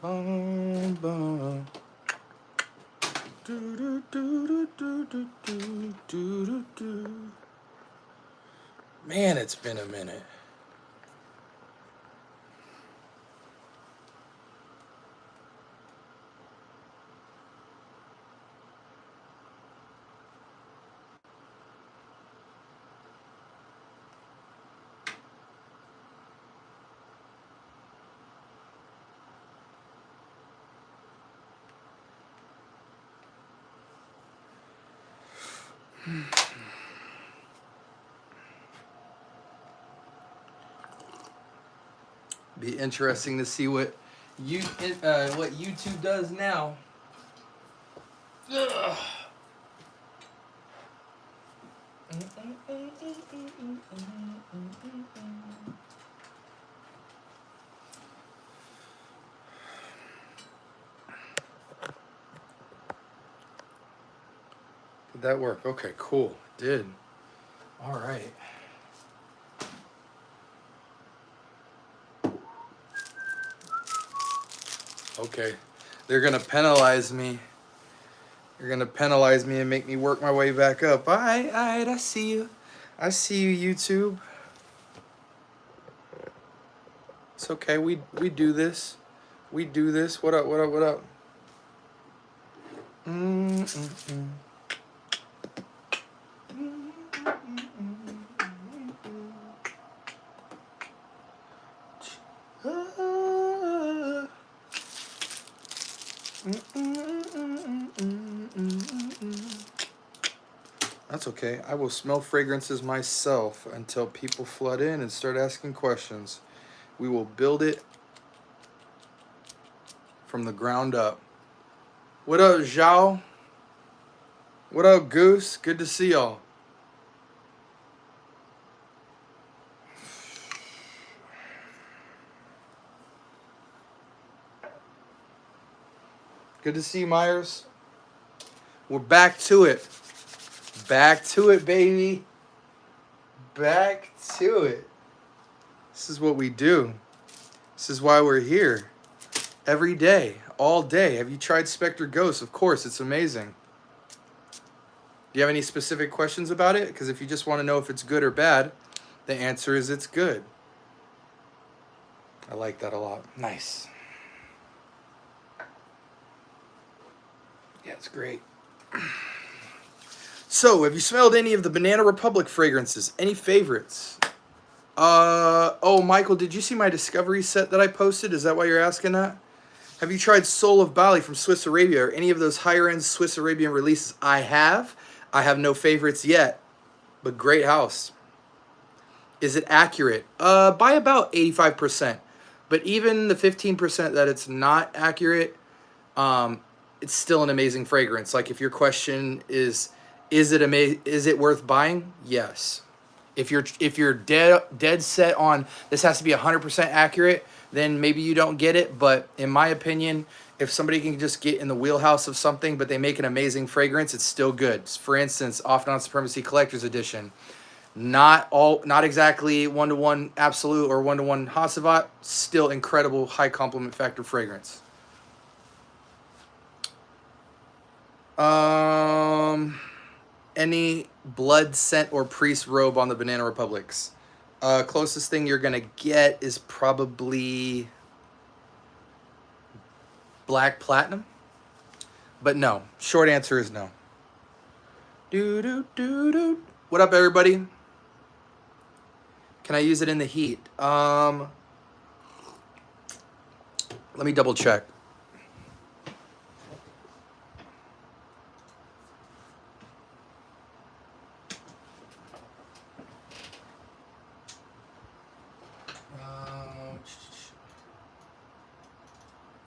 Bum, bum. Do, do, do, do, do, do, do, do. Man, it's been a minute. Be interesting to see what YouTube does now. Ugh. Did that work? Okay, cool. It did. All right. Okay. They're going to penalize me. You're going to penalize me and make me work my way back up. All right, I see you. I see you, YouTube. It's okay. We do this. We do this. What up, what up, what up? That's okay. I will smell fragrances myself until people flood in and start asking questions. We will build it from the ground up. What up, Zhao? What up, Goose? Good to see y'all. Good to see you, Myers. We're back to it. Back to it, baby. Back to it. This is what we do. This is why we're here. Every day, all day. Have you tried Spectre Ghost? Of course, it's amazing. Do you have any specific questions about it? Because if you just want to know if it's good or bad, the answer is it's good. I like that a lot. Nice. Yeah, it's great. So, have you smelled any of the Banana Republic fragrances? Any favorites? Oh, Michael, did you see my Discovery set that I posted? Is that why you're asking that? Have you tried Soul of Bali from Swiss Arabia or any of those higher-end Swiss Arabian releases? I have. I have no favorites yet, but great house. Is it accurate? By about 85%. But even the 15% that it's not accurate, it's still an amazing fragrance. Like if your question is it worth buying? Yes. If you're dead set on this has to be 100% accurate, then maybe you don't get it. But in my opinion, if somebody can just get in the wheelhouse of something, but they make an amazing fragrance, it's still good. For instance, Off Non Supremacy Collector's Edition. Not exactly 1-to-1 Absolute or 1-to-1 Hassavat, still incredible high compliment factor fragrance. Any blood scent or priest robe on the Banana Republics? Closest thing you're gonna get is probably Black Platinum, but no. Short answer is no. What up, everybody? Can I use it in the heat? Let me double check.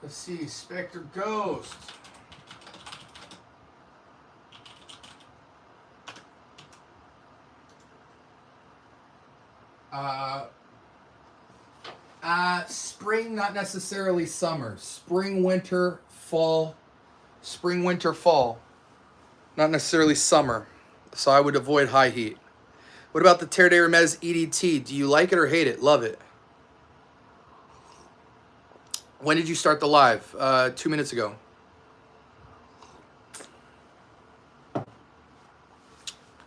Let's see, Spectre Ghost. Spring, not necessarily summer. Spring, winter, fall. Spring, winter, fall. Not necessarily summer. So I would avoid high heat. What about the Terre de Hermes EDT? Do you like it or hate it? Love it. When did you start the live? 2 minutes ago.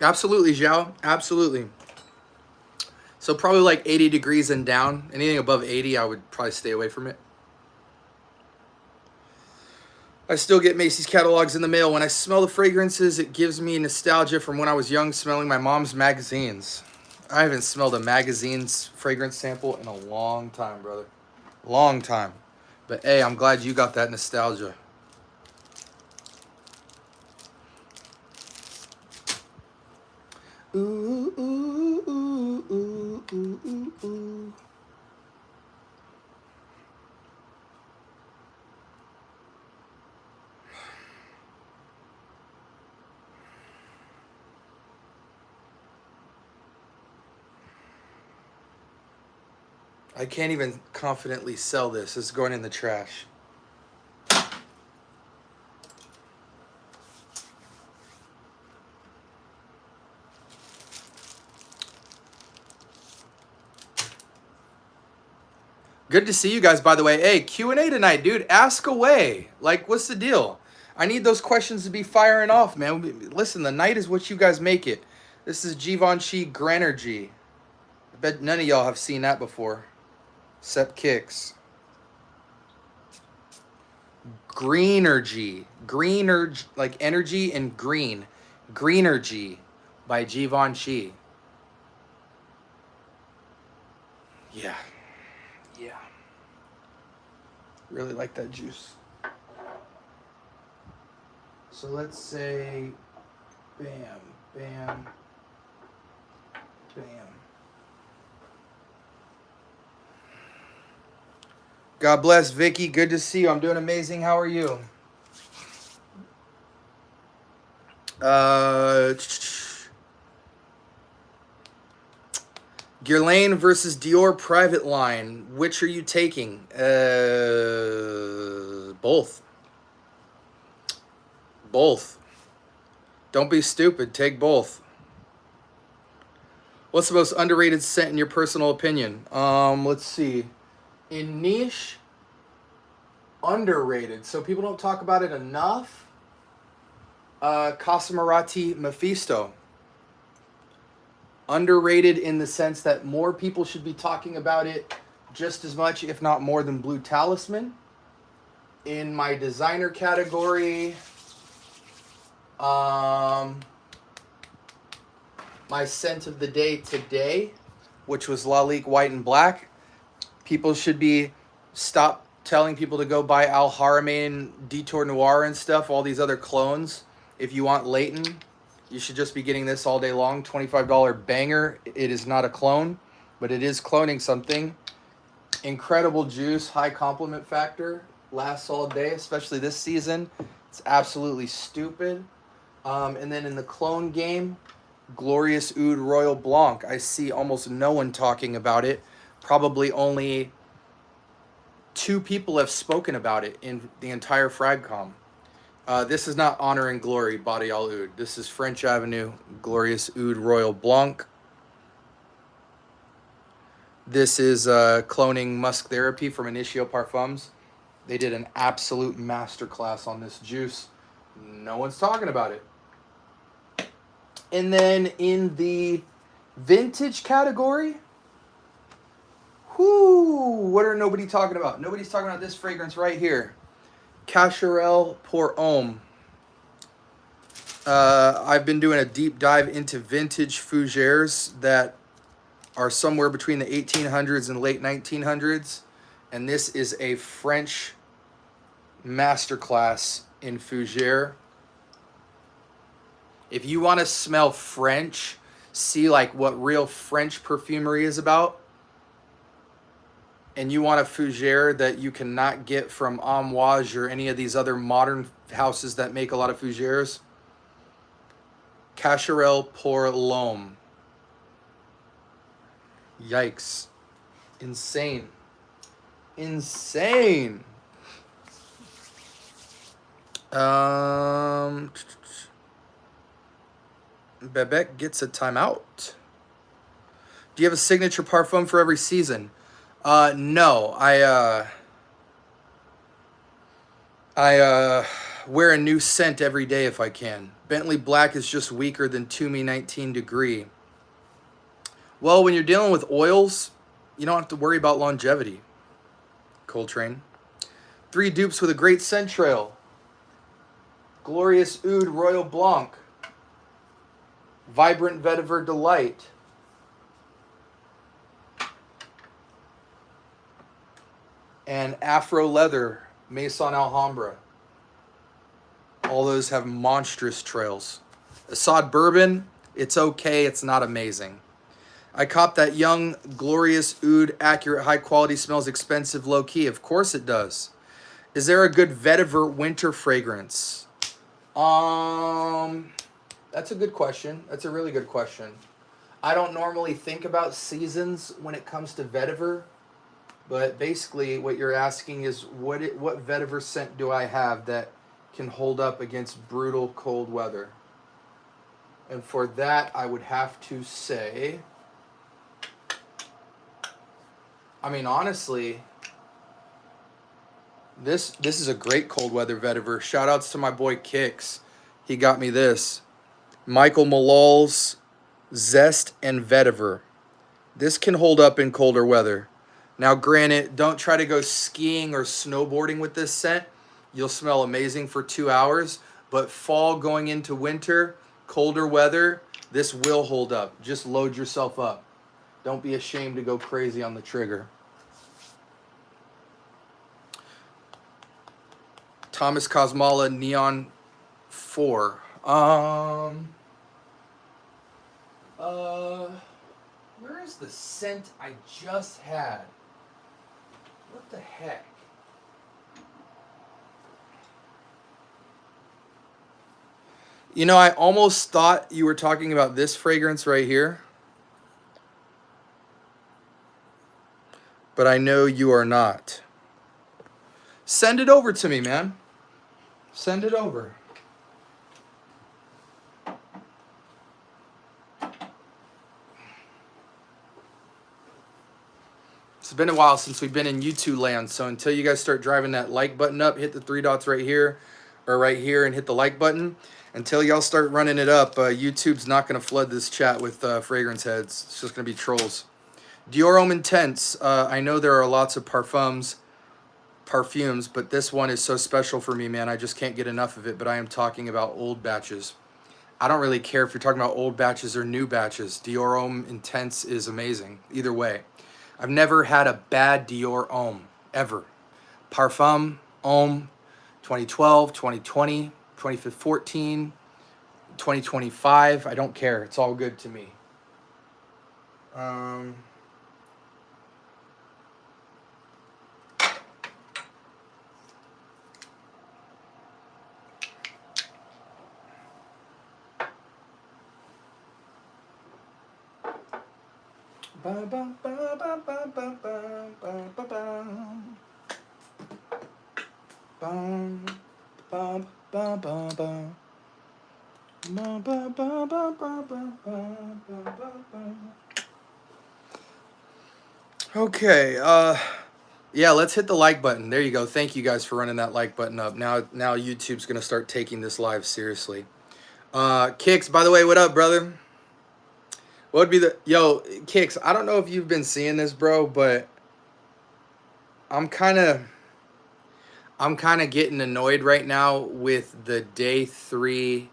Absolutely, Zhao. Absolutely. So probably like 80 degrees and down. Anything above 80, I would probably stay away from it. I still get Macy's catalogs in the mail. When I smell the fragrances, it gives me nostalgia from when I was young smelling my mom's magazines. I haven't smelled a magazine's fragrance sample in a long time, brother. Long time. But hey, I'm glad you got that nostalgia. Ooh, ooh, ooh, ooh, ooh, ooh, ooh. I can't even confidently sell this. It's going in the trash. Good to see you guys, by the way. Hey, Q&A tonight, dude. Ask away. Like, what's the deal? I need those questions to be firing off, man. Listen, the night is what you guys make it. This is Givenchy Granergy. I bet none of y'all have seen that before. Except Kicks. Greenergy. Greenergy, like energy and green. Greenergy by Givenchy. Yeah. Yeah. Really like that juice. So let's say, bam, bam, bam. God bless, Vicky. Good to see you. I'm doing amazing. How are you? Guerlain versus Dior Private Line. Which are you taking? Both. Both. Don't be stupid. Take both. What's the most underrated scent in your personal opinion? Let's see. In niche, underrated. So people don't talk about it enough. Casamarati Mephisto. Underrated in the sense that more people should be talking about it just as much, if not more, than Blue Talisman. In my designer category, my scent of the day today, which was Lalique White and Black. People should be stop telling people to go buy Al Haramain, Detour Noir and stuff, all these other clones. If you want Leighton, you should just be getting this all day long. $25 banger. It is not a clone, but it is cloning something. Incredible juice, high compliment factor. Lasts all day, especially this season. It's absolutely stupid. And then in the clone game, Glorious Oud Royal Blanc. I see almost no one talking about it. Probably only 2 people have spoken about it in the entire FragCom. This is not Honor and Glory Body All Oud. This is French Avenue Glorious Oud Royal Blanc. This is cloning Musk Therapy from Initio Parfums. They did an absolute masterclass on this juice. No one's talking about it. And then in the vintage category, what are nobody talking about? Nobody's talking about this fragrance right here. Cacharel Pour Homme. I've been doing a deep dive into vintage fougères that are somewhere between the 1800s and late 1900s. And this is a French masterclass in fougère. If you want to smell French, see like what real French perfumery is about, and you want a fougère that you cannot get from Amouage or any of these other modern houses that make a lot of fougères, Cacharel Pour L'Homme. Yikes. Insane. Insane. Bebek gets a timeout. Do you have a signature parfum for every season? No. I wear a new scent every day if I can. Bentley Black is just weaker than Toomey 19 Degree. Well, when you're dealing with oils, you don't have to worry about longevity. Coltrane. 3 dupes with a great scent trail. Glorious Oud Royal Blanc. Vibrant Vetiver Delight. And Afro Leather Maison Alhambra. All those have monstrous trails. Assad Bourbon, it's okay, it's not amazing. I copped that young, glorious Oud, accurate, high quality, smells expensive, low key. Of course it does. Is there a good vetiver winter fragrance? That's a good question. That's a really good question. I don't normally think about seasons when it comes to vetiver, but basically what you're asking is what vetiver scent do I have that can hold up against brutal cold weather? And for that, I would have to say, I mean, honestly, this is a great cold weather vetiver. Shout outs to my boy Kix. He got me this. Michael Malal's Zest and Vetiver. This can hold up in colder weather. Now, granted, don't try to go skiing or snowboarding with this scent. You'll smell amazing for 2 hours. But fall going into winter, colder weather, this will hold up. Just load yourself up. Don't be ashamed to go crazy on the trigger. Thomas Kosmala Neon 4. Where is the scent I just had? What the heck? You know, I almost thought you were talking about this fragrance right here. But I know you are not. Send it over to me, man. Send it over. It's been a while since we've been in YouTube land, so until you guys start driving that like button up, hit the 3 dots right here, or right here, and hit the like button. Until y'all start running it up, YouTube's not going to flood this chat with fragrance heads. It's just going to be trolls. Dior Homme Intense. I know there are lots of parfums, but this one is so special for me, man. I just can't get enough of it, but I am talking about old batches. I don't really care if you're talking about old batches or new batches. Dior Homme Intense is amazing. Either way. I've never had a bad Dior Homme, ever. Parfum, Homme, 2012, 2020, 2014, 2025. I don't care. It's all good to me. Okay, yeah, let's hit the like button. There you go. Thank you guys for running that like button up. Now YouTube's gonna start taking this live seriously. Kix, by the way, what up, brother? What would be the... Yo, Kix, I don't know if you've been seeing this, bro, but I'm kind of getting annoyed right now with the day 3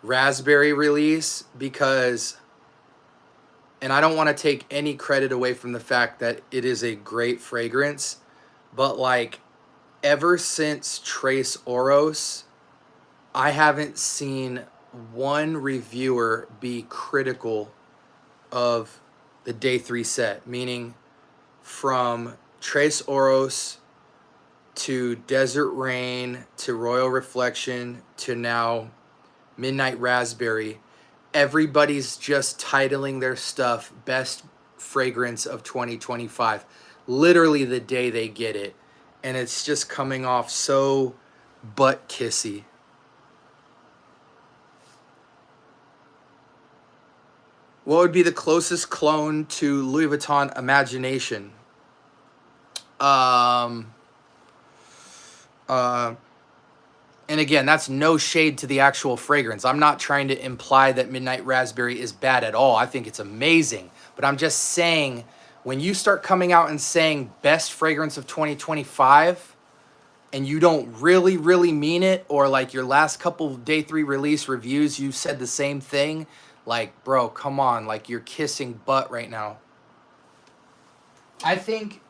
raspberry release because... And I don't want to take any credit away from the fact that it is a great fragrance, but like ever since Trace Oros, I haven't seen one reviewer be critical of the day 3 set, meaning from Trace Oros to Desert Rain to Royal Reflection to now Midnight Raspberry. Everybody's just titling their stuff best fragrance of 2025, literally the day they get it, and it's just coming off so butt kissy. What would be the closest clone to Louis Vuitton Imagination? And again, that's no shade to the actual fragrance. I'm not trying to imply that Midnight Raspberry is bad at all. I think it's amazing. But I'm just saying, when you start coming out and saying best fragrance of 2025, and you don't really, really mean it, or like your last couple day 3 release reviews, you said the same thing, like, bro, come on, like you're kissing butt right now. I think,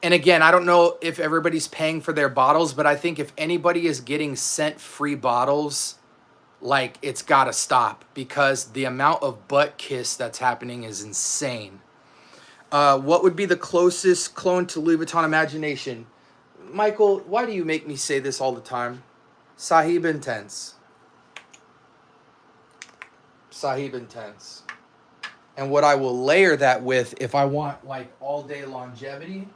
and again, I don't know if everybody's paying for their bottles, but I think if anybody is getting sent free bottles, like, it's got to stop, because the amount of butt kiss that's happening is insane. What would be the closest clone to Louis Vuitton Imagination? Michael, why do you make me say this all the time? Sahib Intense. Sahib Intense. And what I will layer that with, if I want like all day longevity,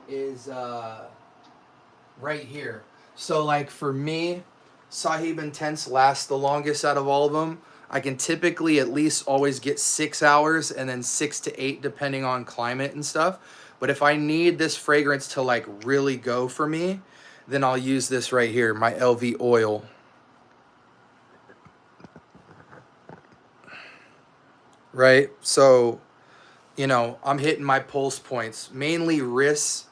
is right here. So like for me, Sahib Intense lasts the longest out of all of them. I can typically at least always get 6 hours, and then 6 to 8 depending on climate and stuff. But if I need this fragrance to like really go for me, then I'll use this right here, my LV oil. Right? So, you know, I'm hitting my pulse points, mainly wrists.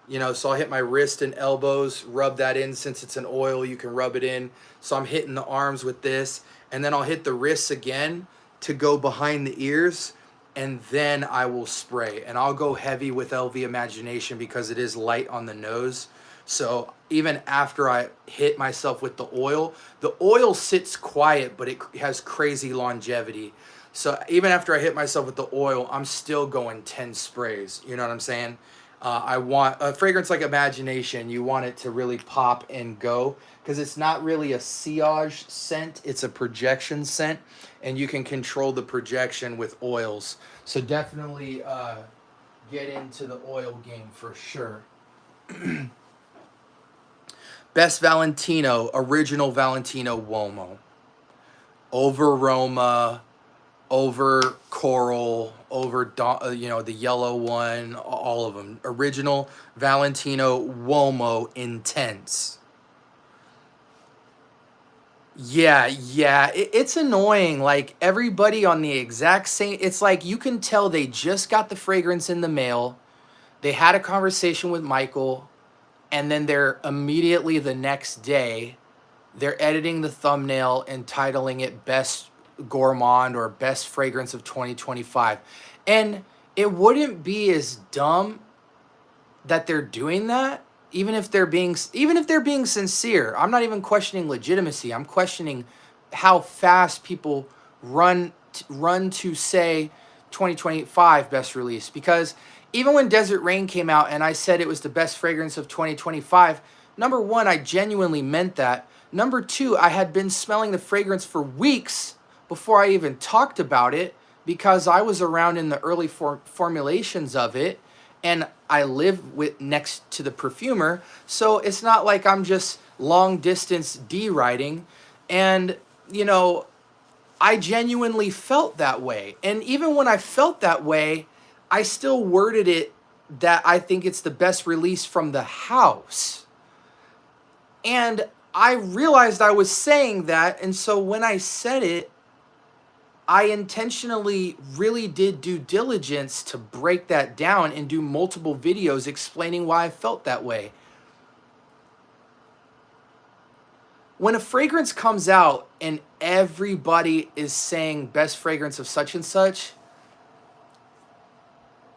You know, so I'll hit my wrist and elbows, rub that in. Since it's an oil, you can rub it in. So I'm hitting the arms with this, and then I'll hit the wrists again to go behind the ears, and then I will spray. And I'll go heavy with LV Imagination because it is light on the nose. So even after I hit myself with the oil sits quiet, but it has crazy longevity. So even after I hit myself with the oil, I'm still going 10 sprays. You know what I'm saying? I want a fragrance like Imagination. You want it to really pop and go, because it's not really a sillage scent. It's a projection scent, and you can control the projection with oils. So definitely get into the oil game for sure. Best Valentino, original Valentino Uomo. Over Roma, over Coral, over, you know, the yellow one, all of them. Original Valentino Uomo Intense. Yeah, it's annoying. Like, everybody on the exact same, it's like you can tell they just got the fragrance in the mail. They had a conversation with Michael, and then they're immediately the next day, they're editing the thumbnail and titling it Best Gourmand or Best Fragrance of 2025. And it wouldn't be as dumb that they're doing that, even if they're being sincere. I'm not even questioning legitimacy. I'm questioning how fast people run to say 2025 best release. Because even when Desert Rain came out and I said it was the best fragrance of 2025, number one, I genuinely meant that. Number two, I had been smelling the fragrance for weeks before I even talked about it, because I was around in the early formulations of it, and I live next to the perfumer. So it's not like I'm just long distance D-writing. And, you know, I genuinely felt that way. And even when I felt that way, I still worded it that I think it's the best release from the house. And I realized I was saying that, and so when I said it, I intentionally really did due diligence to break that down and do multiple videos explaining why I felt that way. When a fragrance comes out and everybody is saying best fragrance of such and such,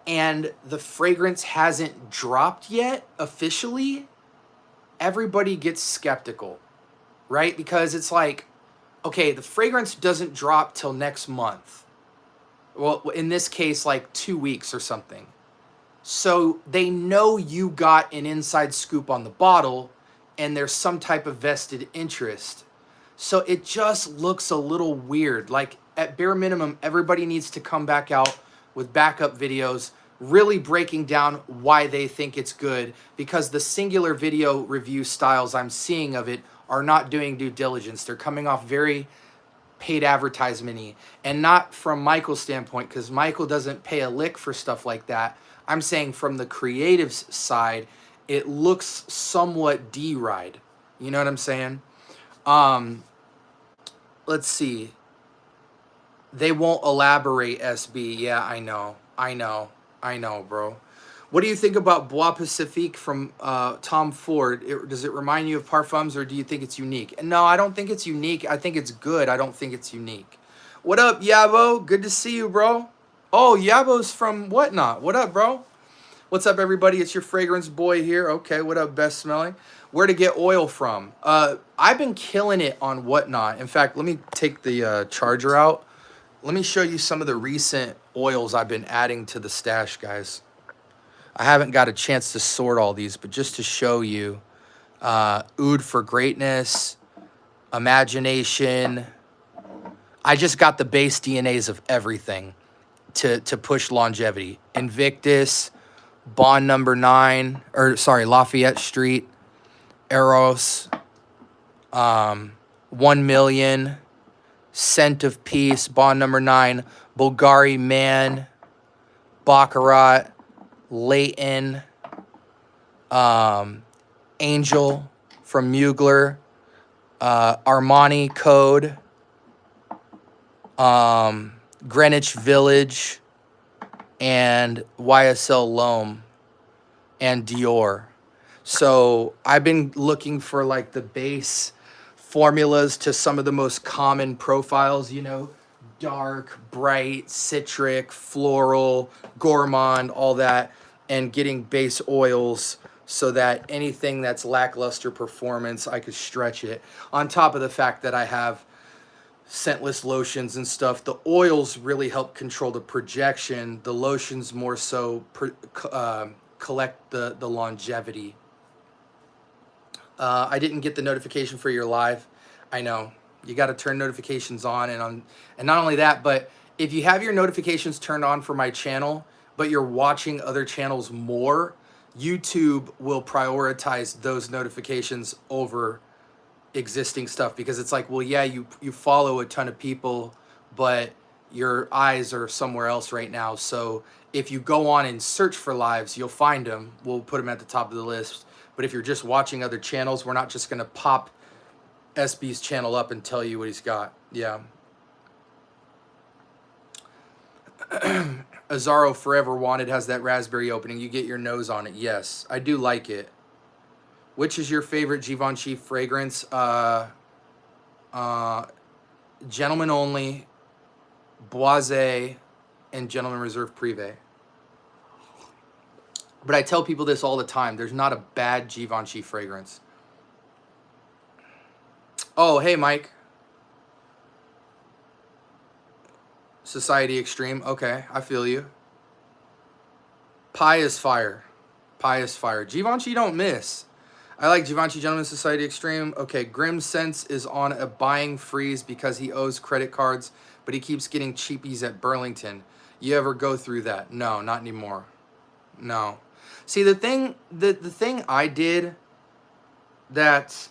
and the fragrance hasn't dropped yet officially, everybody gets skeptical, right? Because it's like, okay, the fragrance doesn't drop till next month. Well, in this case, like 2 weeks or something. So they know you got an inside scoop on the bottle, and there's some type of vested interest. So it just looks a little weird. Like, at bare minimum, everybody needs to come back out with backup videos really breaking down why they think it's good, because the singular video review styles I'm seeing of it are not doing due diligence. They're coming off very paid advertisement-y. And not from Michael's standpoint, because Michael doesn't pay a lick for stuff like that. I'm saying from the creative's side, it looks somewhat D-ride. You know what I'm saying? Let's see. They won't elaborate, SB. Yeah, I know, bro. What do you think about Bois Pacifique from Tom Ford? Does it remind you of Parfums, or do you think it's unique? And no, I don't think it's unique. I think it's good. I don't think it's unique. What up, Yabo? Good to see you, bro. Oh, Yabo's from Whatnot. What up, bro? What's up, everybody? It's your fragrance boy here. Okay, what up, Best Smelling? Where to get oil from? I've been killing it on Whatnot. In fact, let me take the charger out. Let me show you some of the recent oils I've been adding to the stash, guys. I haven't got a chance to sort all these, but just to show you, Oud for Greatness, Imagination. I just got the base DNAs of everything to push longevity. Invictus, Bond Number 9, or sorry, Lafayette Street, Eros, 1 Million, Scent of Peace, Bond Number 9, Bulgari Man, Baccarat, Leighton, Angel from Mugler, Armani Code, Greenwich Village, and YSL L'Homme, and Dior. So I've been looking for like the base formulas to some of the most common profiles, you know, dark, bright, citric, floral, gourmand, all that, and getting base oils so that anything that's lackluster performance, I could stretch it. On top of the fact that I have scentless lotions and stuff, the oils really help control the projection. The lotions more so collect the longevity. I didn't get the notification for your live. I know. You got to turn notifications on, and not only that, but if you have your notifications turned on for my channel, but you're watching other channels more, YouTube will prioritize those notifications over existing stuff, because it's like, well, yeah, you follow a ton of people, but your eyes are somewhere else right now. So if you go on and search for lives, you'll find them. We'll put them at the top of the list. But if you're just watching other channels, we're not just going to pop SB's channel up and tell you what he's got. Yeah. Azaro Forever Wanted has that raspberry opening. You get your nose on it. Yes, I do like it. Which is your favorite Givenchy fragrance? Gentleman Only, Boisé, and Gentleman Reserve Privé. But I tell people this all the time. There's not a bad Givenchy fragrance. Oh, hey, Mike. Society Extreme. Okay, I feel you. Pie is fire. Pie is fire. Givenchy don't miss. I like Givenchy Gentleman Society Extreme. Okay, Grim Sense is on a buying freeze because he owes credit cards, but he keeps getting cheapies at Burlington. You ever go through that? No, not anymore. No. See, the thing I did that's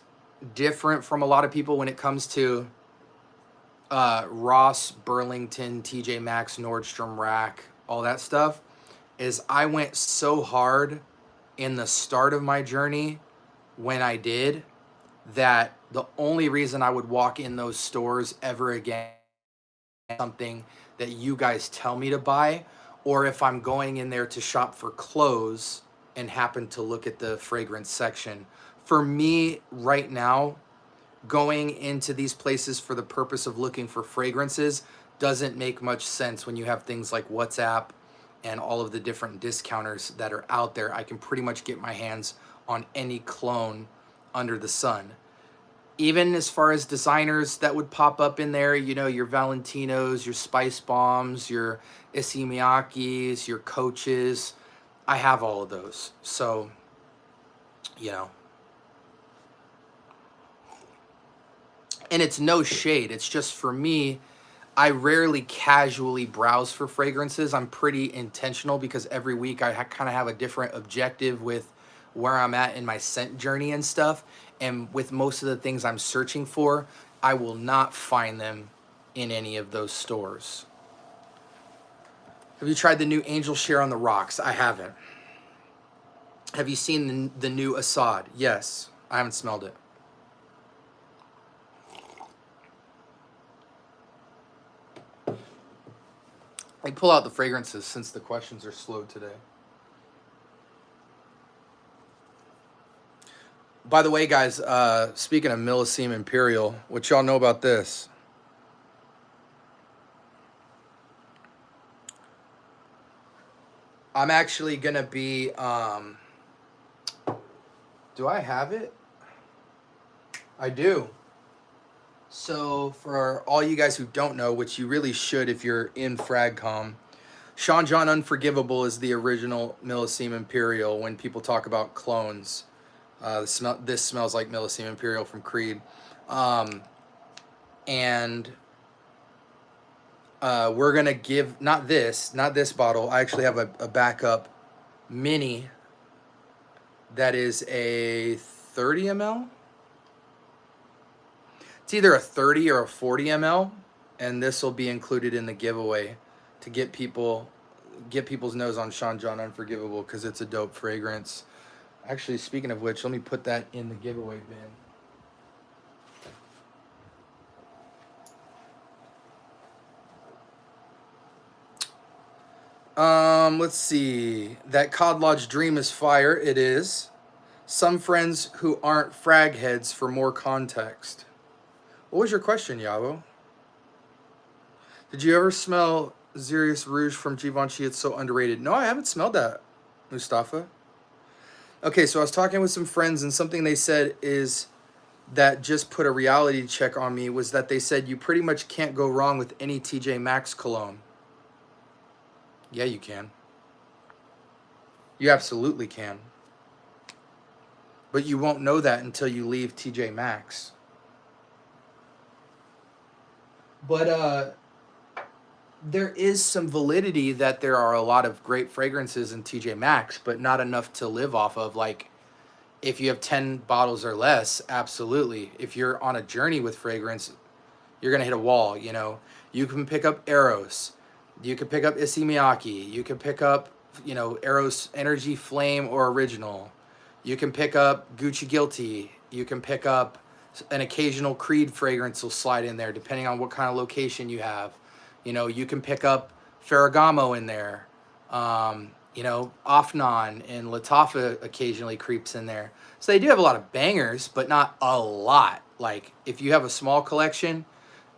different from a lot of people when it comes to Ross, Burlington, TJ Maxx, Nordstrom Rack, all that stuff, is I went so hard in the start of my journey when I did that the only reason I would walk in those stores ever again is something that you guys tell me to buy, or if I'm going in there to shop for clothes and happen to look at the fragrance section. For me right now, going into these places for the purpose of looking for fragrances doesn't make much sense when you have things like WhatsApp and all of the different discounters that are out there. I can pretty much get my hands on any clone under the sun. Even as far as designers that would pop up in there, you know, your Valentinos, your Spice Bombs, your Issey Miyakis, your Coaches, I have all of those. So, you know. And it's no shade. It's just, for me, I rarely casually browse for fragrances. I'm pretty intentional because every week I kind of have a different objective with where I'm at in my scent journey and stuff. And with most of the things I'm searching for, I will not find them in any of those stores. Have you tried the new Angel Share on the rocks? I haven't. Have you seen the new Assad? Yes. I haven't smelled it. I pull out the fragrances since the questions are slow today. By the way, guys, speaking of Millesime Imperial, what y'all know about this? I'm actually going to be... do I have it? I do. So for all you guys who don't know, which you really should if you're in FragCom, Sean John Unforgivable is the original Millesime Imperial when people talk about clones. This smells like Millesime Imperial from Creed. And we're going to give, not this bottle. I actually have a backup mini that is a 30 ml. It's either a 30 or a 40 ml, and this will be included in the giveaway to get people's nose on Sean John Unforgivable because it's a dope fragrance. Actually, speaking of which, let me put that in the giveaway bin. Let's see. That Cod Lodge Dream is fire. It is. Some friends who aren't frag heads for more context. What was your question, Yabo? Did you ever smell Xerius Rouge from Givenchy? It's so underrated. No, I haven't smelled that, Mustafa. Okay, so I was talking with some friends, and something they said is that just put a reality check on me was that they said you pretty much can't go wrong with any TJ Maxx cologne. Yeah, you can. You absolutely can. But you won't know that until you leave TJ Maxx. But there is some validity that there are a lot of great fragrances in TJ Maxx, but not enough to live off of. Like, if you have 10 bottles or less, absolutely. If you're on a journey with fragrance, you're going to hit a wall, you know. You can pick up Eros. You can pick up Issey Miyake. You can pick up, you know, Eros Energy Flame or Original. You can pick up Gucci Guilty. You can pick up an occasional Creed fragrance will slide in there, depending on what kind of location you have. You know, you can pick up Ferragamo in there. You know, Afnan and Lattafa occasionally creeps in there. So they do have a lot of bangers, but not a lot. Like, if you have a small collection,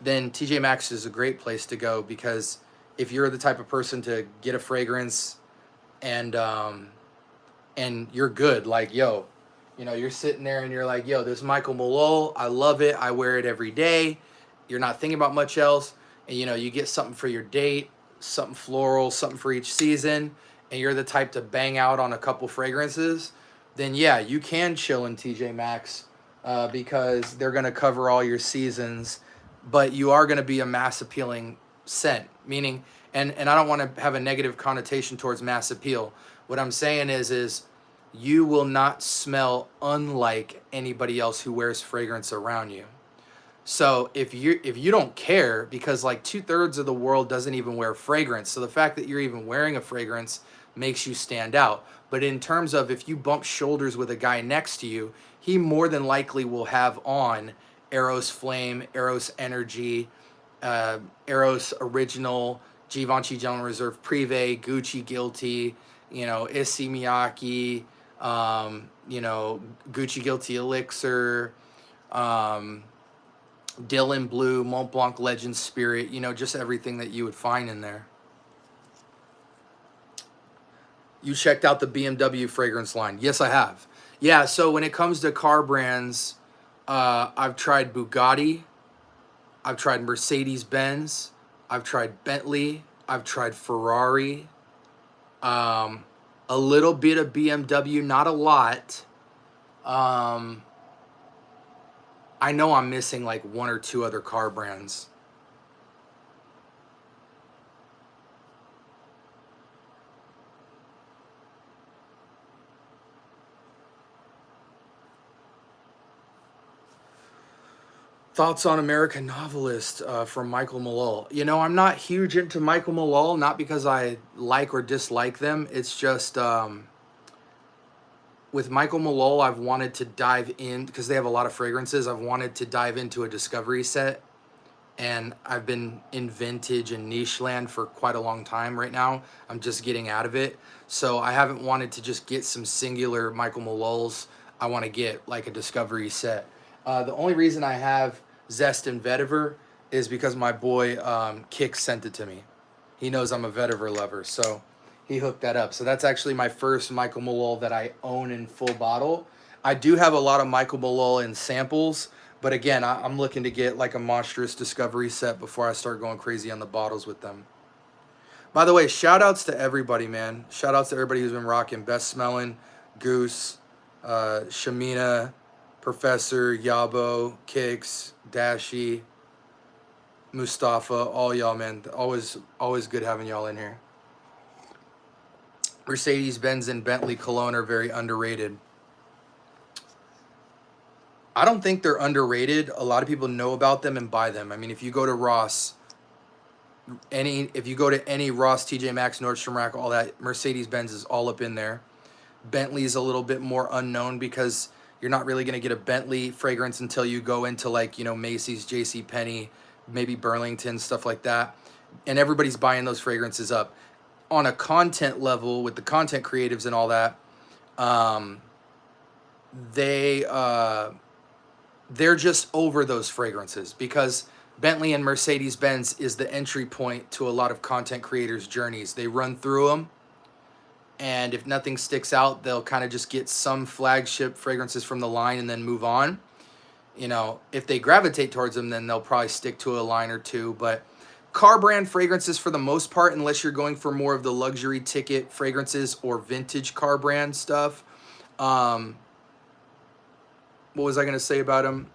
then TJ Maxx is a great place to go, because if you're the type of person to get a fragrance and you're good, like, yo, you know, you're sitting there and you're like, yo, this Michael Malone, I love it, I wear it every day, you're not thinking about much else, and, you know, you get something for your date, something floral, something for each season, and you're the type to bang out on a couple fragrances, then yeah, you can chill in TJ Maxx because they're going to cover all your seasons, but you are going to be a mass appealing scent, meaning, and I don't want to have a negative connotation towards mass appeal. What I'm saying is you will not smell unlike anybody else who wears fragrance around you. So if you don't care, because like 2/3 of the world doesn't even wear fragrance, so the fact that you're even wearing a fragrance makes you stand out. But in terms of if you bump shoulders with a guy next to you, he more than likely will have on Eros Flame, Eros Energy, Eros Original, Givenchy Gentleman Reserve Privé, Gucci Guilty, you know, Issey Miyake, you know, Gucci Guilty Elixir, Dylan Blue, Mont Blanc Legend Spirit, you know, just everything that you would find in there. You checked out the BMW fragrance line. Yes, I have. Yeah, so when it comes to car brands, I've tried Bugatti, I've tried Mercedes-Benz, I've tried Bentley, I've tried Ferrari, a little bit of BMW, not a lot. I know I'm missing like 1 or 2 other car brands. Thoughts on American Novelist from Michael Malone. You know, I'm not huge into Michael Malone, not because I like or dislike them. It's just with Michael Malone, I've wanted to dive in because they have a lot of fragrances. I've wanted to dive into a discovery set, and I've been in vintage and niche land for quite a long time right now. I'm just getting out of it. So I haven't wanted to just get some singular Michael Malone's. I want to get like a discovery set. The only reason I have Zest and Vetiver is because my boy Kick sent it to me. He knows I'm a Vetiver lover, so he hooked that up. So that's actually my first Michael Malone that I own in full bottle. I do have a lot of Michael Malone in samples, but again, I'm looking to get like a monstrous discovery set before I start going crazy on the bottles with them. By the way, shout outs to everybody, man. Shout outs to everybody who's been rocking. Best Smelling, Goose, Shamina, Professor, Yabo, Kicks, Dashi, Mustafa, all y'all, man. Always good having y'all in here. Mercedes-Benz and Bentley Cologne are very underrated. I don't think they're underrated. A lot of people know about them and buy them. I mean, if you go to Ross, if you go to any Ross, TJ Maxx, Nordstrom Rack, all that, Mercedes-Benz is all up in there. Bentley's a little bit more unknown because you're not really going to get a Bentley fragrance until you go into like, you know, Macy's, JCPenney, maybe Burlington, stuff like that. And everybody's buying those fragrances up. On a content level with the content creatives and all that, they're just over those fragrances because Bentley and Mercedes-Benz is the entry point to a lot of content creators' journeys. They run through them, and if nothing sticks out, they'll kind of just get some flagship fragrances from the line and then move on. You know, if they gravitate towards them, then they'll probably stick to a line or two. But car brand fragrances, for the most part, unless you're going for more of the luxury ticket fragrances or vintage car brand stuff. What was I going to say about them?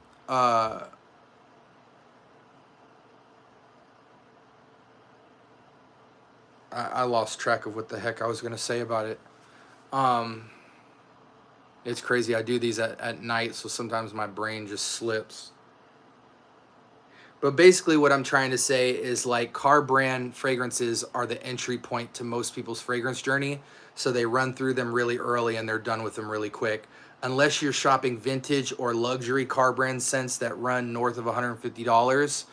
I lost track of what the heck I was going to say about it. It's crazy. I do these at night, so sometimes my brain just slips. But basically what I'm trying to say is like car brand fragrances are the entry point to most people's fragrance journey. So they run through them really early and they're done with them really quick. Unless you're shopping vintage or luxury car brand scents that run north of $150,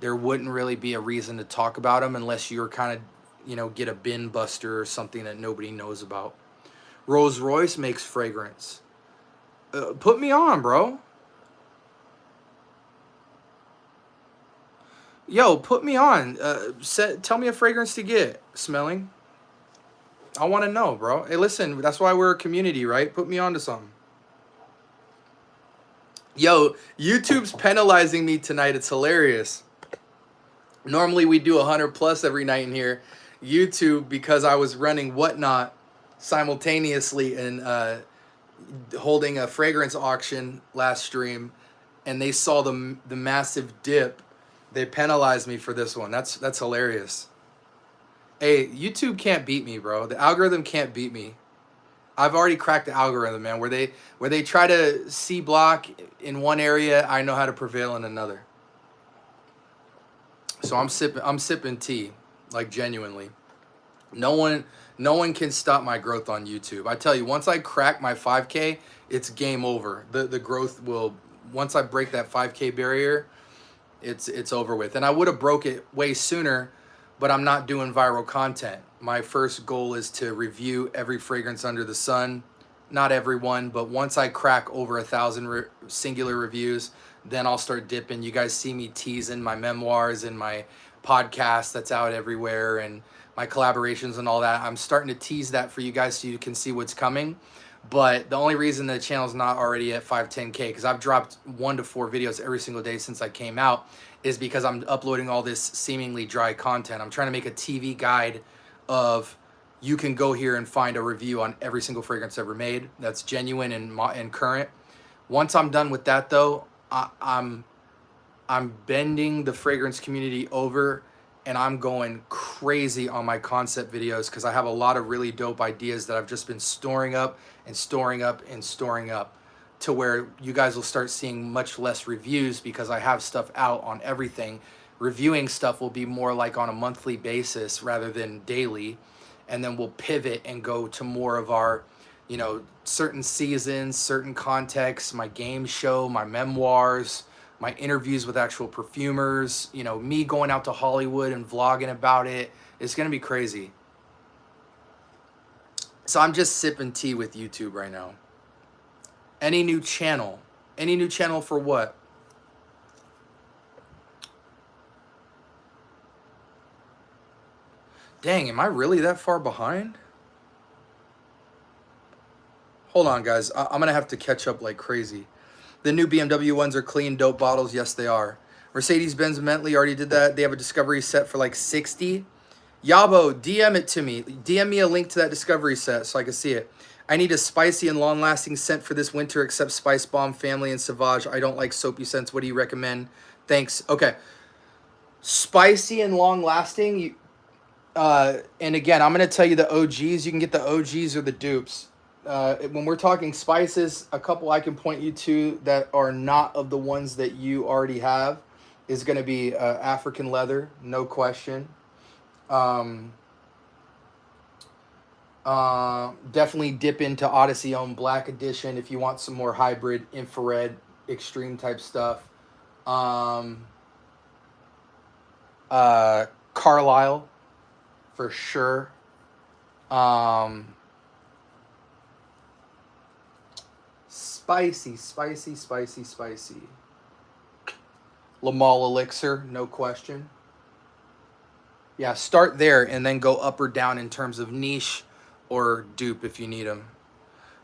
there wouldn't really be a reason to talk about them unless you're kind of, you know, get a bin buster or something that nobody knows about. Rolls Royce makes fragrance. Put me on, bro. Yo, put me on. Tell me a fragrance to get. Smelling. I want to know, bro. Hey, listen, that's why we're a community, right? Put me on to something. Yo, YouTube's penalizing me tonight. It's hilarious. Normally we do 100 plus every night in here. YouTube, because I was running Whatnot simultaneously and holding a fragrance auction last stream, and they saw the massive dip. They penalized me for this one. That's hilarious. Hey, YouTube can't beat me, bro. The algorithm can't beat me. I've already cracked the algorithm, man. Where they try to C block in one area, I know how to prevail in another. So I'm sipping tea, like genuinely. No one can stop my growth on YouTube. I tell you, once I crack my 5K, it's game over. The growth will, once I break that 5K barrier, it's over with. And I would have broke it way sooner, but I'm not doing viral content. My first goal is to review every fragrance under the sun. Not everyone, but once I crack over 1,000 singular reviews, then I'll start dipping. You guys see me teasing my memoirs and my podcast that's out everywhere and my collaborations and all that. I'm starting to tease that for you guys so you can see what's coming. But the only reason the channel's not already at 510K, because I've dropped 1 to 4 videos every single day since I came out, is because I'm uploading all this seemingly dry content. I'm trying to make a TV guide of, you can go here and find a review on every single fragrance ever made that's genuine and current. Once I'm done with that though, I'm bending the fragrance community over, and I'm going crazy on my concept videos because I have a lot of really dope ideas that I've just been storing up and storing up and storing up to where you guys will start seeing much less reviews because I have stuff out on everything. Reviewing stuff will be more like on a monthly basis rather than daily. And then we'll pivot and go to more of our, you know, certain seasons, certain contexts, my game show, my memoirs, my interviews with actual perfumers, you know, me going out to Hollywood and vlogging about it. It's going to be crazy. So I'm just sipping tea with YouTube right now. Any new channel? Any new channel for what? Dang, am I really that far behind? Hold on, guys. I'm going to have to catch up like crazy. The new BMW ones are clean, dope bottles. Yes, they are. Mercedes-Benz Bentley already did that. They have a discovery set for like 60. Yabo, DM it to me. DM me a link to that discovery set so I can see it. I need a spicy and long-lasting scent for this winter except Spice Bomb, Family, and Sauvage. I don't like soapy scents. What do you recommend? Thanks. Okay. Spicy and long-lasting. And again, I'm going to tell you the OGs. You can get the OGs or the dupes. When we're talking spices, a couple I can point you to that are not of the ones that you already have is going to be African leather, no question. Definitely dip into Odyssey Own Black Edition if you want some more hybrid, infrared, extreme type stuff. Carlisle, for sure. Spicy. Lamal Elixir, no question. Yeah, start there and then go up or down in terms of niche or dupe if you need them.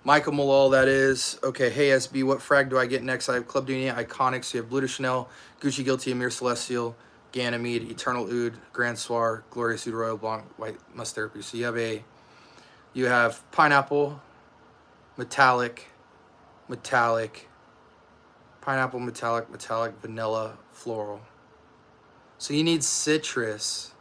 Michael Malal, that is. Okay, hey SB, what frag do I get next? I have Club Dunia, Iconics, you have Blue de Chanel, Gucci Guilty, Amir Celestial, Ganymede, Eternal Oud, Grand Soir, Glorious Oud, Royal Blanc, White Must Therapy. So you have pineapple, metallic, pineapple, metallic, vanilla, floral. So you need citrus.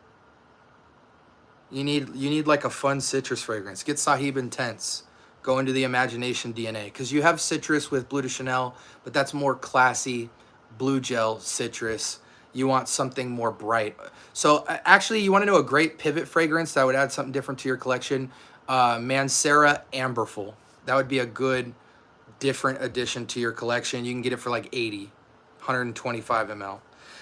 You need like a fun citrus fragrance. Get Sahib Intense. Go into the imagination DNA. Because you have citrus with Bleu de Chanel, but that's more classy blue gel citrus. You want something more bright. So actually, you want to know a great pivot fragrance that would add something different to your collection? Mancera Amberful. That would be a good different addition to your collection. You can get it for like 80, 125 ml.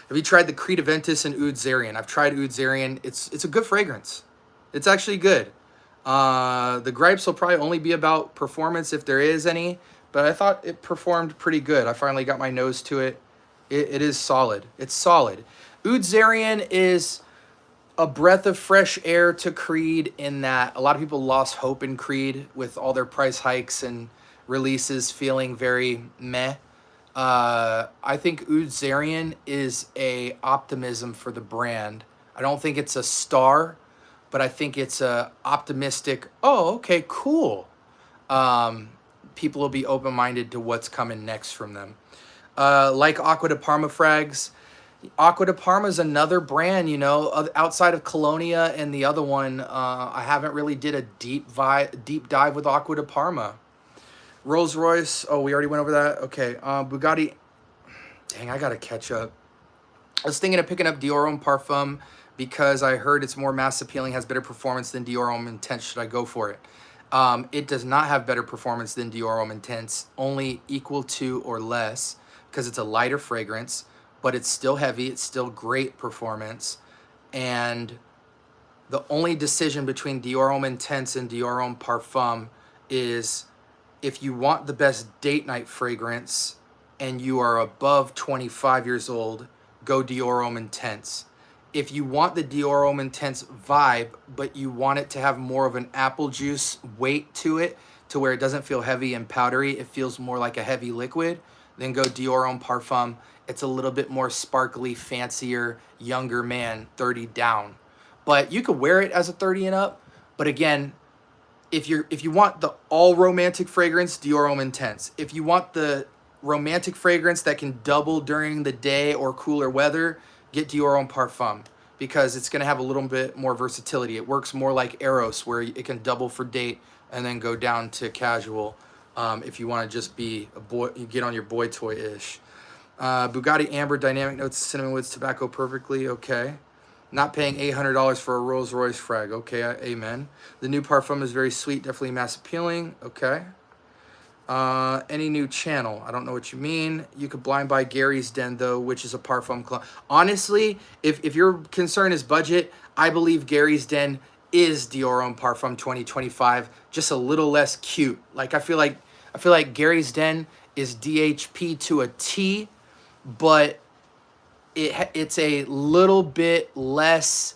Have you tried the Creed Aventus and Oud Zarian? I've tried Oud Zarian. It's a good fragrance. It's actually good. The gripes will probably only be about performance if there is any, but I thought it performed pretty good. I finally got my nose to it. It is solid. It's solid. Oud Zarian is a breath of fresh air to Creed in that a lot of people lost hope in Creed with all their price hikes and releases feeling very meh. I think Oud Zarian is a optimism for the brand. I don't think it's a star, but I think it's a optimistic, oh, okay, cool. People will be open-minded to what's coming next from them. Like Aqua de Parma frags. Aqua de Parma is another brand, you know, outside of Colonia and the other one. I haven't really did a deep dive with Aqua de Parma. Rolls Royce. Oh, we already went over that. Okay. Bugatti. Dang, I gotta catch up. I was thinking of picking up Dior Homme Parfum because I heard it's more mass appealing, has better performance than Dior Homme Intense. Should I go for it? It does not have better performance than Dior Homme Intense, only equal to or less because it's a lighter fragrance, but it's still heavy. It's still great performance. And the only decision between Dior Homme Intense and Dior Homme Parfum is if you want the best date night fragrance and you are above 25 years old, go Dior Homme Intense. If you want the Dior Homme Intense vibe, but you want it to have more of an apple juice weight to it, to where it doesn't feel heavy and powdery, it feels more like a heavy liquid, then go Dior Homme Parfum. It's a little bit more sparkly, fancier, younger man, 30 down. But you could wear it as a 30 and up. But again, if you want the all romantic fragrance, Dior Homme Intense. If you want the romantic fragrance that can double during the day or cooler weather, get Dior Homme Parfum because it's going to have a little bit more versatility. It works more like Eros where it can double for date and then go down to casual. if you want to just be a boy, you get on your boy toy-ish. Bugatti Amber Dynamic Notes Cinnamon Woods Tobacco Perfectly. Okay. Not paying $800 for a Rolls Royce frag. Okay, amen. The new parfum is very sweet, definitely mass appealing. Okay. Any new channel? I don't know what you mean. You could blind buy Gary's Den though, which is a parfum clone. Honestly, if your concern is budget, I believe Gary's Den is Dior Homme Parfum 2025, just a little less cute. Like I feel like Gary's Den is DHP to a T, but it's a little bit less,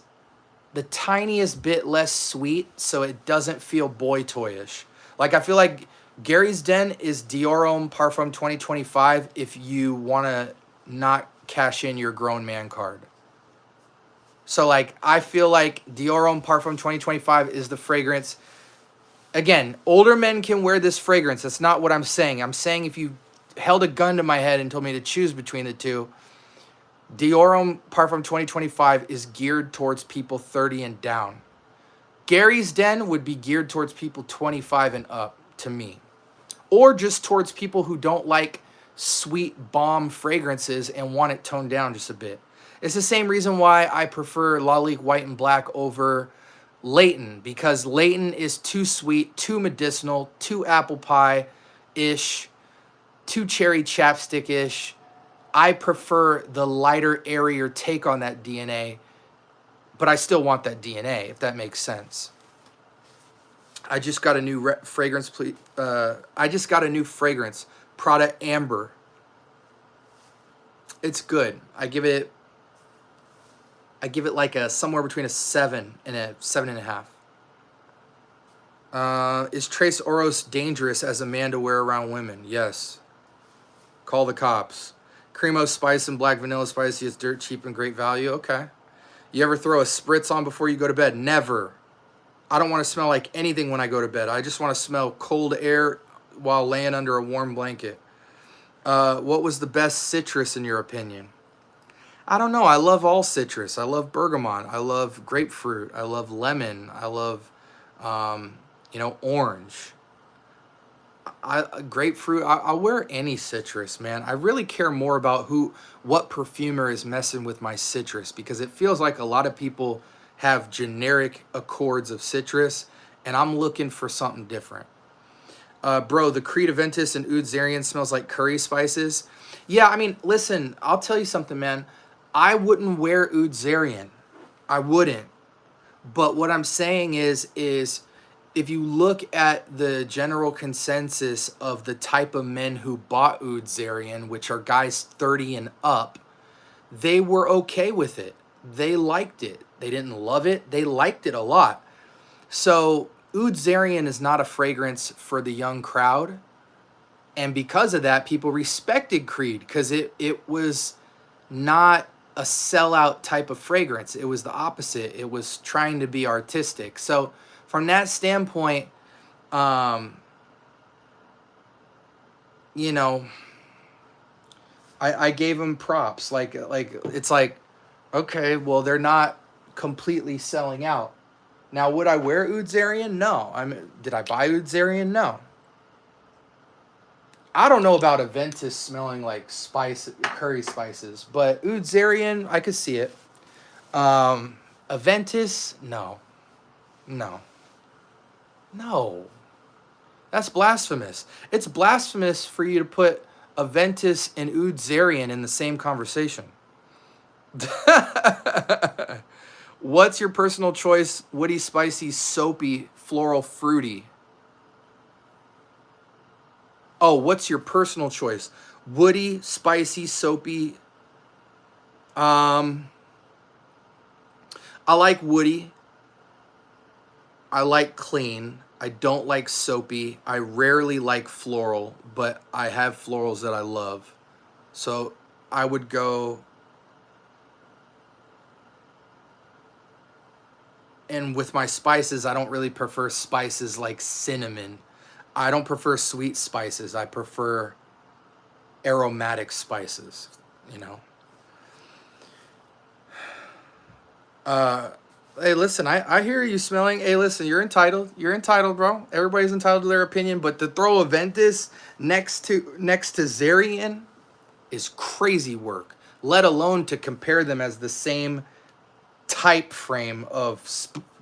the tiniest bit less sweet, so it doesn't feel boy toyish. Like I feel like Gary's Den is Dior Homme Parfum 2025 if you want to not cash in your grown man card. So like I feel like Dior Homme Parfum 2025 is the fragrance. Again, older men can wear this fragrance. That's not what I'm saying. I'm saying if you held a gun to my head and told me to choose between the two, Dior Homme Parfum 2025 is geared towards people 30 and down. Gary's Den would be geared towards people 25 and up, to me. Or just towards people who don't like sweet bomb fragrances and want it toned down just a bit. It's the same reason why I prefer Lalique White and Black over Leighton, because Leighton is too sweet, too medicinal, too apple pie-ish, too cherry chapstick-ish. I prefer the lighter, airier take on that DNA, but I still want that DNA, if that makes sense. I just got a new fragrance, please. I just got a new fragrance, Prada Amber. It's good. I give it like a somewhere between a 7 and a 7.5. Is Trace Oros dangerous as a man to wear around women? Yes. Call the cops. Cremo Spice and Black Vanilla Spicy is dirt cheap and great value. Okay. You ever throw a spritz on before you go to bed? Never. I don't want to smell like anything when I go to bed. I just want to smell cold air while laying under a warm blanket. What was the best citrus in your opinion? I don't know. I love all citrus. I love bergamot. I love grapefruit. I love lemon. I love, orange. Grapefruit. I'll wear any citrus, man. I really care more about what perfumer is messing with my citrus, because it feels like a lot of people have generic accords of citrus, and I'm looking for something different. Bro, the Creed Aventus and Oud Zarian smells like curry spices. Yeah, I mean, listen, I'll tell you something, man. I wouldn't wear Oud Zarian. I wouldn't. But what I'm saying is if you look at the general consensus of the type of men who bought Oud Zarian, which are guys 30 and up, they were okay with it. They liked it. They didn't love it. They liked it a lot. So Oud Zarian is not a fragrance for the young crowd. And because of that, people respected Creed, because it was not a sellout type of fragrance. It was the opposite. It was trying to be artistic. So from that standpoint, I gave them props. Like it's like, okay, well, they're not completely selling out. Now, would I wear Oud Zarian? No. Did I buy Oud Zarian? No. I don't know about Aventus smelling like curry spices, but Oud Zarian, I could see it. Aventus, no. That's blasphemous. It's blasphemous for you to put Aventus and Oud Zarian in the same conversation. What's your personal choice? Woody, spicy, soapy, floral, fruity. Oh, what's your personal choice? Woody, spicy, soapy. I like woody. I like clean. I don't like soapy. I rarely like floral, but I have florals that I love. So I would go. And with my spices, I don't really prefer spices like cinnamon. I don't prefer sweet spices. I prefer aromatic spices, Hey, listen, I hear you smelling. Hey, listen, you're entitled. You're entitled, bro. Everybody's entitled to their opinion, but to throw Aventus next to Zarian is crazy work. Let alone to compare them as the same type frame of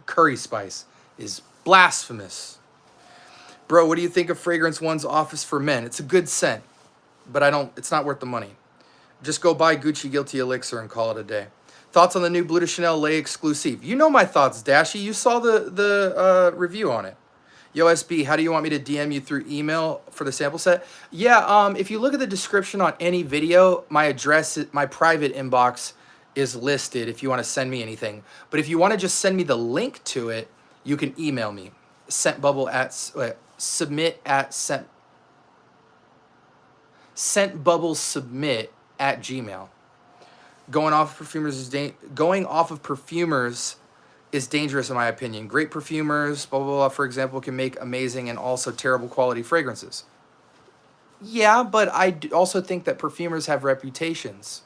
curry spice is blasphemous. Bro, what do you think of Fragrance One's Office for Men? It's a good scent, but it's not worth the money. Just go buy Gucci Guilty Elixir and call it a day. Thoughts on the new Bleu de Chanel Lay Exclusive? You know my thoughts, Dashy. You saw the review on it. Yo, SB, how do you want me to DM you through email for the sample set? Yeah, if you look at the description on any video, my address, my private inbox is listed if you want to send me anything. But if you want to just send me the link to it, you can email me. Scentbubblesubmit@gmail. Going off of perfumers is dangerous in my opinion. Great perfumers, blah, blah, blah, for example, can make amazing and also terrible quality fragrances. Yeah, but I also think that perfumers have reputations.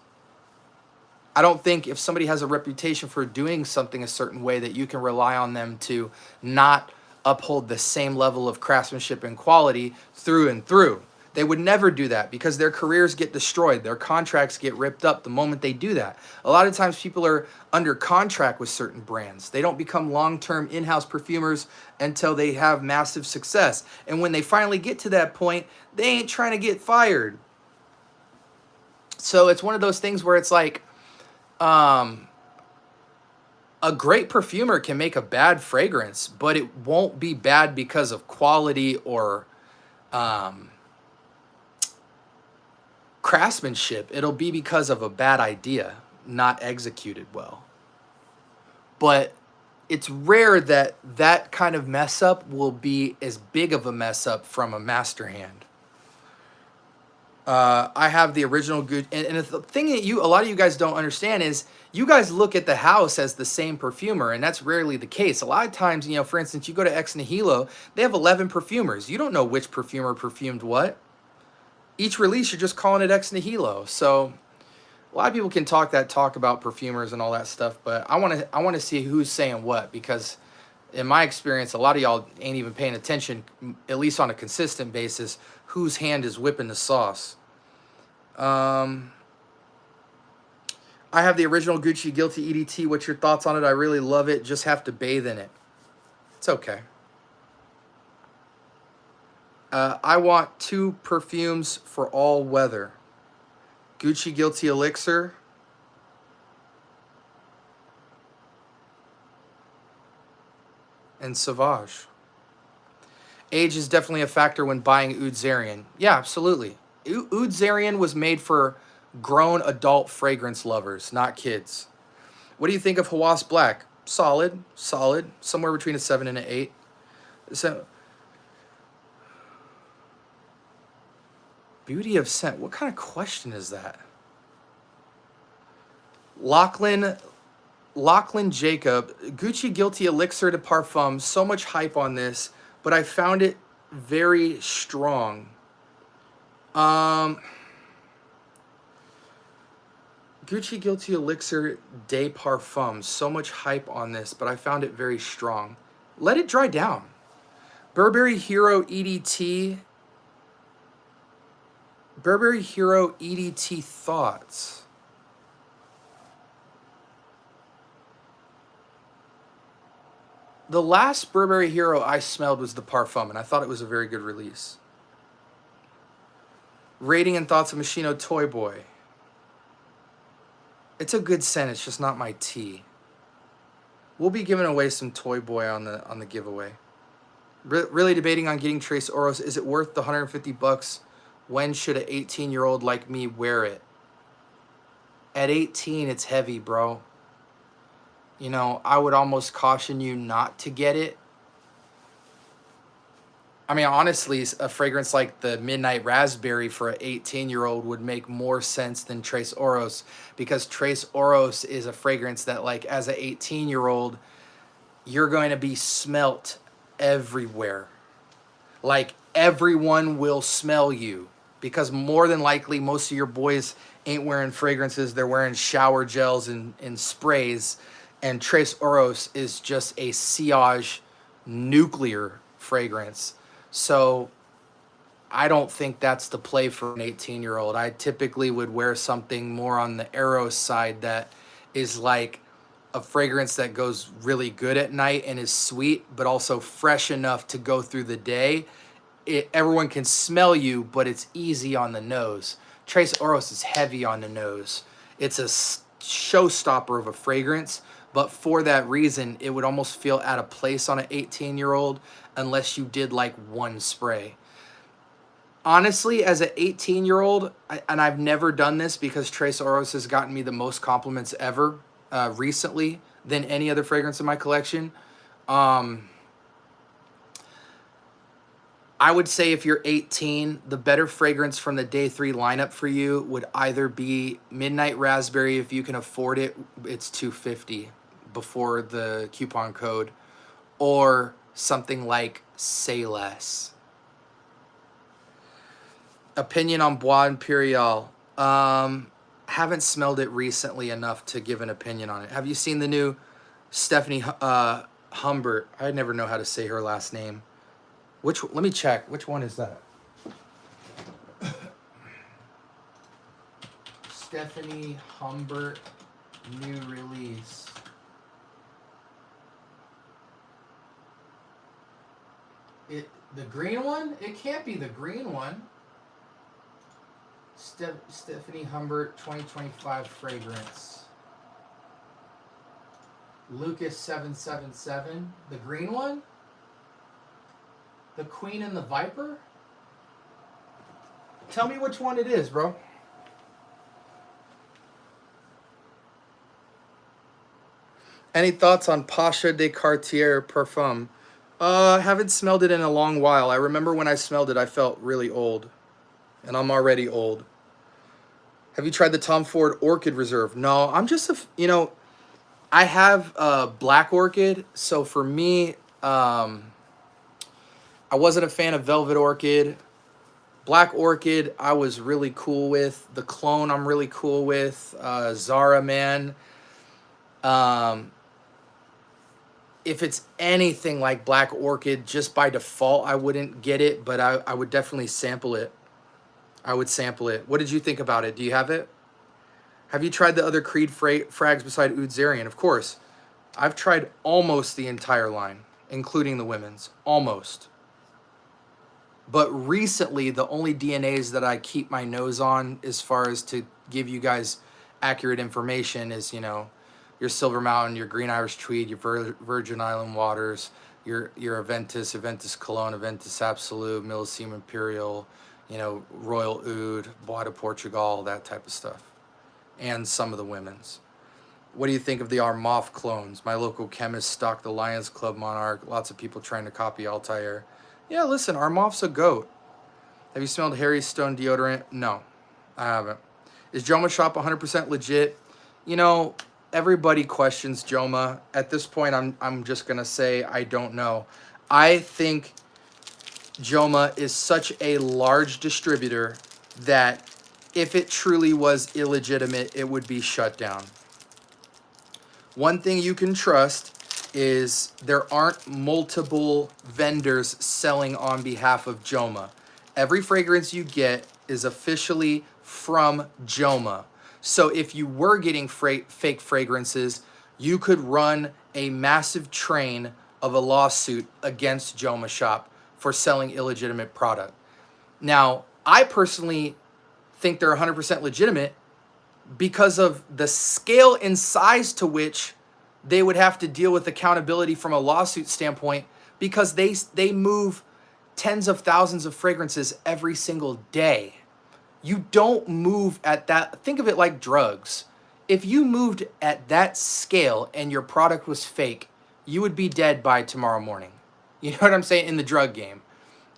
I don't think if somebody has a reputation for doing something a certain way that you can rely on them to not uphold the same level of craftsmanship and quality through and through. They would never do that because their careers get destroyed. Their contracts get ripped up the moment they do that. A lot of times people are under contract with certain brands. They don't become long-term in-house perfumers until they have massive success. And when they finally get to that point, they ain't trying to get fired. So it's one of those things where it's like, a great perfumer can make a bad fragrance, but it won't be bad because of quality or craftsmanship. It'll be because of a bad idea, not executed well. But it's rare that that kind of mess up will be as big of a mess up from a master hand. I have the original good, and the thing that a lot of you guys don't understand is you guys look at the house as the same perfumer, and that's rarely the case. A lot of times, you know, for instance, you go to Ex Nihilo, they have 11 perfumers. You don't know which perfumer perfumed what. Each release, you're just calling it Ex Nihilo. So a lot of people can talk about perfumers and all that stuff, but I want to see who's saying what, because in my experience, a lot of y'all ain't even paying attention, at least on a consistent basis, whose hand is whipping the sauce. I have the original Gucci Guilty EDT. What's your thoughts on it? I really love it. Just have to bathe in it. It's okay. I want 2 perfumes for all weather. Gucci Guilty Elixir. And Sauvage. Age is definitely a factor when buying Oud Zarian. Yeah, absolutely. Oud Zarian was made for grown adult fragrance lovers, not kids. What do you think of Hawas Black? Solid, somewhere between a 7 and an 8. So, beauty of scent. What kind of question is that? Lachlan Jacob, Gucci Guilty Elixir de Parfum. So much hype on this, but I found it very strong. Gucci Guilty Elixir de Parfum. So much hype on this, but I found it very strong. Let it dry down. Burberry Hero EDT. Burberry Hero EDT thoughts. The last Burberry Hero I smelled was the Parfum, and I thought it was a very good release. Rating and thoughts of Moschino Toy Boy. It's a good scent, it's just not my tea. We'll be giving away some Toy Boy on the giveaway. Really debating on getting Trace Oros. Is it worth the $150? When should an 18-year-old like me wear it? At 18, it's heavy, bro. You know, I would almost caution you not to get it. I mean, honestly, a fragrance like the Midnight Raspberry for an 18-year-old would make more sense than Trace Oros, because Trace Oros is a fragrance that, like, as an 18-year-old, you're going to be smelt everywhere. Like, everyone will smell you, because more than likely most of your boys ain't wearing fragrances. They're wearing shower gels and sprays. And Tres Oros is just a sillage nuclear fragrance. So I don't think that's the play for an 18-year-old. I typically would wear something more on the Eros side that is like a fragrance that goes really good at night and is sweet, but also fresh enough to go through the day. Everyone can smell you, but it's easy on the nose. Tres Oros is heavy on the nose. It's a showstopper of a fragrance, but for that reason, it would almost feel out of place on an 18-year-old unless you did like one spray. Honestly, as an 18-year-old, and I've never done this because Tres Oros has gotten me the most compliments ever recently than any other fragrance in my collection. I would say if you're 18, the better fragrance from the day 3 lineup for you would either be Midnight Raspberry. If you can afford it, it's $250 before the coupon code, or something like Say Less. Opinion on Bois Imperial. Haven't smelled it recently enough to give an opinion on it. Have you seen the new Stephanie Humbert? I never know how to say her last name. Let me check. Which one is that? Stephanie Humbert, new release. The green one? It can't be the green one. Stephanie Humbert 2025 fragrance. Lucas 777. The green one? The Queen and the Viper? Tell me which one it is, bro. Any thoughts on Pasha de Cartier Parfum? Haven't smelled it in a long while. I remember when I smelled it, I felt really old. And I'm already old. Have you tried the Tom Ford Orchid Reserve? No, I'm just I have Black Orchid. So for me, I wasn't a fan of Velvet Orchid. Black Orchid, I was really cool with. The Clone, I'm really cool with. Zara, man. If it's anything like Black Orchid, just by default, I wouldn't get it, but I would definitely sample it. I would sample it. What did you think about it? Do you have it? Have you tried the other Creed frags beside Oud Zarian? Of course. I've tried almost the entire line, including the women's. Almost. But recently, the only DNAs that I keep my nose on as far as to give you guys accurate information is, your Silver Mountain, your Green Irish Tweed, your Virgin Island Waters, your Aventus Cologne, Aventus Absolute, Millesime Imperial, Royal Oud, Bois de Portugal, that type of stuff. And some of the women's. What do you think of the Armaf clones? My local chemist stocked the Lions Club Monarch. Lots of people trying to copy Altair. Yeah, listen, Armaf's a goat. Have you smelled Harry Stone deodorant? No, I haven't. Is Joma Shop 100% legit? Everybody questions Joma. At this point, I'm just going to say I don't know. I think Joma is such a large distributor that if it truly was illegitimate, it would be shut down. One thing you can trust is there aren't multiple vendors selling on behalf of Joma. Every fragrance you get is officially from Joma. So if you were getting fake fragrances, you could run a massive train of a lawsuit against Joma Shop for selling illegitimate product. Now, I personally think they're 100% legitimate because of the scale and size to which they would have to deal with accountability from a lawsuit standpoint, because they move tens of thousands of fragrances every single day. You don't move at that. Think of it like drugs. If you moved at that scale and your product was fake, you would be dead by tomorrow morning. You know what I'm saying? In the drug game.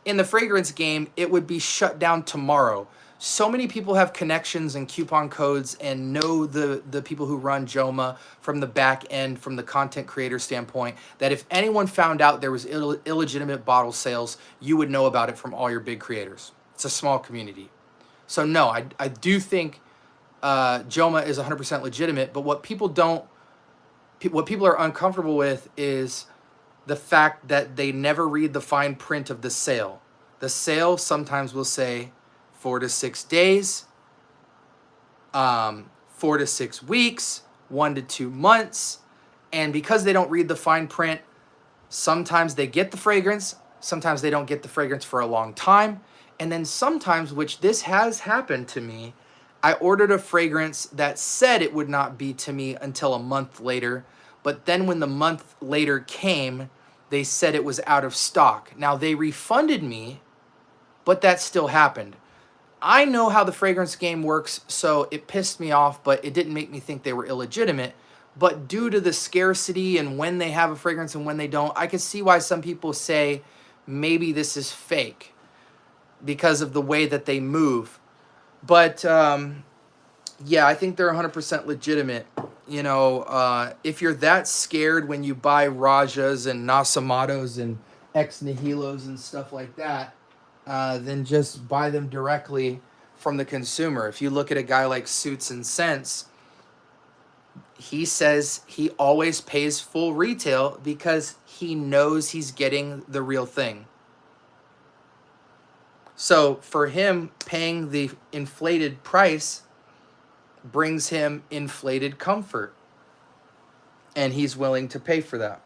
In the fragrance game, it would be shut down tomorrow. So many people have connections and coupon codes and know the people who run Joma from the back end, from the content creator standpoint, that if anyone found out there was illegitimate bottle sales, you would know about it from all your big creators. It's a small community. So no, I do think Joma is 100% legitimate, but what people what people are uncomfortable with is the fact that they never read the fine print of the sale. The sale sometimes will say 4 to 6 days, 4 to 6 weeks, 1 to 2 months. And because they don't read the fine print, sometimes they get the fragrance, sometimes they don't get the fragrance for a long time. And then sometimes, which this has happened to me, I ordered a fragrance that said it would not be to me until a month later. But then when the month later came, they said it was out of stock. Now they refunded me, but that still happened. I know how the fragrance game works, so it pissed me off, but it didn't make me think they were illegitimate. But due to the scarcity and when they have a fragrance and when they don't, I can see why some people say maybe this is fake because of the way that they move. But yeah, I think they're 100% legitimate. You know, if you're that scared when you buy Rajas and Nasamados and Ex Nihilos and stuff like that, then just buy them directly from the consumer. If you look at a guy like Suits and Scents, he says he always pays full retail because he knows he's getting the real thing. So for him, paying the inflated price brings him inflated comfort. And he's willing to pay for that.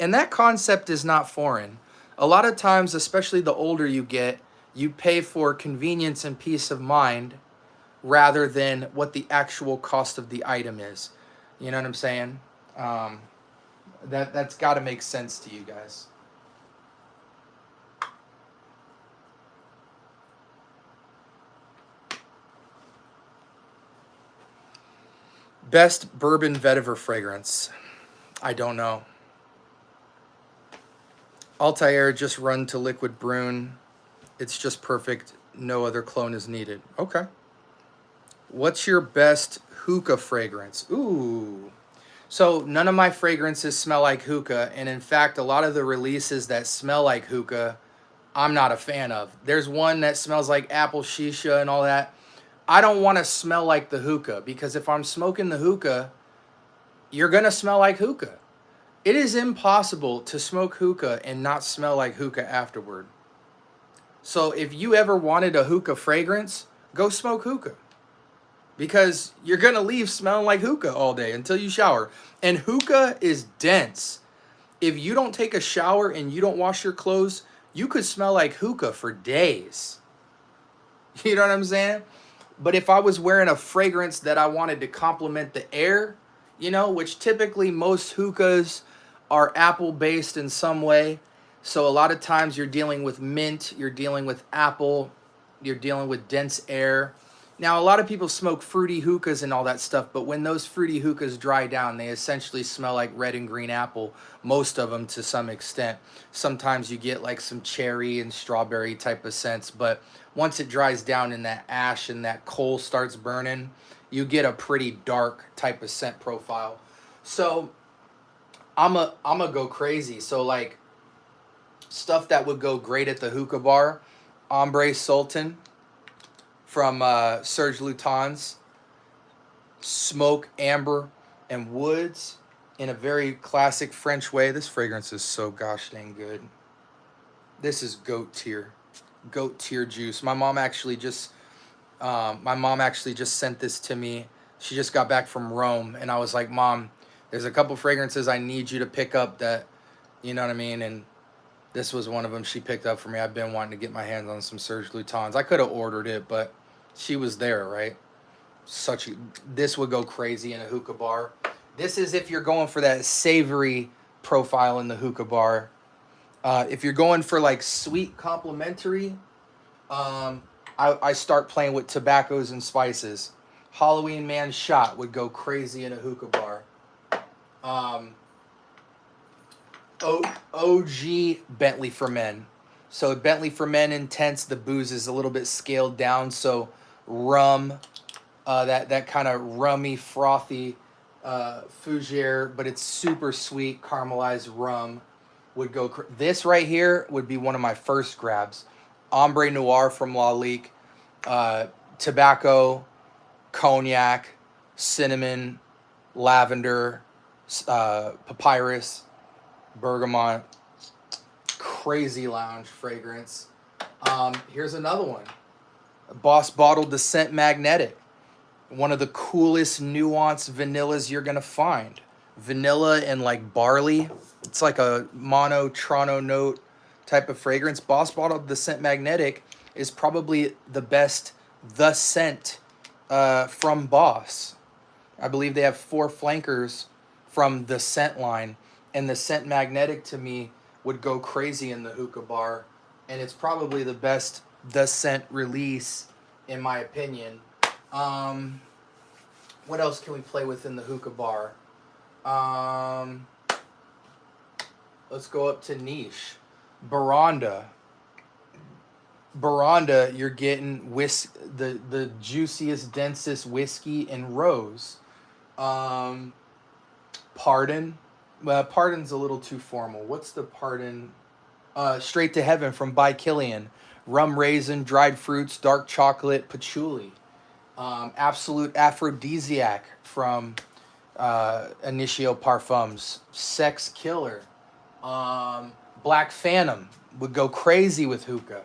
And that concept is not foreign. A lot of times, especially the older you get, you pay for convenience and peace of mind rather than what the actual cost of the item is. You know what I'm saying? That's got to make sense to you guys. Best bourbon vetiver fragrance. I don't know. Altair just run to Liquid Brune. It's just perfect. No other clone is needed. Okay. What's your best hookah fragrance? Ooh. So none of my fragrances smell like hookah. And in fact, a lot of the releases that smell like hookah, I'm not a fan of. There's one that smells like apple shisha and all that. I don't want to smell like the hookah because if I'm smoking the hookah, you're going to smell like hookah. It is impossible to smoke hookah and not smell like hookah afterward. So if you ever wanted a hookah fragrance, go smoke hookah. Because you're going to leave smelling like hookah all day until you shower. And hookah is dense. If you don't take a shower and you don't wash your clothes, you could smell like hookah for days. You know what I'm saying? But if I was wearing a fragrance that I wanted to complement the air, you know, which typically most hookahs are apple-based in some way. So a lot of times you're dealing with mint, you're dealing with apple, you're dealing with dense air. Now, a lot of people smoke fruity hookahs and all that stuff, but when those fruity hookahs dry down, they essentially smell like red and green apple, most of them to some extent. Sometimes you get like some cherry and strawberry type of scents, but once it dries down and that ash and that coal starts burning, you get a pretty dark type of scent profile. So I'm a go crazy. So like stuff that would go great at the hookah bar, Ombre Sultan from Serge Lutens, smoke, amber, and woods in a very classic French way. This fragrance is so gosh dang good. This is goat tier juice. My mom actually just sent this to me. She just got back from Rome, and I was like, Mom, there's a couple fragrances I need you to pick up that, you know what I mean? And this was one of them she picked up for me. I've been wanting to get my hands on some Serge Lutens. I could have ordered it, but she was there, right? This would go crazy in a hookah bar. This is if you're going for that savory profile in the hookah bar. If you're going for like sweet complementary, I start playing with tobaccos and spices. Halloween Man Shot would go crazy in a hookah bar. OG Bentley for Men. So Bentley for Men Intense, the booze is a little bit scaled down. So rum, that kind of rummy, frothy fougere, but it's super sweet caramelized rum would go. This right here would be one of my first grabs. Ombre Noir from Lalique, tobacco, cognac, cinnamon, lavender, papyrus, bergamot, crazy lounge fragrance. Here's another one. Boss Bottled Decant Magnetic. One of the coolest nuanced vanillas you're gonna find. Vanilla and like barley. It's like a mono Toronto note type of fragrance. Boss Bottled Decant Magnetic is probably the scent from Boss. I believe they have 4 flankers from the scent line, and the scent magnetic to me would go crazy in the hookah bar, and it's probably the best the scent release in my opinion. What else can we play with in the hookah bar? Let's go up to niche. Baranda, you're getting the juiciest, densest whiskey in rose. Pardon. Pardon's a little too formal. What's the Pardon? Straight to Heaven from By Killian. Rum raisin, dried fruits, dark chocolate, patchouli. Absolute Aphrodisiac from Initio Parfums. Sex Killer. Black Phantom would go crazy with hookah.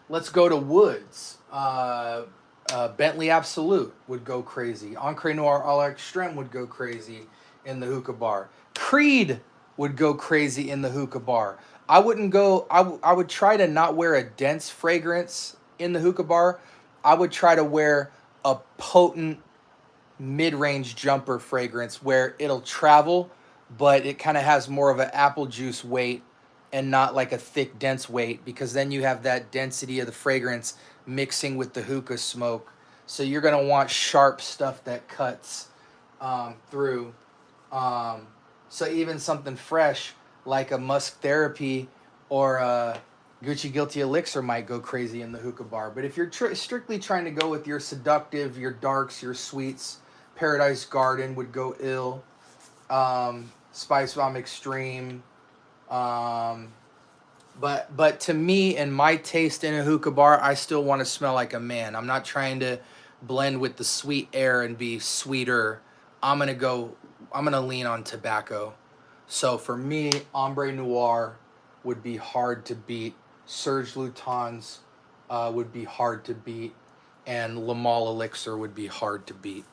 Let's go to woods. Bentley Absolute would go crazy. Encre Noir à l'Extrême would go crazy in the hookah bar. Creed would go crazy in the hookah bar. I wouldn't go. I would try to not wear a dense fragrance in the hookah bar. I would try to wear a potent mid-range jumper fragrance where it'll travel, but it kind of has more of an apple juice weight and not like a thick, dense weight, because then you have that density of the fragrance mixing with the hookah smoke. So you're going to want sharp stuff that cuts through. So even something fresh like a Musk Therapy or a Gucci Guilty Elixir might go crazy in the hookah bar. But if you're strictly trying to go with your seductive, your darks, your sweets, Paradise Garden would go ill. Spice Bomb Extreme. But to me and my taste in a hookah bar, I still want to smell like a man. I'm not trying to blend with the sweet air and be sweeter. I'm gonna lean on tobacco. So for me, Ombre Noir would be hard to beat. Serge Lutens would be hard to beat, and Le Male Elixir would be hard to beat.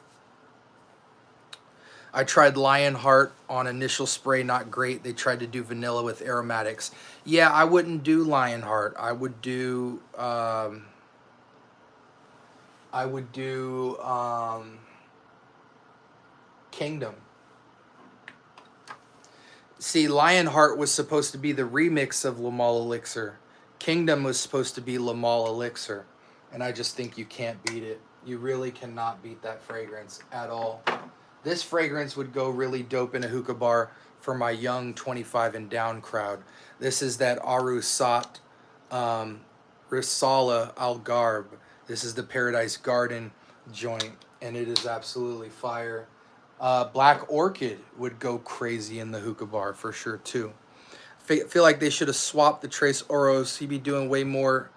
I tried Lionheart on initial spray, not great. They tried to do vanilla with aromatics. Yeah, I wouldn't do Lionheart. I would do Kingdom. See, Lionheart was supposed to be the remix of Le Male Elixir. Kingdom was supposed to be Le Male Elixir. And I just think you can't beat it. You really cannot beat that fragrance at all. This fragrance would go really dope in a hookah bar for my young 25 and down crowd. This is that Arusat Risala Algarve. This is the Paradise Garden joint, and it is absolutely fire. Black Orchid would go crazy in the hookah bar for sure too. Feel like they should have swapped the Trace Oros. He'd be doing way more.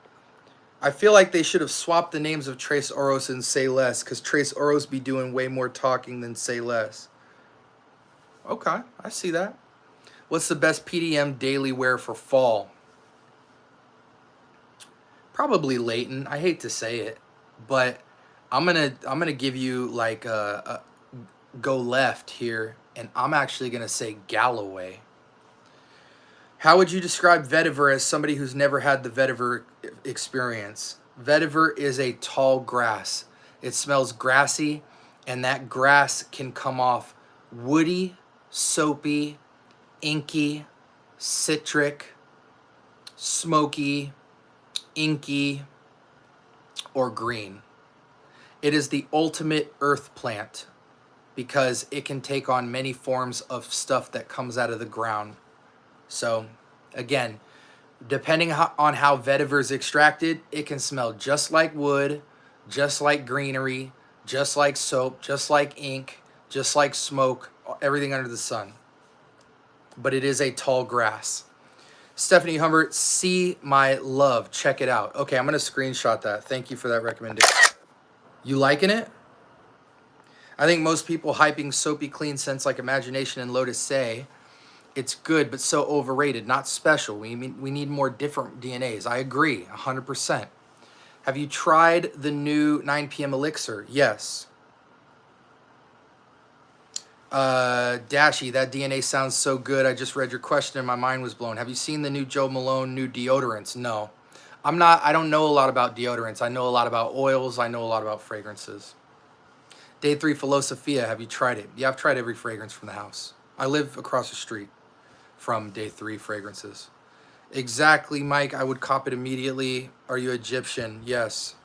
I feel like they should have swapped the names of Trace Oros and Say Less, because Trace Oros be doing way more talking than Say Less. Okay, I see that. What's the best PDM daily wear for fall? Probably Leighton. I hate to say it, but I'm gonna give you like a go left here, and I'm actually gonna say Galloway. How would you describe vetiver as somebody who's never had the vetiver experience? Vetiver is a tall grass. It smells grassy, and that grass can come off woody, soapy, inky, citric, smoky, inky, or green. It is the ultimate earth plant because it can take on many forms of stuff that comes out of the ground. So, again, depending on how vetiver is extracted, it can smell just like wood, just like greenery, just like soap, just like ink, just like smoke, everything under the sun. But it is a tall grass. Stephanie Humbert, See My Love. Check it out. Okay, I'm going to screenshot that. Thank you for that recommendation. You liking it? I think most people hyping soapy clean scents like Imagination and Lotus say it's good, but so overrated, not special. We need more different DNAs. I agree, 100%. Have you tried the new 9 p.m. elixir? Yes. Dashy, that DNA sounds so good. I just read your question and my mind was blown. Have you seen the new Joe Malone new deodorants? No. I don't know a lot about deodorants. I know a lot about oils. I know a lot about fragrances. Day 3 Philosophia, have you tried it? Yeah, I've tried every fragrance from the house. I live across the street from Day 3 fragrances. Exactly, Mike. I would cop it immediately. Are you Egyptian? Yes.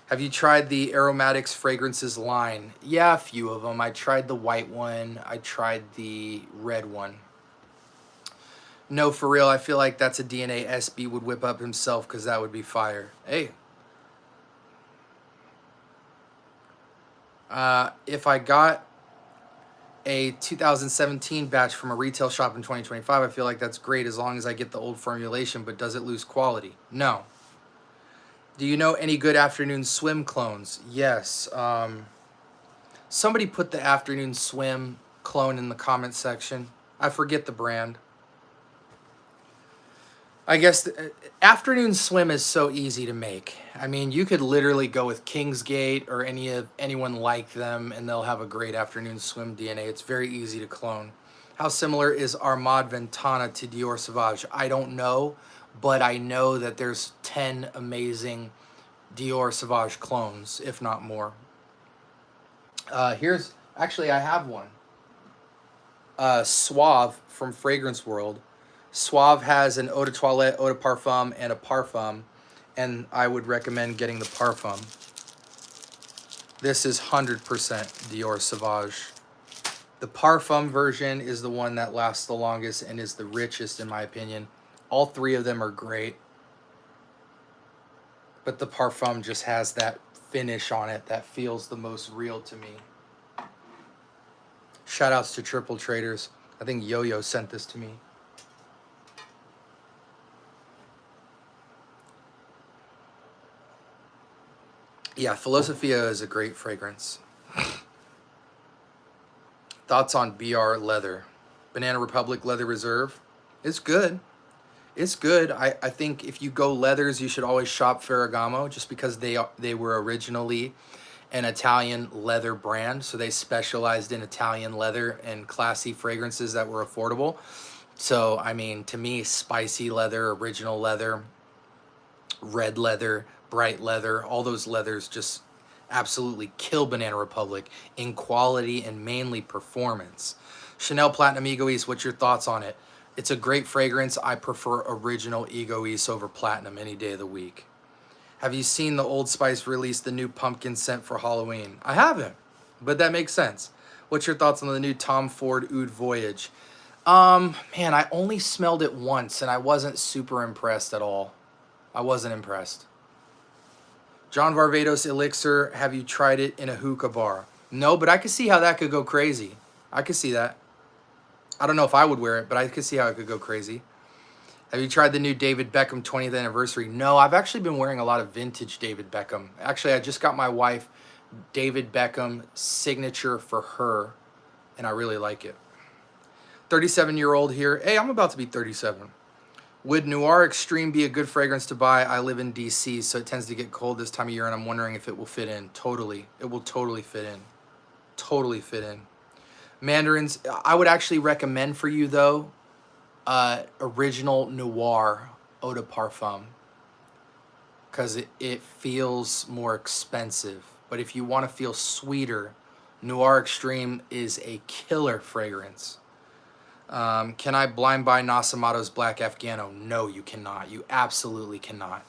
Have you tried the Aromatics fragrances line? Yeah, a few of them. I tried the white one. I tried the red one. No, for real, I feel like that's a DNA SB would whip up himself because that would be fire. Hey. If I got a 2017 batch from a retail shop in 2025, I feel like that's great as long as I get the old formulation, but does it lose quality? No. Do you know any good afternoon swim clones? Yes. Somebody put the afternoon swim clone in the comment section. I forget the brand. I guess the, afternoon swim is so easy to make. I mean, you could literally go with Kingsgate or anyone like them, and they'll have a great afternoon swim DNA. It's very easy to clone. How similar is Armand Ventana to Dior Sauvage? I don't know, but I know that there's 10 amazing Dior Sauvage clones, if not more. Here's, actually I have one. Suave from Fragrance World. Suave has an eau de toilette, eau de parfum, and a parfum, and I would recommend getting the parfum. This is 100% Dior Sauvage. The parfum version is the one that lasts the longest and is the richest in my opinion. All three of them are great, but the parfum just has that finish on it that feels the most real to me. Shout outs to Triple Traders. I think Yo-Yo sent this to me. Yeah, Philosophia is a great fragrance. Thoughts on BR Leather? Banana Republic Leather Reserve? It's good. It's good. I think if you go leathers, you should always shop Ferragamo just because they were originally an Italian leather brand. So they specialized in Italian leather and classy fragrances that were affordable. So, I mean, to me, spicy leather, original leather, red leather, bright leather, all those leathers just absolutely kill Banana Republic in quality and mainly performance. Chanel Platinum Egoist, what's your thoughts on it? It's a great fragrance. I prefer original Egoist over Platinum any day of the week. Have you seen the Old Spice release the new pumpkin scent for Halloween? I haven't, but that makes sense. What's your thoughts on the new Tom Ford Oud Voyage? Man, I only smelled it once and I wasn't super impressed at all. I wasn't impressed. John Varvatos Elixir, have you tried it in a hookah bar? No, but I could see how that could go crazy. I could see that. I don't know if I would wear it, but I could see how it could go crazy. Have you tried the new David Beckham 20th anniversary? No, I've actually been wearing a lot of vintage David Beckham. Actually, I just got my wife David Beckham signature for her, and I really like it. 37-year-old here. Hey, I'm about to be 37. Would Noir Extreme be a good fragrance to buy? I live in DC, so it tends to get cold this time of year, and I'm wondering if it will fit in. Totally. It will totally fit in. Totally fit in. Mandarins, I would actually recommend for you, though, Original Noir Eau de Parfum, because it feels more expensive. But if you want to feel sweeter, Noir Extreme is a killer fragrance. Can I blind buy Nasamato's Black Afghano? No, you cannot. You absolutely cannot.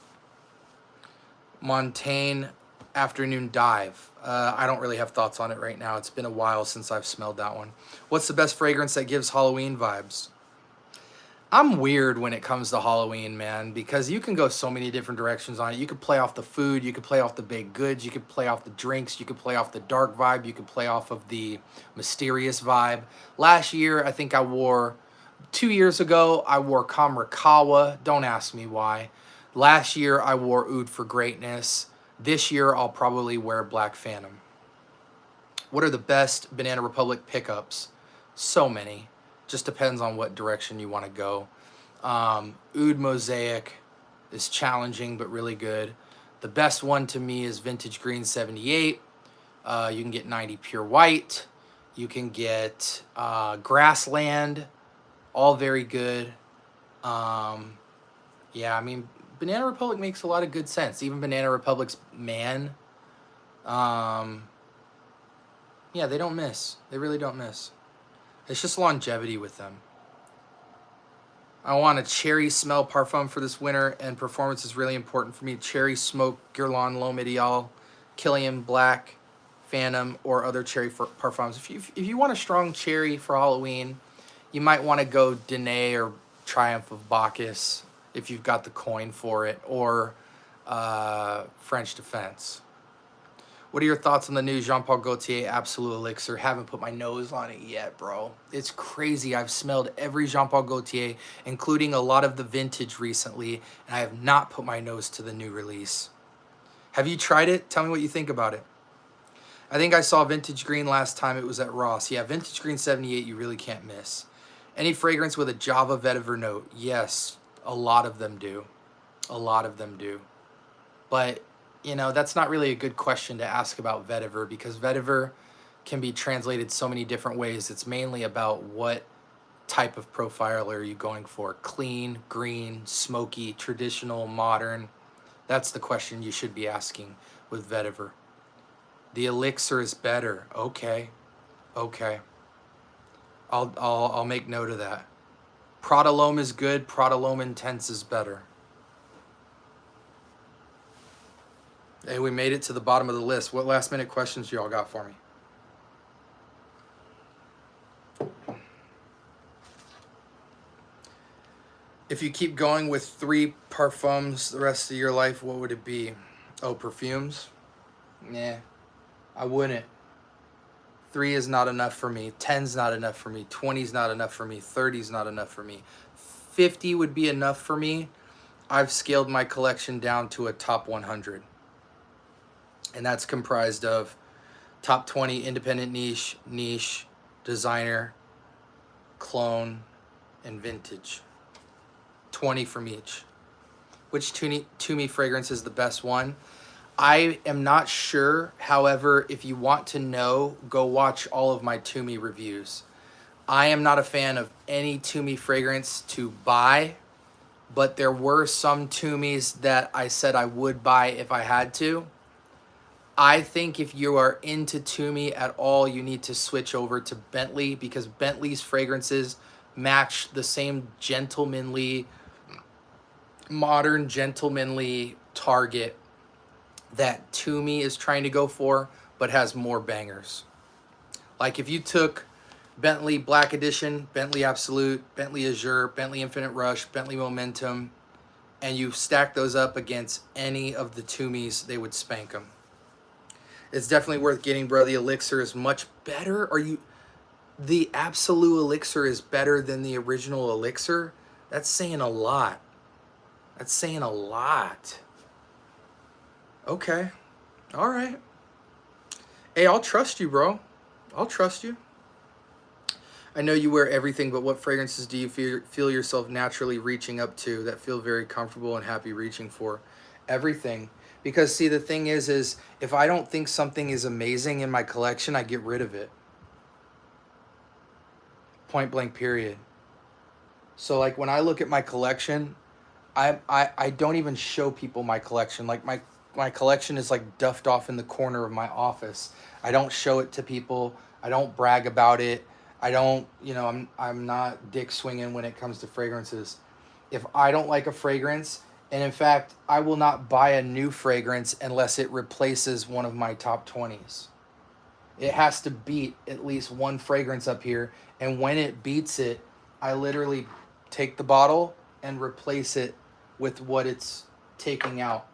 Montaigne Afternoon Dive. I don't really have thoughts on it right now. It's been a while since I've smelled that one. What's the best fragrance that gives Halloween vibes? I'm weird when it comes to Halloween, man, because you can go so many different directions on it. You could play off the food, you could play off the baked goods, you could play off the drinks, you could play off the dark vibe, you could play off of the mysterious vibe. Last year, I think 2 years ago, I wore Kamrakawa. Don't ask me why. Last year, I wore Oud for Greatness. This year, I'll probably wear Black Phantom. What are the best Banana Republic pickups? So many. Just depends on what direction you want to go. Oud Mosaic is challenging but really good. The best one to me is Vintage Green 78. You can get 90 Pure White. You can get Grassland. All very good. Yeah, I mean, Banana Republic makes a lot of good sense. Even Banana Republic's Man. Yeah, they don't miss. They really don't miss. It's just longevity with them. I want a cherry smell parfum for this winter, and performance is really important for me. Cherry Smoke, Guerlain L'Homme Ideal, Killian Black, Phantom, or other cherry parfums. If you want a strong cherry for Halloween, you might want to go Dene or Triumph of Bacchus if you've got the coin for it, or French Defense. What are your thoughts on the new Jean Paul Gaultier Absolute Elixir? Haven't put my nose on it yet, bro. It's crazy. I've smelled every Jean Paul Gaultier, including a lot of the vintage recently, and I have not put my nose to the new release. Have you tried it? Tell me what you think about it. I think I saw Vintage Green last time. It was at Ross. Yeah, Vintage Green 78 you really can't miss. Any fragrance with a Java vetiver note? Yes, a lot of them do. A lot of them do. But you know, that's not really a good question to ask about vetiver, because vetiver can be translated so many different ways. It's mainly about what type of profile are you going for. Clean, green, smoky, traditional, modern. That's the question you should be asking with vetiver. The elixir is better. Okay. Okay. I'll make note of that. Prodalome is good. Prodalome Intense is better. Hey, we made it to the bottom of the list. What last minute questions y'all got for me? If you keep going with 3 parfums the rest of your life, what would it be? Oh, perfumes? Nah, I wouldn't. 3 is not enough for me. 10's not enough for me. 20's not enough for me. 30's not enough for me. 50 would be enough for me. I've scaled my collection down to a top 100. And that's comprised of top 20 independent niche, designer, clone, and vintage. 20 from each. Which Toomey fragrance is the best one? I am not sure. However, if you want to know, go watch all of my Toomey reviews. I am not a fan of any Toomey fragrance to buy, but there were some Toomeys that I said I would buy if I had to. I think if you are into Toomey at all, you need to switch over to Bentley, because Bentley's fragrances match the same gentlemanly, modern gentlemanly target that Toomey is trying to go for, but has more bangers. Like if you took Bentley Black Edition, Bentley Absolute, Bentley Azure, Bentley Infinite Rush, Bentley Momentum, and you stack those up against any of the Toomeys, they would spank them. It's definitely worth getting, bro. The elixir is much better. The Absolute elixir is better than the original elixir? That's saying a lot. That's saying a lot. Okay. All right. Hey, I'll trust you, bro. I'll trust you. I know you wear everything, but what fragrances do you feel yourself naturally reaching up to that feel very comfortable and happy reaching for? Everything. Because see, the thing is if I don't think something is amazing in my collection, I get rid of it. Point blank period. So like when I look at my collection, I don't even show people my collection. Like my collection is like duffed off in the corner of my office. I don't show it to people. I don't brag about it. I don't, you know, I'm not dick swinging when it comes to fragrances. If I don't like a fragrance, and in fact, I will not buy a new fragrance unless it replaces one of my top 20s. It has to beat at least one fragrance up here. And when it beats it, I literally take the bottle and replace it with what it's taking out.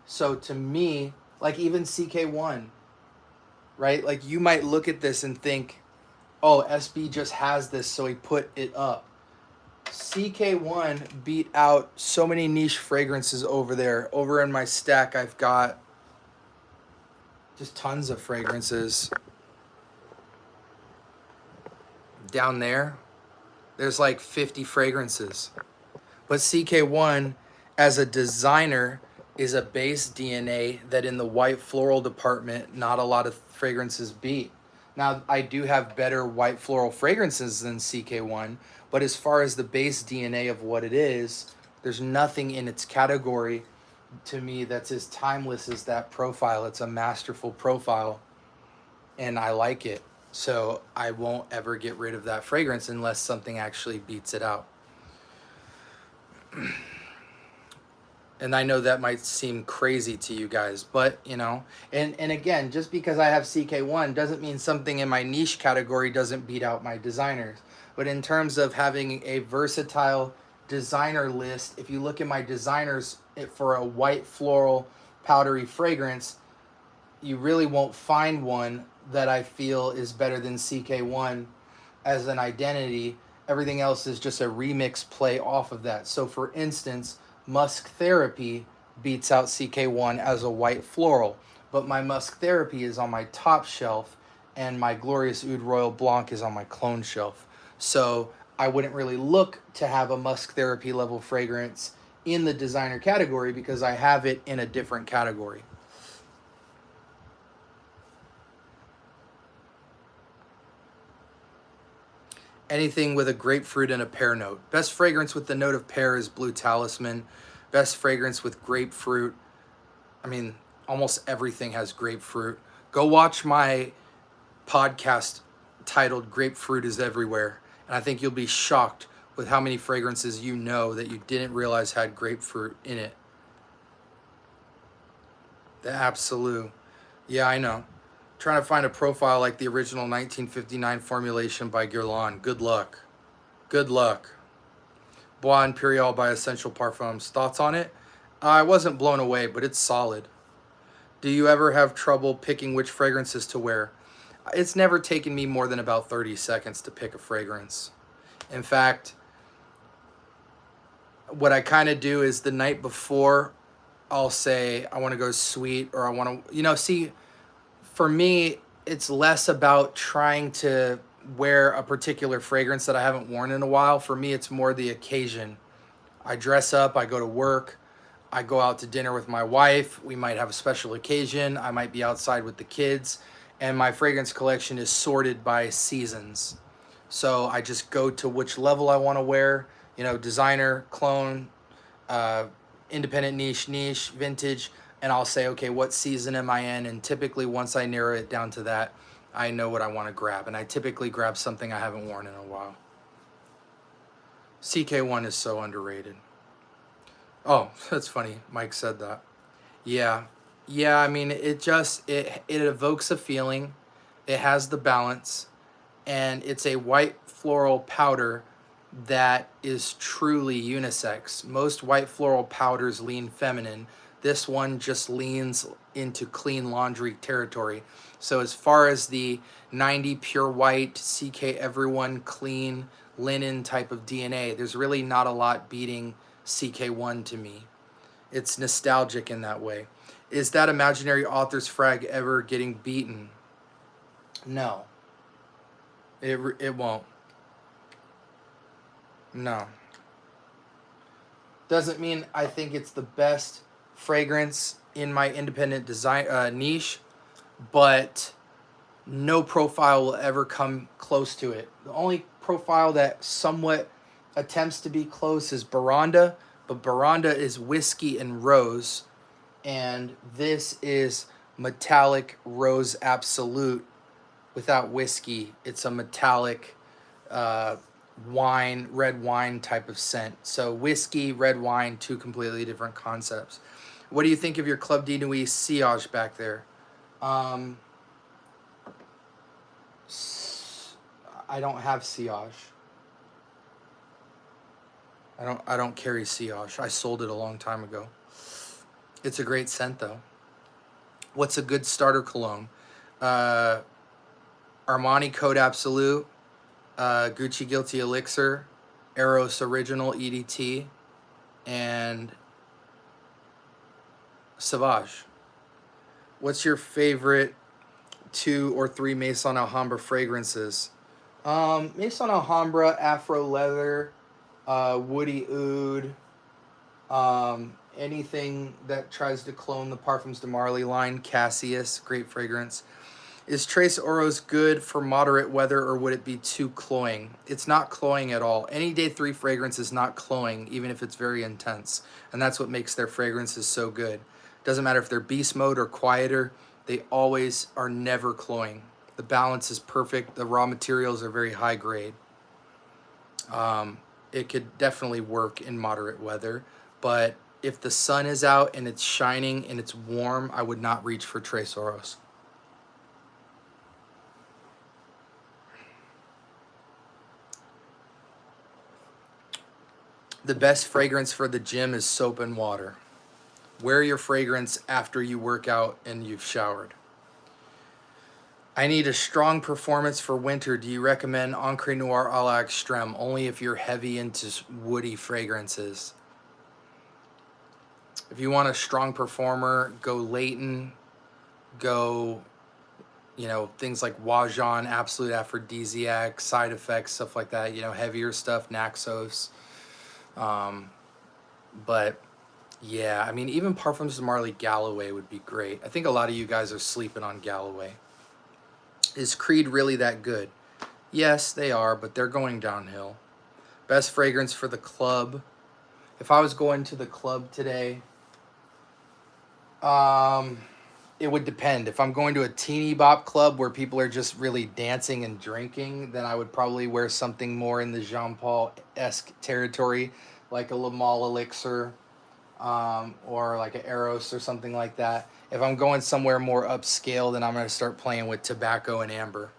So to me, like even CK1, right? Like you might look at this and think, oh, SB just has this, so he put it up. CK1 beat out so many niche fragrances over there. Over in my stack, I've got just tons of fragrances. down there's like 50 fragrances. But CK1 as a designer is a base DNA that in the white floral department, not a lot of fragrances beat. Now, I do have better white floral fragrances than CK1, but as far as the base DNA of what it is, there's nothing in its category to me that's as timeless as that profile. It's a masterful profile, and I like it. So I won't ever get rid of that fragrance unless something actually beats it out. And I know that might seem crazy to you guys, but you know, and again, just because I have CK1 doesn't mean something in my niche category doesn't beat out my designers. But in terms of having a versatile designer list, if you look at my designers for a white floral powdery fragrance, you really won't find one that I feel is better than CK1 as an identity. Everything else is just a remix play off of that. So for instance, Musk Therapy beats out CK1 as a white floral, but my Musk Therapy is on my top shelf and my Glorious Oud Royal Blanc is on my clone shelf. So I wouldn't really look to have a Musk Therapy level fragrance in the designer category because I have it in a different category. Anything with a grapefruit and a pear note. Best fragrance with the note of pear is Blue Talisman. Best fragrance with grapefruit. I mean, almost everything has grapefruit. Go watch my podcast titled Grapefruit is Everywhere. And I think you'll be shocked with how many fragrances you know that you didn't realize had grapefruit in it. The Absolute. Yeah, I know. Trying to find a profile like the original 1959 formulation by Guerlain. Good luck. Good luck. Bois Imperial by Essential Parfums. Thoughts on it? I wasn't blown away, but it's solid. Do you ever have trouble picking which fragrances to wear? It's never taken me more than about 30 seconds to pick a fragrance. In fact, what I kind of do is the night before, I'll say I want to go sweet or I want to, see, for me, it's less about trying to wear a particular fragrance that I haven't worn in a while. For me, it's more the occasion. I dress up, I go to work, I go out to dinner with my wife. We might have a special occasion. I might be outside with the kids. And my fragrance collection is sorted by seasons. So I just go to which level I want to wear, designer, clone, independent niche, vintage. And I'll say, okay, what season am I in? And typically once I narrow it down to that, I know what I want to grab. And I typically grab something I haven't worn in a while. CK1 is so underrated. Oh, that's funny. Mike said that. Yeah. Yeah, I mean, it evokes a feeling. It has the balance. And it's a white floral powder that is truly unisex. Most white floral powders lean feminine. This one just leans into clean laundry territory. So as far as the 90 pure white, CK everyone clean linen type of DNA, there's really not a lot beating CK1 to me. It's nostalgic in that way. Is that imaginary author's frag ever getting beaten? No. It won't. No. Doesn't mean I think it's the best fragrance in my independent design niche, but no profile will ever come close to it. The only profile that somewhat attempts to be close is Baranda, but Baranda is whiskey and rose, and this is metallic rose absolute without whiskey. It's a metallic wine, red wine type of scent. So whiskey, red wine, two completely different concepts. What do you think of your Club de Nuit sillage back there? I don't have sillage. I don't carry sillage. I sold it a long time ago. It's a great scent though. What's a good starter cologne? Armani Code Absolute, Gucci Guilty Elixir, Eros Original EDT, and Sauvage. What's your favorite 2 or 3 Maison Alhambra fragrances? Maison Alhambra, Afro Leather, Woody Oud, anything that tries to clone the Parfums de Marly line. Cassius, great fragrance. Is Trace Oros good for moderate weather, or would it be too cloying? It's not cloying at all. Any Day 3 fragrance is not cloying, even if it's very intense. And that's what makes their fragrances so good. Doesn't matter if they're beast mode or quieter, they always are never cloying. The balance is perfect. The raw materials are very high grade. It could definitely work in moderate weather, but if the sun is out and it's shining and it's warm, I would not reach for Tres Oros. The best fragrance for the gym is soap and water. Wear your fragrance after you work out and you've showered. I need a strong performance for winter. Do you recommend Encre Noir a la Extreme? Only if you're heavy into woody fragrances. If you want a strong performer, go Leighton, go, you know, things like Wajan, Absolute Aphrodisiac, Side Effects, stuff like that, you know, heavier stuff, Naxos. But yeah, I mean, even Parfums de Marly Galloway would be great. I think a lot of you guys are sleeping on Galloway. Is Creed really that good? Yes, they are, but they're going downhill. Best fragrance for the club. If I was going to the club today, it would depend. If I'm going to a teeny bop club where people are just really dancing and drinking, then I would probably wear something more in the Jean Paul-esque territory, like a Lamal Elixir, or like an Eros or something like that. If I'm going somewhere more upscale, then I'm going to start playing with tobacco and amber.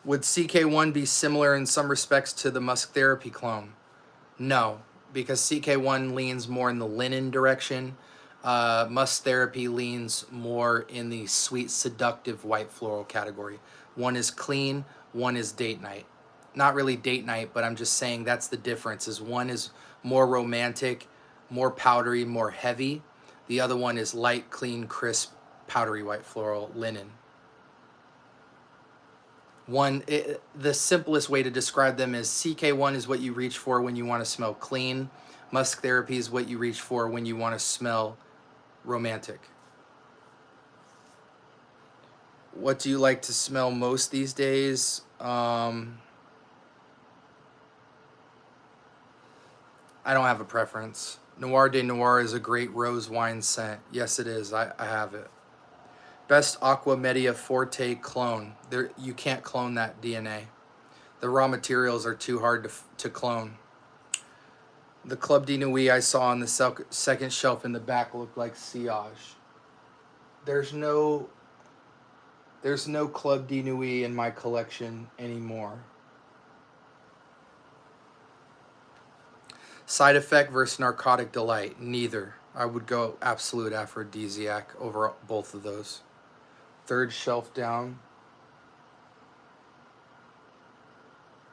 Would CK1 be similar in some respects to the Musk Therapy clone? No, because CK1 leans more in the linen direction. Musk Therapy leans more in the sweet, seductive white floral category. One is clean, one is date night. Not really date night, but I'm just saying that's the difference. Is one is more romantic, more powdery, more heavy. The other one is light, clean, crisp, powdery white floral linen. The simplest way to describe them is CK1 is what you reach for when you want to smell clean. Musk Therapy is what you reach for when you want to smell romantic. What do you like to smell most these days? I don't have a preference. Noir de Noir is a great rose wine scent. Yes, it is. I have it. Best Aqua Media Forte clone. You can't clone that DNA. The raw materials are too hard to clone. The Club de Nuit I saw on the second shelf in the back looked like Sillage. There's no Club de Nuit in my collection anymore. Side Effect versus Narcotic Delight. Neither. I would go Absolute Aphrodisiac over both of those. Third shelf down.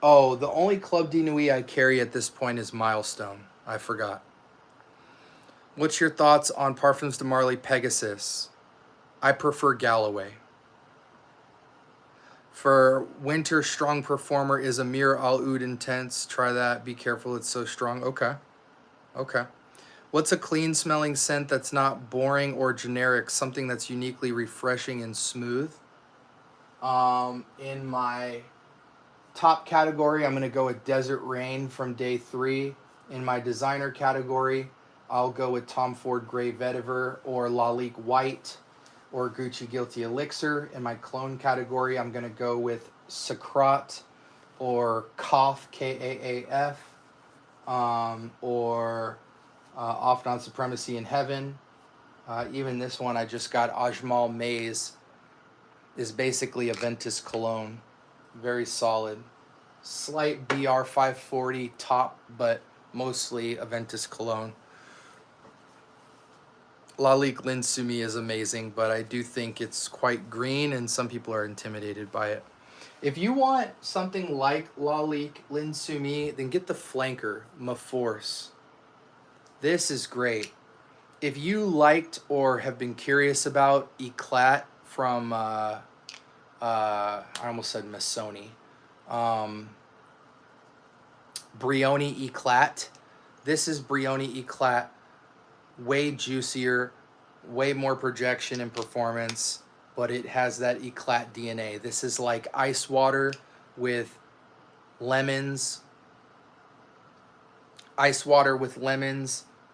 Oh, the only Club de Nuit I carry at this point is Milestone. I forgot. What's your thoughts on Parfums de Marly Pegasus? I prefer Galloway. For winter, strong performer is Amir Al Oud Intense. Try that. Be careful, it's so strong. Okay. What's a clean smelling scent that's not boring or generic? Something that's uniquely refreshing and smooth. In my top category, I'm going to go with Desert Rain from Day 3. In my designer category, I'll go with Tom Ford Grey Vetiver or Lalique White or Gucci Guilty Elixir. In my clone category, I'm going to go with Sacrat or Kaaf, Kaaf, or Off Non Supremacy in Heaven. Even this one I just got, Ajmal Maze, is basically a Ventus cologne. Very solid. Slight BR 540 top, but mostly a Ventus cologne. Lalique Linsumi is amazing, but I do think it's quite green and some people are intimidated by it. If you want something like Lalique Linsumi, then get the flanker, Ma Force. This is great. If you liked or have been curious about Eclat from, I almost said Missoni, Brioni Eclat. This is Brioni Eclat. Way juicier, way more projection and performance, but it has that Eclat DNA. This is like ice water with lemons,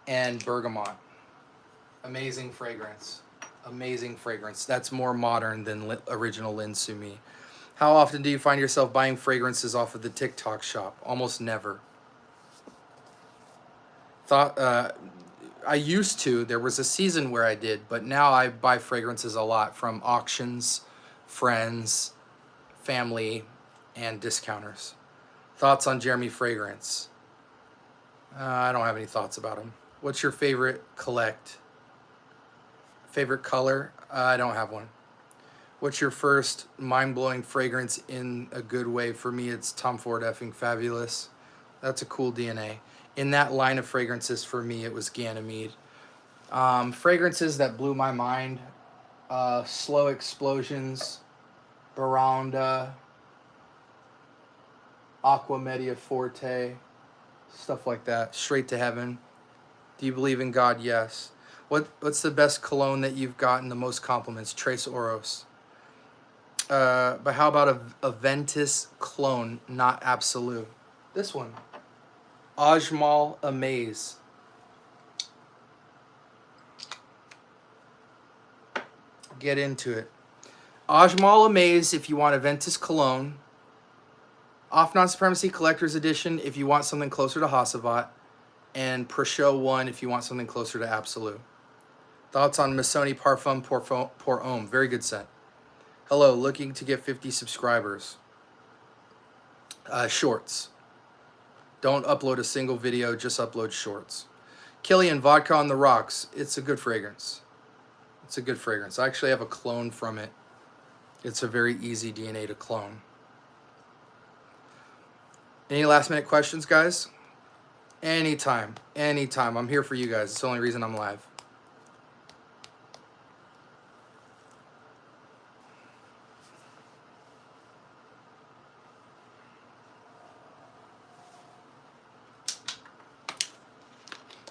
and bergamot. Amazing fragrance. Amazing fragrance. That's more modern than original Lin Sumi. How often do you find yourself buying fragrances off of the TikTok shop? Almost never. I used to. There was a season where I did, but now I buy fragrances a lot from auctions, friends, family, and discounters. Thoughts on Jeremy Fragrance? I don't have any thoughts about him. What's your favorite collect? Favorite color? I don't have one. What's your first mind-blowing fragrance in a good way? For me, it's Tom Ford effing Fabulous. That's a cool DNA. In that line of fragrances, for me, it was Ganymede. Fragrances that blew my mind. Slow Explosions, Baranda, Aqua Media Forte, stuff like that. Straight to Heaven. Do you believe in God? Yes. What's the best cologne that you've gotten the most compliments? Trace Oros. But how about a Ventus clone, not Absolute? This one. Ajmal Amaze. Get into it. Ajmal Amaze if you want a Ventus cologne. Off Non-Supremacy Collector's Edition if you want something closer to Hasavat. And Prosciutto 1 if you want something closer to Absolute. Thoughts on Missoni Parfum pour Homme. Very good scent. Hello, looking to get 50 subscribers. Shorts. Don't upload a single video, just upload shorts. Killian, Vodka on the Rocks. It's a good fragrance. It's a good fragrance. I actually have a clone from it. It's a very easy DNA to clone. Any last minute questions, guys? Anytime. Anytime. I'm here for you guys. It's the only reason I'm live.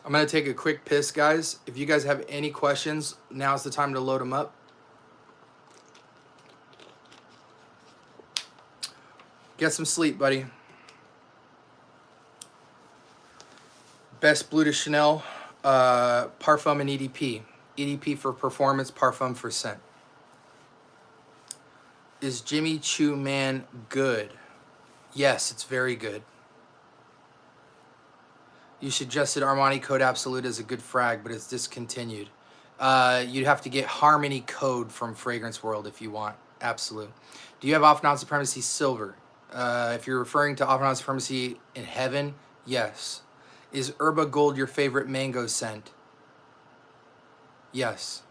I'm going to take a quick piss, guys. If you guys have any questions, now's the time to load them up. Get some sleep, buddy. Best Bleu de Chanel, Parfum and EDP. EDP for performance, Parfum for scent. Is Jimmy Choo Man good? Yes, it's very good. You suggested Armani Code Absolute as a good frag, but it's discontinued. You'd have to get Harmony Code from Fragrance World if you want Absolute. Do you have Off Non-Supremacy Silver? If you're referring to Off Non-Supremacy in Heaven, yes. Is Herba Gold your favorite mango scent? Yes.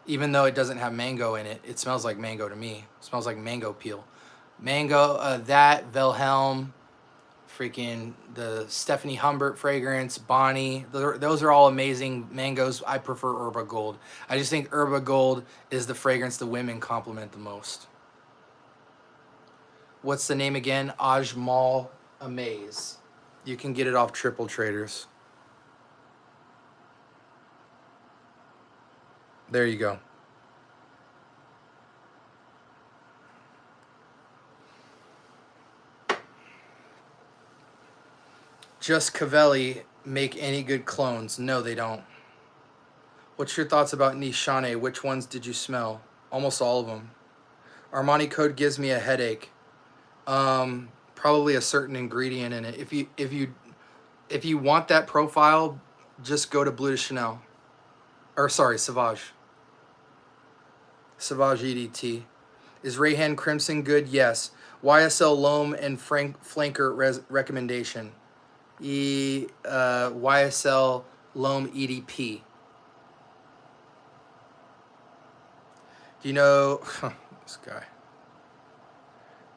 Even though it doesn't have mango in it, it smells like mango to me. It smells like mango peel. Mango, that, Wilhelm, freaking the Stephanie Humbert fragrance, Bonnie. Those are all amazing mangoes. I prefer Herba Gold. I just think Herba Gold is the fragrance the women compliment the most. What's the name again? Ajmal Amaze. You can get it off Triple Traders. There you go. Just Cavelli make any good clones? No, they don't. What's your thoughts about Nishane? Which ones did you smell? Almost all of them. Armani Code gives me a headache. Probably a certain ingredient in it. If you want that profile, just go to Bleu de Chanel. Or sorry, Sauvage. Sauvage EDT. Is Rayhan Crimson good? Yes. YSL Loam and Flanker recommendation. YSL Loam EDP. Do you know this guy?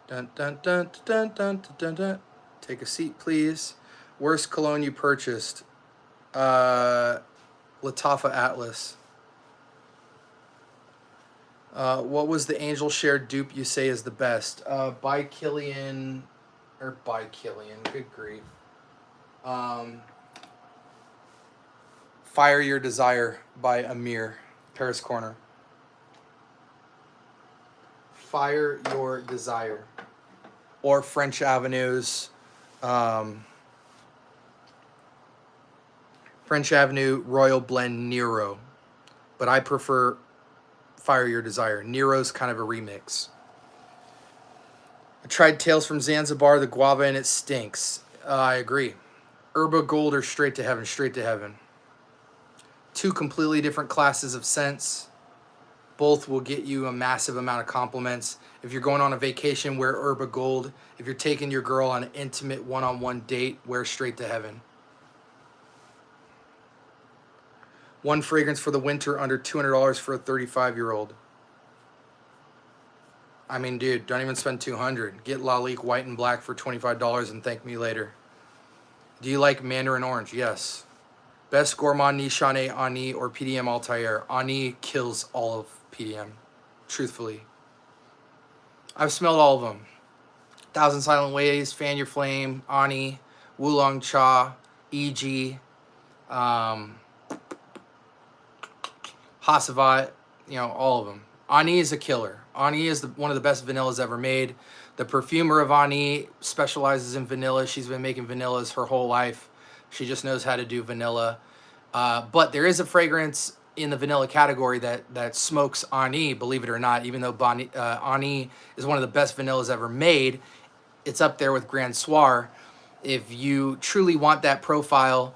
Dun, dun, dun, dun, dun, dun, dun. Take a seat, please. Worst cologne you purchased? Lattafa Atlas. What was the Angel Share dupe you say is the best? By Killian, or by Killian, good grief. Fire Your Desire by Amir, Paris Corner. Fire Your Desire. Or French Avenue's, French Avenue Royal Blend Nero. But I prefer Fire Your Desire. Nero's kind of a remix. I tried Tales from Zanzibar, the guava, and it stinks. I agree. Herba Gold or Straight to Heaven? Straight to Heaven. Two completely different classes of scents. Both will get you a massive amount of compliments. If you're going on a vacation, wear Herba Gold. If you're taking your girl on an intimate one-on-one date, wear Straight to Heaven. One fragrance for the winter under $200 for a 35-year-old. I mean, dude, don't even spend $200. Get Lalique White and Black for $25 and thank me later. Do you like Mandarin Orange? Yes. Best Gourmand Nichane Ani or PDM Altair? Ani kills all of PDM, truthfully. I've smelled all of them. Thousand Silent Ways, Fan Your Flame, Ani, Wulong Cha, EG, Hasavat, you know, all of them. Ani is a killer. Ani is one of the best vanillas ever made. The perfumer of Ani specializes in vanilla. She's been making vanillas her whole life. She just knows how to do vanilla. But there is a fragrance in the vanilla category that smokes Ani, believe it or not, even though Ani is one of the best vanillas ever made. It's up there with Grand Soir. If you truly want that profile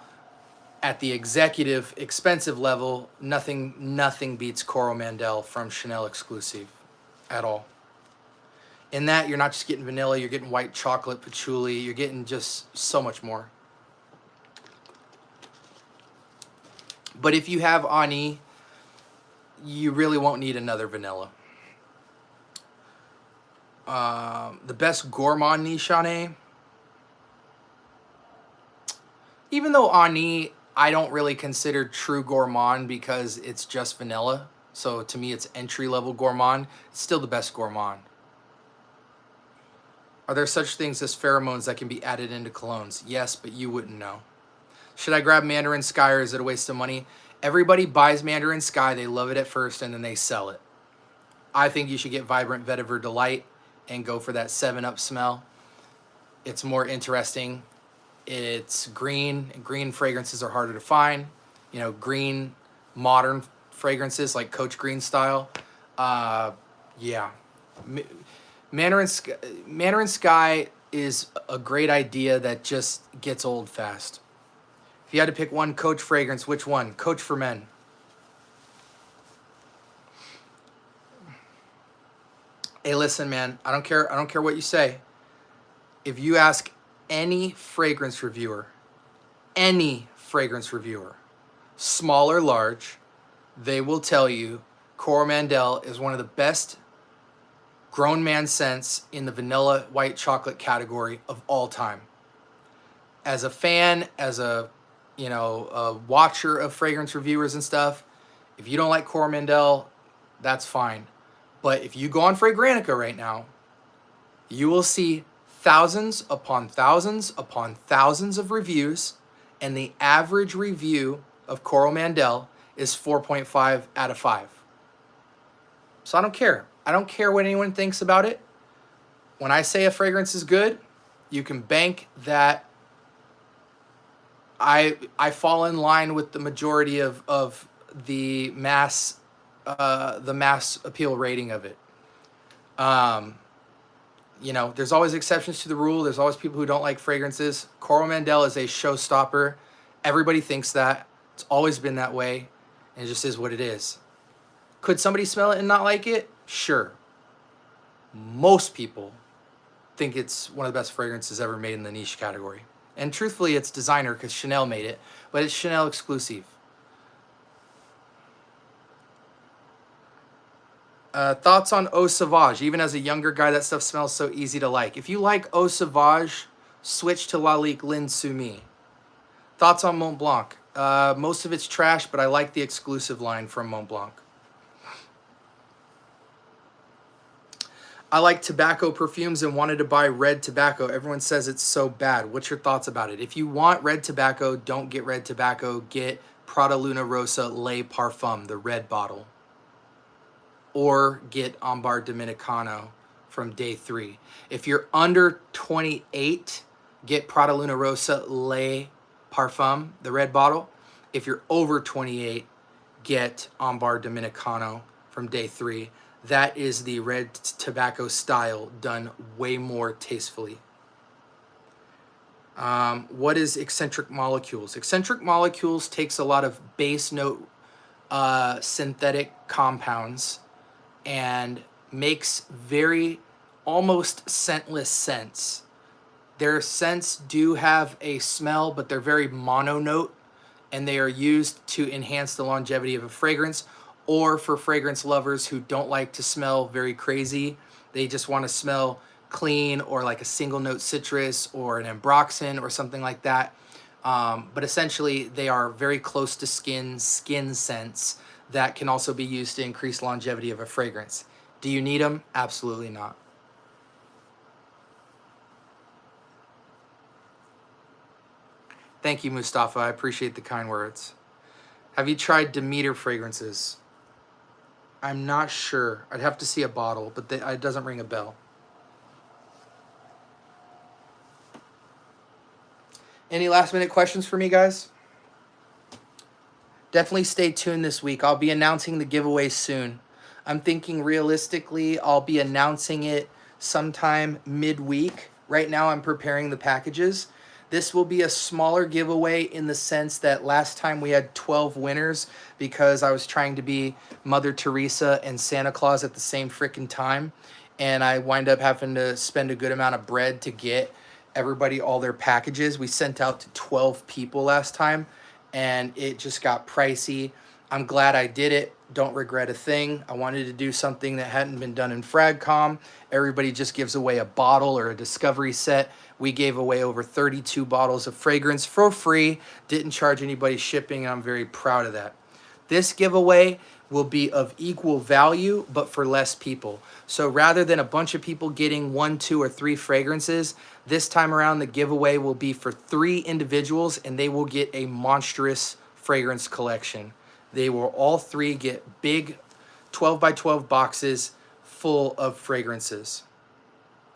at the executive expensive level, nothing beats Coromandel from Chanel exclusive at all. In that, you're not just getting vanilla, you're getting white chocolate, patchouli, you're getting just so much more. But if you have Ani, you really won't need another vanilla. The best Gourmand Nichane, even though Ani I don't really consider true gourmand because it's just vanilla. So to me, it's entry-level gourmand. It's still the best gourmand. Are there such things as pheromones that can be added into colognes? Yes, but you wouldn't know. Should I grab Mandarin Sky or is it a waste of money? Everybody buys Mandarin Sky. They love it at first and then they sell it. I think you should get Vibrant Vetiver Delight and go for that 7-Up smell. It's more interesting. It's green, and green fragrances are harder to find. You know, green, modern fragrances like Coach Green style. Yeah. Mandarin Sky is a great idea that just gets old fast. If you had to pick one Coach fragrance, which one? Coach for men. Hey, listen, man. I don't care what you say. If you ask any fragrance reviewer, small or large, they will tell you Coromandel is one of the best grown man scents in the vanilla white chocolate category of all time. As a fan, as a watcher of fragrance reviewers and stuff, if you don't like Coromandel, that's fine. But if you go on Fragrantica right now, you will see thousands upon thousands upon thousands of reviews, and the average review of Coromandel is 4.5 out of 5. So I don't care. I don't care what anyone thinks about it. When I say a fragrance is good, you can bank that I fall in line with the majority of the mass appeal rating of it. There's always exceptions to the rule. There's always people who don't like fragrances. Coromandel is a showstopper. Everybody thinks that. It's always been that way. And it just is what it is. Could somebody smell it and not like it? Sure. Most people think it's one of the best fragrances ever made in the niche category. And truthfully, it's designer because Chanel made it. But it's Chanel exclusive. Thoughts on Eau Sauvage? Even as a younger guy, that stuff smells so easy to like. If you like Eau Sauvage, switch to Lalique L'Insoumis. Thoughts on Mont Blanc? Most of it's trash, but I like the exclusive line from Mont Blanc. I like tobacco perfumes and wanted to buy red tobacco. Everyone says it's so bad. What's your thoughts about it? If you want red tobacco, don't get red tobacco. Get Prada Luna Rosa Le Parfum, the red bottle. Or get Ambar Dominicano from day 3. If you're under 28, get Prada Luna Rosa Le Parfum, the red bottle. If you're over 28, get Ambar Dominicano from day 3. That is the red tobacco style done way more tastefully. What is eccentric molecules? Eccentric molecules takes a lot of base note synthetic compounds and makes very almost scentless scents. Their scents do have a smell, but they're very mononote, and they are used to enhance the longevity of a fragrance, or for fragrance lovers who don't like to smell very crazy. They just want to smell clean, or like a single note citrus or an ambroxan or something like that. But essentially they are very close to skin scents that can also be used to increase longevity of a fragrance. Do you need them? Absolutely not. Thank you, Mustafa. I appreciate the kind words. Have you tried Demeter fragrances? I'm not sure. I'd have to see a bottle, but it doesn't ring a bell. Any last minute questions for me, guys? Definitely stay tuned this week. I'll be announcing the giveaway soon. I'm thinking realistically, I'll be announcing it sometime midweek. Right now, I'm preparing the packages. This will be a smaller giveaway in the sense that last time we had 12 winners because I was trying to be Mother Teresa and Santa Claus at the same freaking time. And I wind up having to spend a good amount of bread to get everybody all their packages. We sent out to 12 people last time, and it just got pricey. I'm glad I did it. Don't regret a thing. I wanted to do something that hadn't been done in FragCom. Everybody just gives away a bottle or a discovery set. We gave away over 32 bottles of fragrance for free. Didn't charge anybody shipping, and I'm very proud of that. This giveaway will be of equal value, but for less people. So rather than a bunch of people getting 1, 2, or 3 fragrances, this time around the giveaway will be for 3 individuals, and they will get a monstrous fragrance collection. They will all 3 get big 12 by 12 boxes full of fragrances.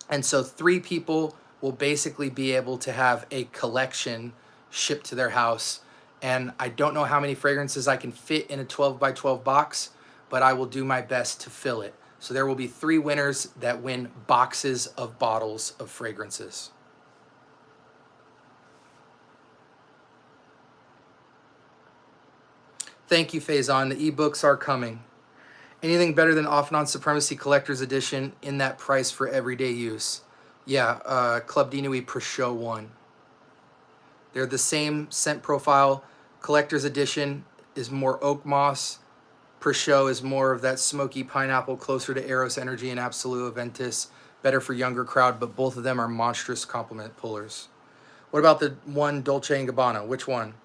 And so 3 people will basically be able to have a collection shipped to their house. And I don't know how many fragrances I can fit in a 12 by 12 box, but I will do my best to fill it. So there will be 3 winners that win boxes of bottles of fragrances. Thank you, Faison. The ebooks are coming. Anything better than Off and On Supremacy Collector's Edition in that price for everyday use? Yeah, Club de Nuit per show 1. They're the same scent profile. Collector's Edition is more oak moss. Per show is more of that smoky pineapple, closer to Eros Energy and Absolute Aventus. Better for younger crowd, but both of them are monstrous compliment pullers. What about the one Dolce & Gabbana? Which one?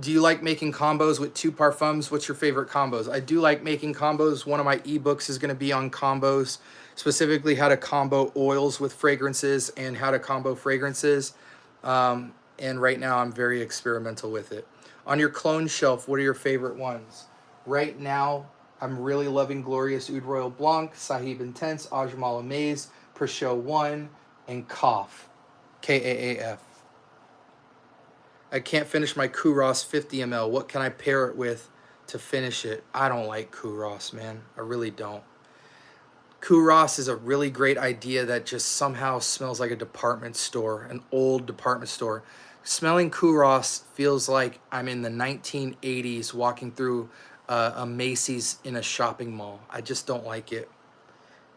Do you like making combos with 2 parfums? What's your favorite combos? I do like making combos. One of my ebooks is going to be on combos, specifically how to combo oils with fragrances and how to combo fragrances. And right now I'm very experimental with it. On your clone shelf, what are your favorite ones? Right now, I'm really loving Glorious Oud Royal Blanc, Sahib Intense, Ajmal Amaze, Peugeot 1, and Kaaf. Kaaf. I can't finish my Kouros 50 ml. What can I pair it with to finish it? I don't like Kouros, man. I really don't. Kouros is a really great idea that just somehow smells like a department store, an old department store. Smelling Kouros feels like I'm in the 1980s walking through a Macy's in a shopping mall. I just don't like it.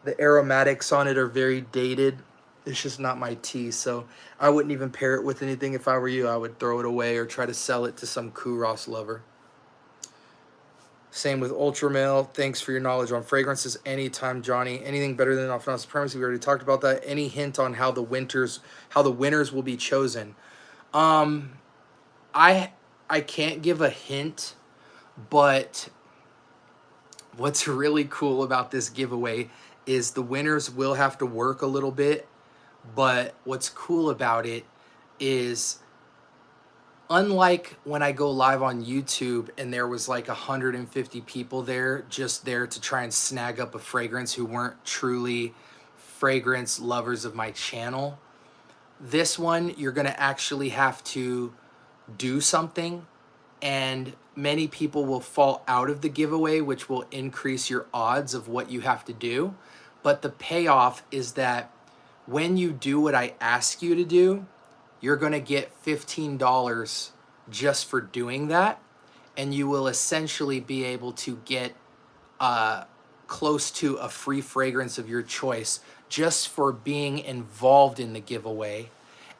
The aromatics on it are very dated. It's just not my tea, so I wouldn't even pair it with anything. If I were you, I would throw it away or try to sell it to some Kouros lover. Same with Ultramale. Thanks for your knowledge on fragrances. Anytime, Johnny. Anything better than Off and On Supremacy? We already talked about that. Any hint on how the winners will be chosen? I can't give a hint, but what's really cool about this giveaway is the winners will have to work a little bit, but what's cool about it is, unlike when I go live on YouTube and there was like 150 people there just there to try and snag up a fragrance who weren't truly fragrance lovers of my channel, this one you're gonna actually have to do something, and many people will fall out of the giveaway, which will increase your odds of what you have to do. But the payoff is that when you do what I ask you to do, you're gonna get $15 just for doing that, and you will essentially be able to get close to a free fragrance of your choice just for being involved in the giveaway.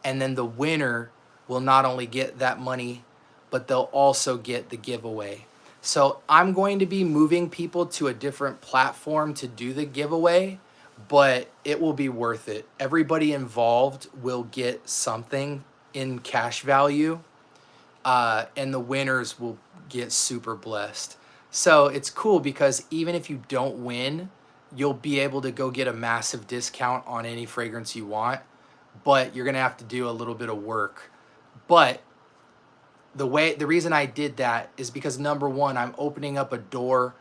And then the winner will not only get that money, but they'll also get the giveaway. So I'm going to be moving people to a different platform to do the giveaway, but it will be worth it. Everybody involved will get something in cash value, and the winners will get super blessed. So it's cool because even if you don't win, you'll be able to go get a massive discount on any fragrance you want, but you're gonna have to do a little bit of work. But the reason I did that is because, number one, I'm opening up a door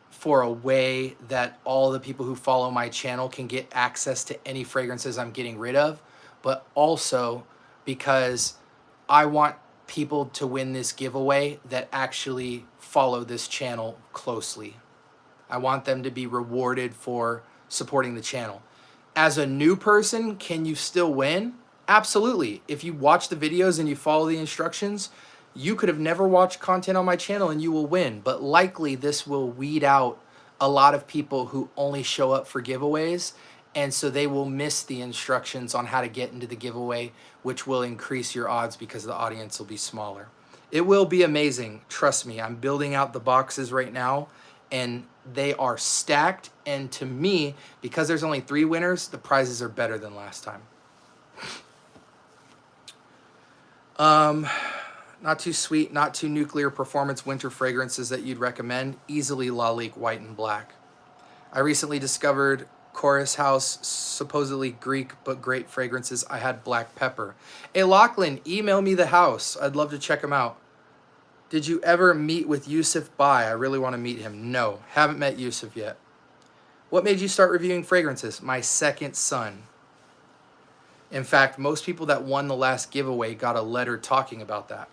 for a way that all the people who follow my channel can get access to any fragrances I'm getting rid of, but also because I want people to win this giveaway that actually follow this channel closely. I want them to be rewarded for supporting the channel. As a new person, can you still win? Absolutely. If you watch the videos and you follow the instructions, you could have never watched content on my channel and you will win. But likely this will weed out a lot of people who only show up for giveaways, and so they will miss the instructions on how to get into the giveaway, which will increase your odds because the audience will be smaller. It will be amazing. Trust me, I'm building out the boxes right now, and they are stacked. And to me, because there's only 3 winners, the prizes are better than last time. Not too sweet, not too nuclear performance winter fragrances that you'd recommend. Easily Lalique White and Black. I recently discovered Chorus House, supposedly Greek but great fragrances. I had Black Pepper. Hey Lachlan, email me the house. I'd love to check them out. Did you ever meet with Yusuf Bai? I really want to meet him. No, haven't met Yusuf yet. What made you start reviewing fragrances? My second son. In fact, most people that won the last giveaway got a letter talking about that.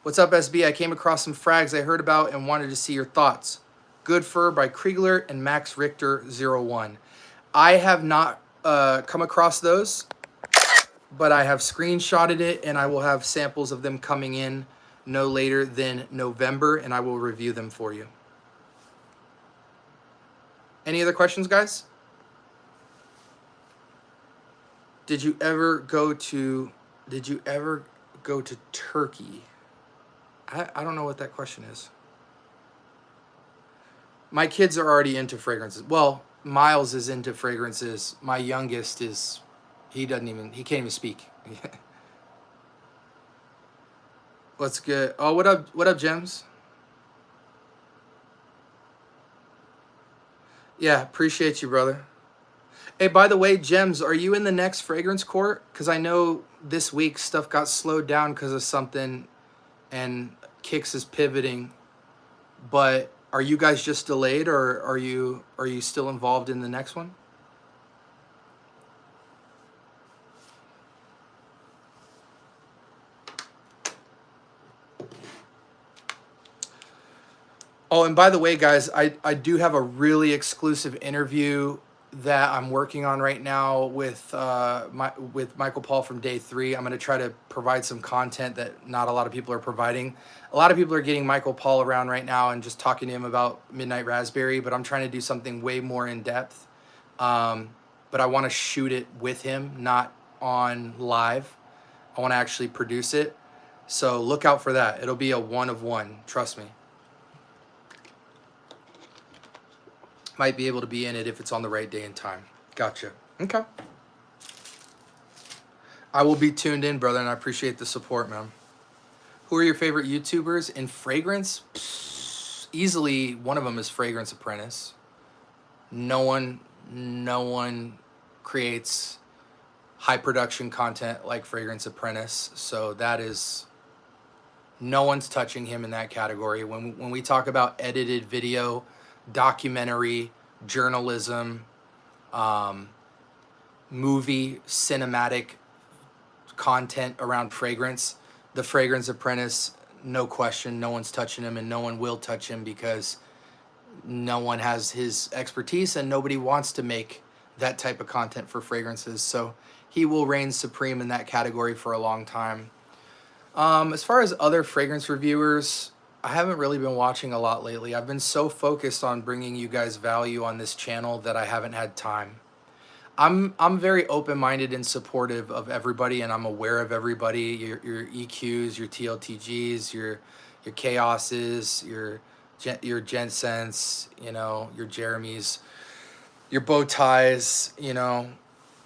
What's up, SB? I came across some frags I heard about and wanted to see your thoughts. Good Fur by Kriegler and Max Richter 01. I have not come across those, but I have screenshotted it, and I will have samples of them coming in no later than November, and I will review them for you. Any other questions, guys? Did you ever go to Turkey? I don't know what that question is. My kids are already into fragrances. Well, Miles is into fragrances. My youngest is, he can't even speak. What's good? Oh, what up, Gems? Yeah, appreciate you, brother. Hey, by the way, Gems, are you in the next fragrance court? Because I know this week stuff got slowed down because of something, and Kix is pivoting. But are you guys just delayed, or are you still involved in the next one? Oh, and by the way, guys, I do have a really exclusive interview that I'm working on right now with Michael Paul from Day 3. I'm going to try to provide some content that not a lot of people are providing. A lot of people are getting Michael Paul around right now and just talking to him about Midnight Raspberry, but I'm trying to do something way more in depth. But I want to shoot it with him, not on live. I want to actually produce it. So look out for that. It'll be a one of one. Trust me. Might be able to be in it if it's on the right day and time. Gotcha. Okay. I will be tuned in, brother, and I appreciate the support, man. Who are your favorite YouTubers in fragrance? Psst, easily one of them is Fragrance Apprentice. No one no one creates high production content like Fragrance Apprentice. So that is, no one's touching him in that category. When we talk about edited video, documentary, journalism, movie, cinematic content around fragrance, the Fragrance Apprentice, no question, no one's touching him, and no one will touch him because no one has his expertise and nobody wants to make that type of content for fragrances. So he will reign supreme in that category for a long time. As far as other fragrance reviewers, I haven't really been watching a lot lately. I've been so focused on bringing you guys value on this channel that I haven't had time. I'm very open-minded and supportive of everybody, and I'm aware of everybody. Your EQs, your TLTGs, your Chaoses, your Jensense, you know, your Jeremys, your bow ties, you know,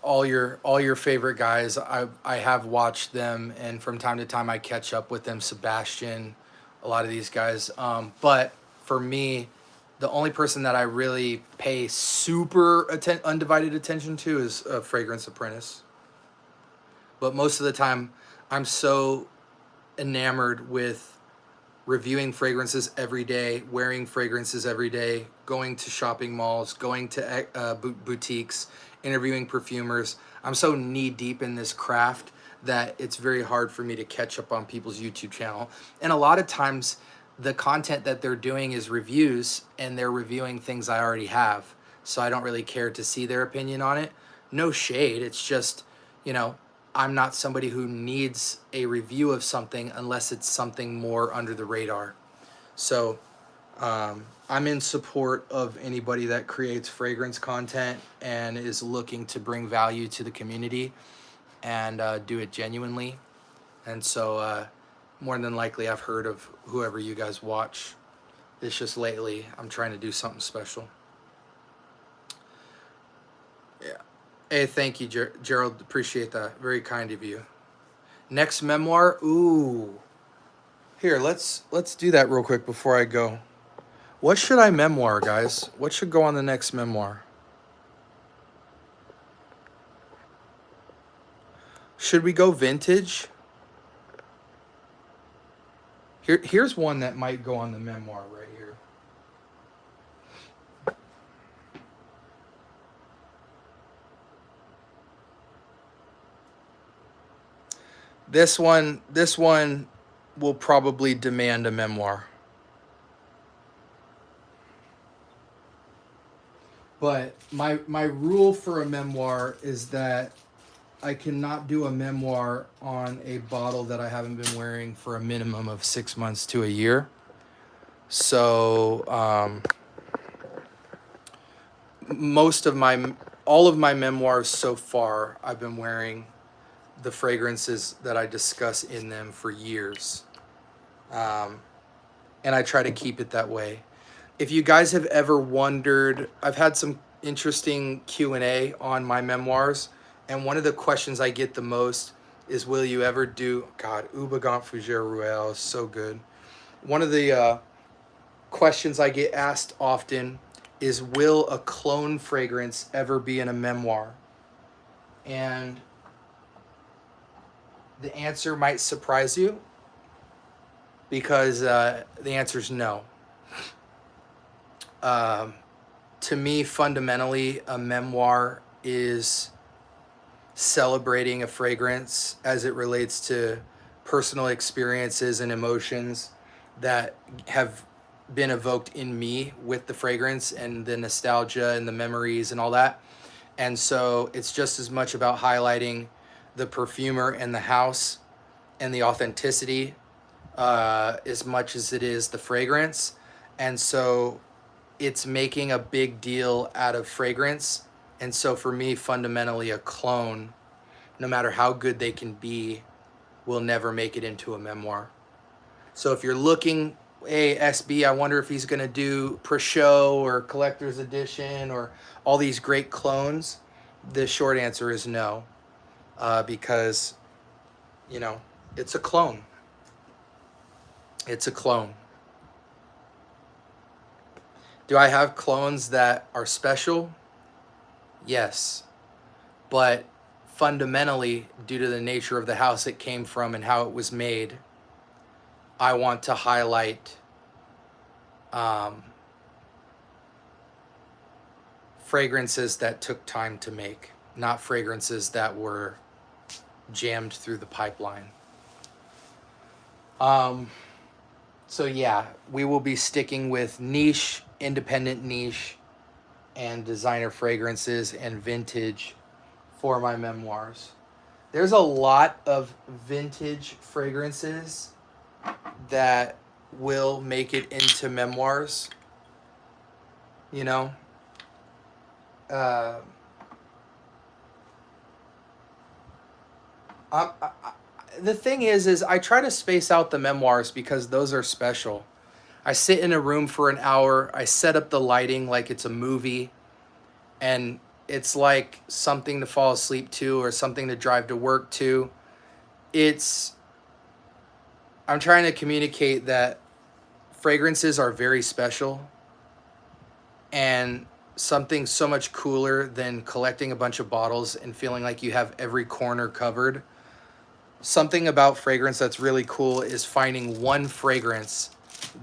all your favorite guys. I have watched them, and from time to time I catch up with them. Sebastian, a lot of these guys. But for me, the only person that I really pay super undivided attention to is Fragrance Apprentice. But most of the time, I'm so enamored with reviewing fragrances every day, wearing fragrances every day, going to shopping malls, going to boutiques, interviewing perfumers. I'm so knee deep in this craft that it's very hard for me to catch up on people's YouTube channel. And a lot of times the content that they're doing is reviews, and they're reviewing things I already have. So I don't really care to see their opinion on it. No shade. It's just, you know, I'm not somebody who needs a review of something unless it's something more under the radar. So I'm in support of anybody that creates fragrance content and is looking to bring value to the community and do it genuinely. And so more than likely I've heard of whoever you guys watch. It's just lately I'm trying to do something special. Yeah. Hey, thank you, Gerald. Appreciate that. Very kind of you. Next memoir. Ooh. Here, let's do that real quick before I go. What should I memoir, guys? What should go on the next memoir? Should we go vintage? Here's one that might go on the memoir right here. This one will probably demand a memoir. But my rule for a memoir is that I cannot do a memoir on a bottle that I haven't been wearing for a minimum of 6 months to a year. So all of my memoirs so far, I've been wearing the fragrances that I discuss in them for years. And I try to keep it that way. If you guys have ever wondered, I've had some interesting Q&A on my memoirs, and one of the questions I get the most is, will you ever do, God, Oubagant Fougère Ruelle is so good. One of the questions I get asked often is, will a clone fragrance ever be in a memoir? And the answer might surprise you, because the answer is no. To me, fundamentally, a memoir is celebrating a fragrance as it relates to personal experiences and emotions that have been evoked in me with the fragrance, and the nostalgia and the memories and all that. And so it's just as much about highlighting the perfumer and the house and the authenticity as much as it is the fragrance. And so it's making a big deal out of fragrance. And so for me, fundamentally, a clone, no matter how good they can be, will never make it into a memoir. So if you're looking, hey, SB, I wonder if he's going to do pre-show or collector's edition or all these great clones, the short answer is no. Because, you know, it's a clone. It's a clone. Do I have clones that are special? Yes. But fundamentally, due to the nature of the house it came from and how it was made, I want to highlight fragrances that took time to make, not fragrances that were jammed through the pipeline. So yeah, we will be sticking with niche, independent niche, and designer fragrances and vintage for my memoirs. There's a lot of vintage fragrances that will make it into memoirs, you know. The thing is I try to space out the memoirs because those are special. I sit in a room for an hour, I set up the lighting like it's a movie, and it's like something to fall asleep to or something to drive to work to. I'm trying to communicate that fragrances are very special, and something so much cooler than collecting a bunch of bottles and feeling like you have every corner covered. Something about fragrance that's really cool is finding one fragrance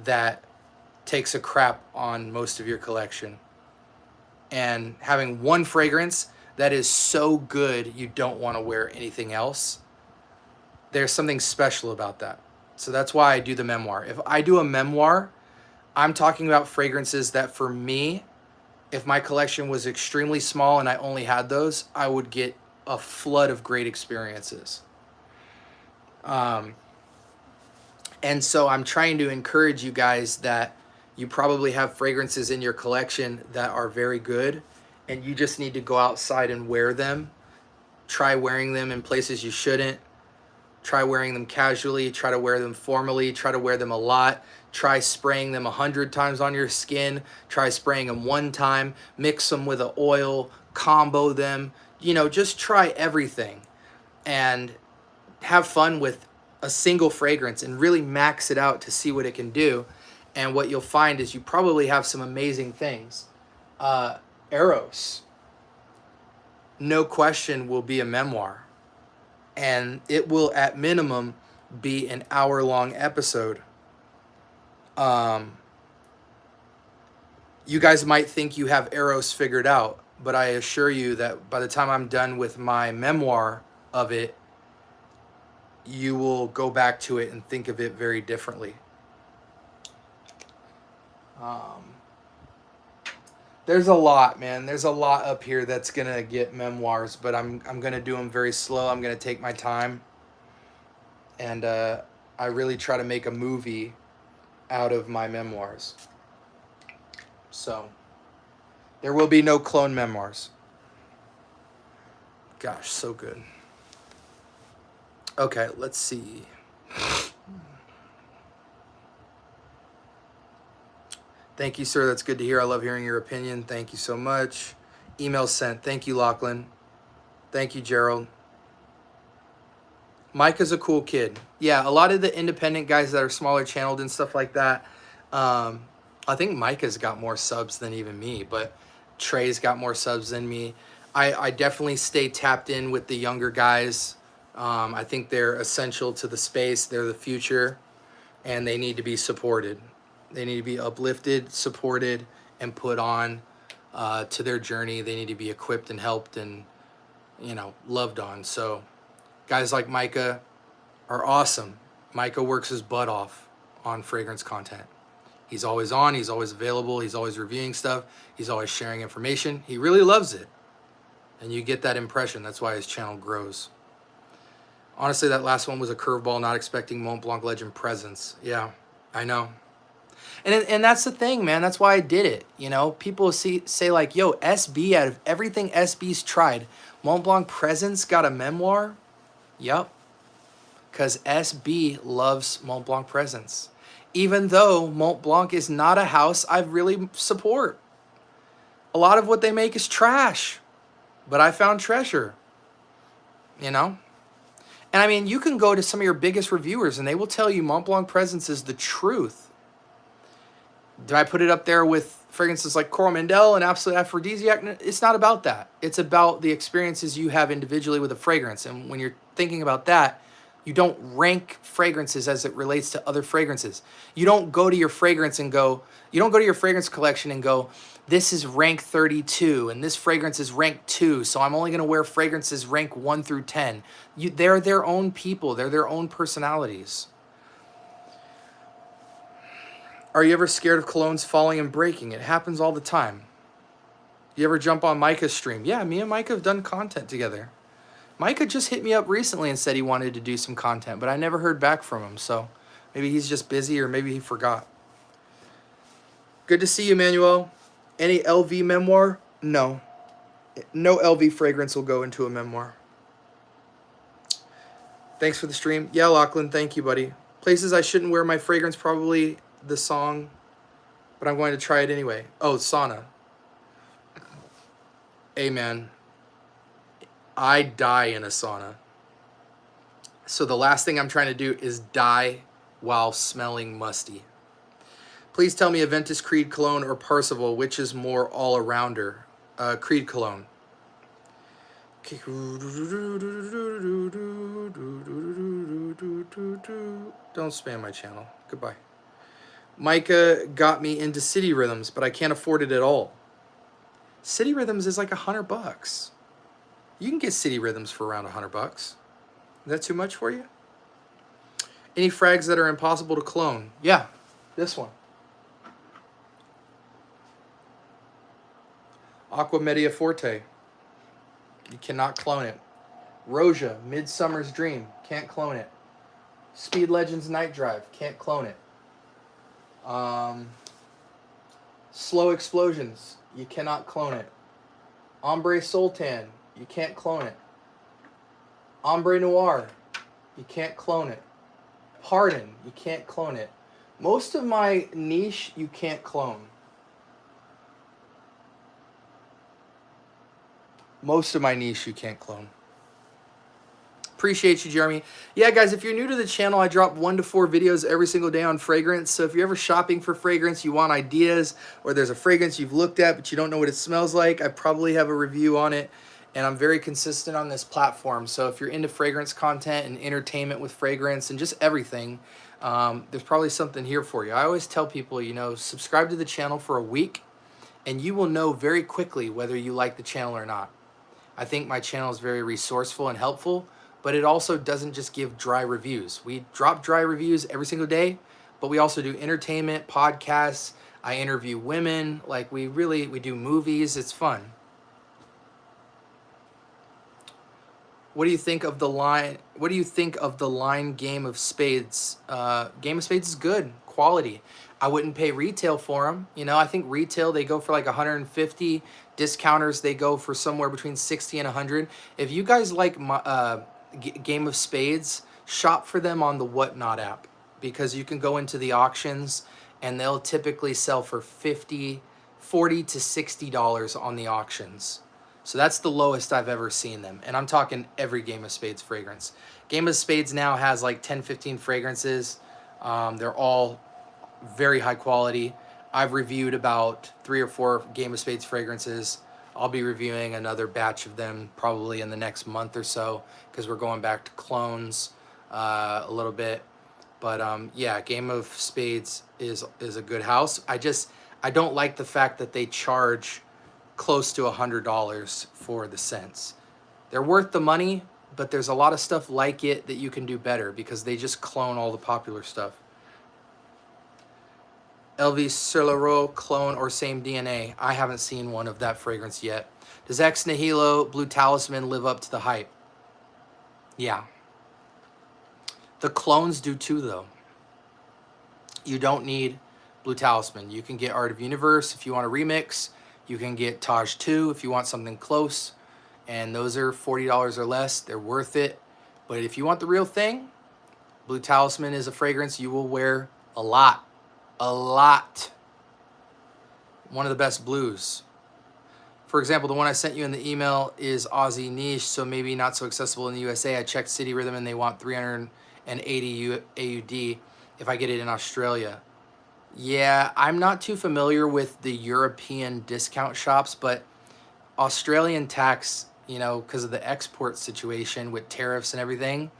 that takes a crap on most of your collection, and having one fragrance that is so good you don't want to wear anything else. There's something special about that. So that's why I do the memoir. If I do a memoir, I'm talking about fragrances that, for me, if my collection was extremely small and I only had those, I would get a flood of great experiences. And so I'm trying to encourage you guys that you probably have fragrances in your collection that are very good, and you just need to go outside and wear them. Try wearing them in places you shouldn't. Try wearing them casually. Try to wear them formally. Try to wear them a lot. Try spraying them 100 times on your skin. Try spraying them one time. Mix them with an oil. Combo them. You know, just try everything. And have fun with a single fragrance and really max it out to see what it can do. And what you'll find is you probably have some amazing things. Eros, no question, will be a memoir. And it will, at minimum, be an hour-long episode. You guys might think you have Eros figured out, but I assure you that by the time I'm done with my memoir of it, you will go back to it and think of it very differently. There's a lot, man. There's a lot up here that's gonna get memoirs, but I'm gonna do them very slow. I'm gonna take my time, and I really try to make a movie out of my memoirs. So there will be no clone memoirs. Gosh, so good. Okay, let's see. Thank you, sir. That's good to hear. I love hearing your opinion. Thank you so much. Email sent. Thank you, Lachlan. Thank you, Gerald. Micah's a cool kid. Yeah, a lot of the independent guys that are smaller channeled and stuff like that, I think Micah's got more subs than even me, but Trey's got more subs than me. I definitely stay tapped in with the younger guys. I think they're essential to the space. They're the future, and they need to be supported. They need to be uplifted, supported, and put on to their journey. They need to be equipped and helped and, you know, loved on. So guys like Micah are awesome. Micah works his butt off on fragrance content. He's always on. He's always available. He's always reviewing stuff. He's always sharing information. He really loves it. And you get that impression. That's why his channel grows. Honestly, that last one was a curveball, not expecting Mont Blanc Legend presence. Yeah, I know. And that's the thing, man. That's why I did it. You know, people say like, yo, SB, out of everything SB's tried, Mont Blanc Presence got a memoir? Yep. Because SB loves Mont Blanc Presence. Even though Mont Blanc is not a house I really support. A lot of what they make is trash. But I found treasure. You know? And I mean, you can go to some of your biggest reviewers and they will tell you Mont Blanc Presence is the truth. Do I put it up there with fragrances like Coromandel and Absolute Aphrodisiac, it's not about that. It's about the experiences you have individually with a fragrance. And when you're thinking about that, you don't rank fragrances as it relates to other fragrances. You don't go to your fragrance and go, you don't go to your fragrance collection and go, this is rank 32 and this fragrance is rank 2, so I'm only going to wear fragrances rank 1 through 10. They're their own people. They're their own personalities. Are you ever scared of colognes falling and breaking? It happens all the time. You ever jump on Micah's stream? Yeah, me and Micah have done content together. Micah just hit me up recently and said he wanted to do some content, but I never heard back from him, so maybe he's just busy or maybe he forgot. Good to see you, Manuel. Any LV memoir? No. No LV fragrance will go into a memoir. Thanks for the stream. Yeah, Lachlan, thank you, buddy. Places I shouldn't wear my fragrance, probably the song, but I'm going to try it anyway. Oh, sauna. Hey, man. I die in a sauna. So the last thing I'm trying to do is die while smelling musty. Please tell me Aventus, Creed Cologne, or Parsival, which is more all-arounder? Creed Cologne. Don't spam my channel. Goodbye. Micah got me into City Rhythms, but I can't afford it at all. City Rhythms is like $100. You can get City Rhythms for around $100. Is that too much for you? Any frags that are impossible to clone? Yeah, this one. Aqua Media Forte. You cannot clone it. Roja, Midsummer's Dream. Can't clone it. Speed Legends Night Drive. Can't clone it. Slow Explosions. You cannot clone it. Ombre Sultan. You can't clone it. Ombre Noir. You can't clone it. Pardon. You can't clone it. Most of my niche, you can't clone. Most of my niche you can't clone. Appreciate you, Jeremy. Yeah, guys, if you're new to the channel, I drop 1 to 4 videos every single day on fragrance. So if you're ever shopping for fragrance, you want ideas, or there's a fragrance you've looked at but you don't know what it smells like, I probably have a review on it. And I'm very consistent on this platform. So if you're into fragrance content and entertainment with fragrance and just everything, there's probably something here for you. I always tell people, you know, subscribe to the channel for a week and you will know very quickly whether you like the channel or not. I think my channel is very resourceful and helpful, but it also doesn't just give dry reviews. We drop dry reviews every single day, but we also do entertainment, podcasts. I interview women, like we do movies. It's fun. What do you think of the line? What do you think of the line Game of Spades? Game of Spades is good quality. I wouldn't pay retail for them. You know, I think retail, they go for like 150. Discounters, they go for somewhere between 60 and 100. If you guys like my, Game of Spades, shop for them on the Whatnot app, because you can go into the auctions and they'll typically sell for $40 to $60 on the auctions. So that's the lowest I've ever seen them. And I'm talking every Game of Spades fragrance. Game of Spades now has like 10, 15 fragrances. They're all very high quality. I've reviewed about 3 or 4 Game of Spades fragrances. I'll be reviewing another batch of them probably in the next month or so, because we're going back to clones a little bit. But yeah, Game of Spades is a good house. I don't like the fact that they charge close to $100 for the scents. They're worth the money, but there's a lot of stuff like it that you can do better because they just clone all the popular stuff. LV Sur La Roe, clone, or same DNA. I haven't seen one of that fragrance yet. Does Ex Nihilo Blue Talisman live up to the hype? Yeah. The clones do too, though. You don't need Blue Talisman. You can get Art of Universe if you want a remix. You can get Taj 2 if you want something close. And those are $40 or less. They're worth it. But if you want the real thing, Blue Talisman is a fragrance you will wear a lot. A lot. One of the best blues. For example, the one I sent you in the email is Aussie niche, so maybe not so accessible in the USA. I checked City Rhythm and they want 380 AUD if I get it in Australia. Yeah, I'm not too familiar with the European discount shops, but Australian tax, you know, because of the export situation with tariffs and everything,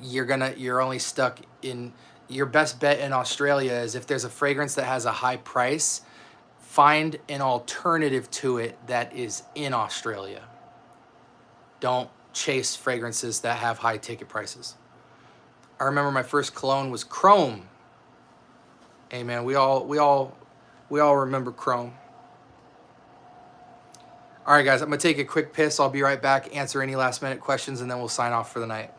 you're only stuck in, your best bet in Australia is if there's a fragrance that has a high price, find an alternative to it that is in Australia. Don't chase fragrances that have high ticket prices. I remember my first cologne was Chrome. Hey man, we all remember Chrome. All right, guys, I'm gonna take a quick piss. I'll be right back, answer any last minute questions, and then we'll sign off for the night.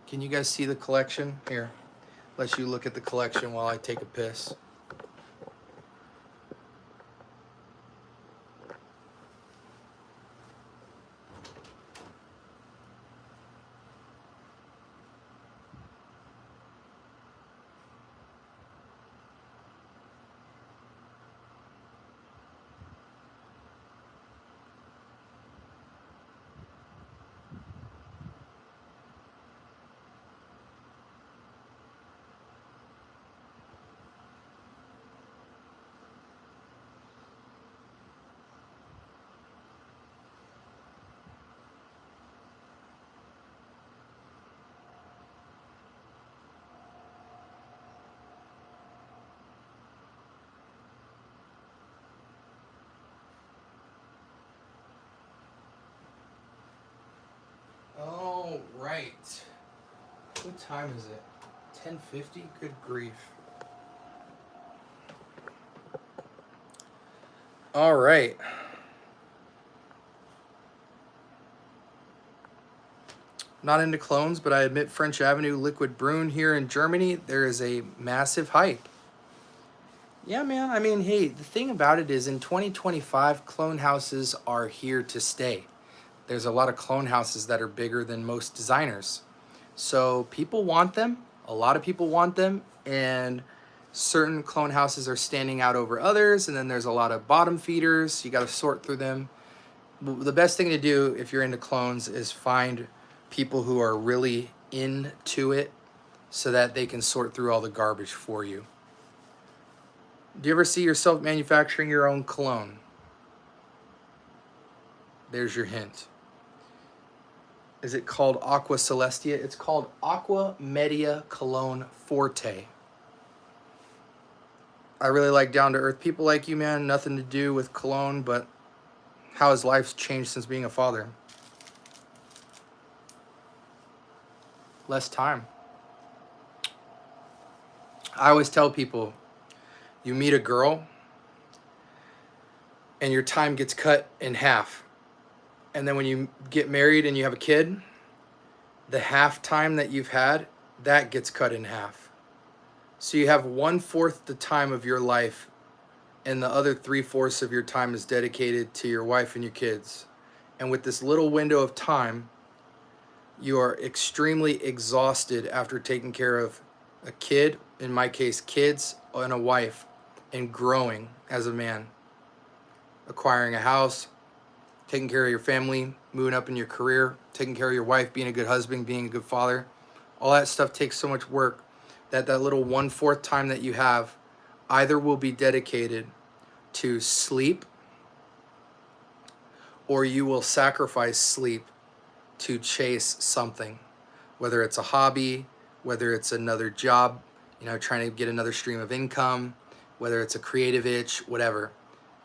Can you guys see the collection? Here, let you look at the collection while I take a piss. All right. What time is it? 10:50? Good grief. All right. Not into clones, but I admit French Avenue Liquid Brune here in Germany, there is a massive hype. Yeah, man. I mean, hey, the thing about it is in 2025, clone houses are here to stay. There's a lot of clone houses that are bigger than most designers. So people want them. A lot of people want them. And certain clone houses are standing out over others. And then there's a lot of bottom feeders. You got to sort through them. The best thing to do if you're into clones is find people who are really into it so that they can sort through all the garbage for you. Do you ever see yourself manufacturing your own cologne? There's your hint. Is it called Aqua Celestia? It's called Aqua Media Cologne Forte. I really like down-to-earth people like you, man. Nothing to do with cologne, but how his life's changed since being a father. Less time. I always tell people, you meet a girl and your time gets cut in half. And then when you get married and you have a kid, the half time that you've had, that gets cut in half. So you have 1/4 the time of your life, and the other 3/4 of your time is dedicated to your wife and your kids. And with this little window of time, you are extremely exhausted after taking care of a kid, in my case, kids, and a wife, and growing as a man. Acquiring a house, taking care of your family, moving up in your career, taking care of your wife, being a good husband, being a good father. All that stuff takes so much work that that little 1/4 time that you have either will be dedicated to sleep, or you will sacrifice sleep to chase something, whether it's a hobby, whether it's another job, you know, trying to get another stream of income, whether it's a creative itch, whatever.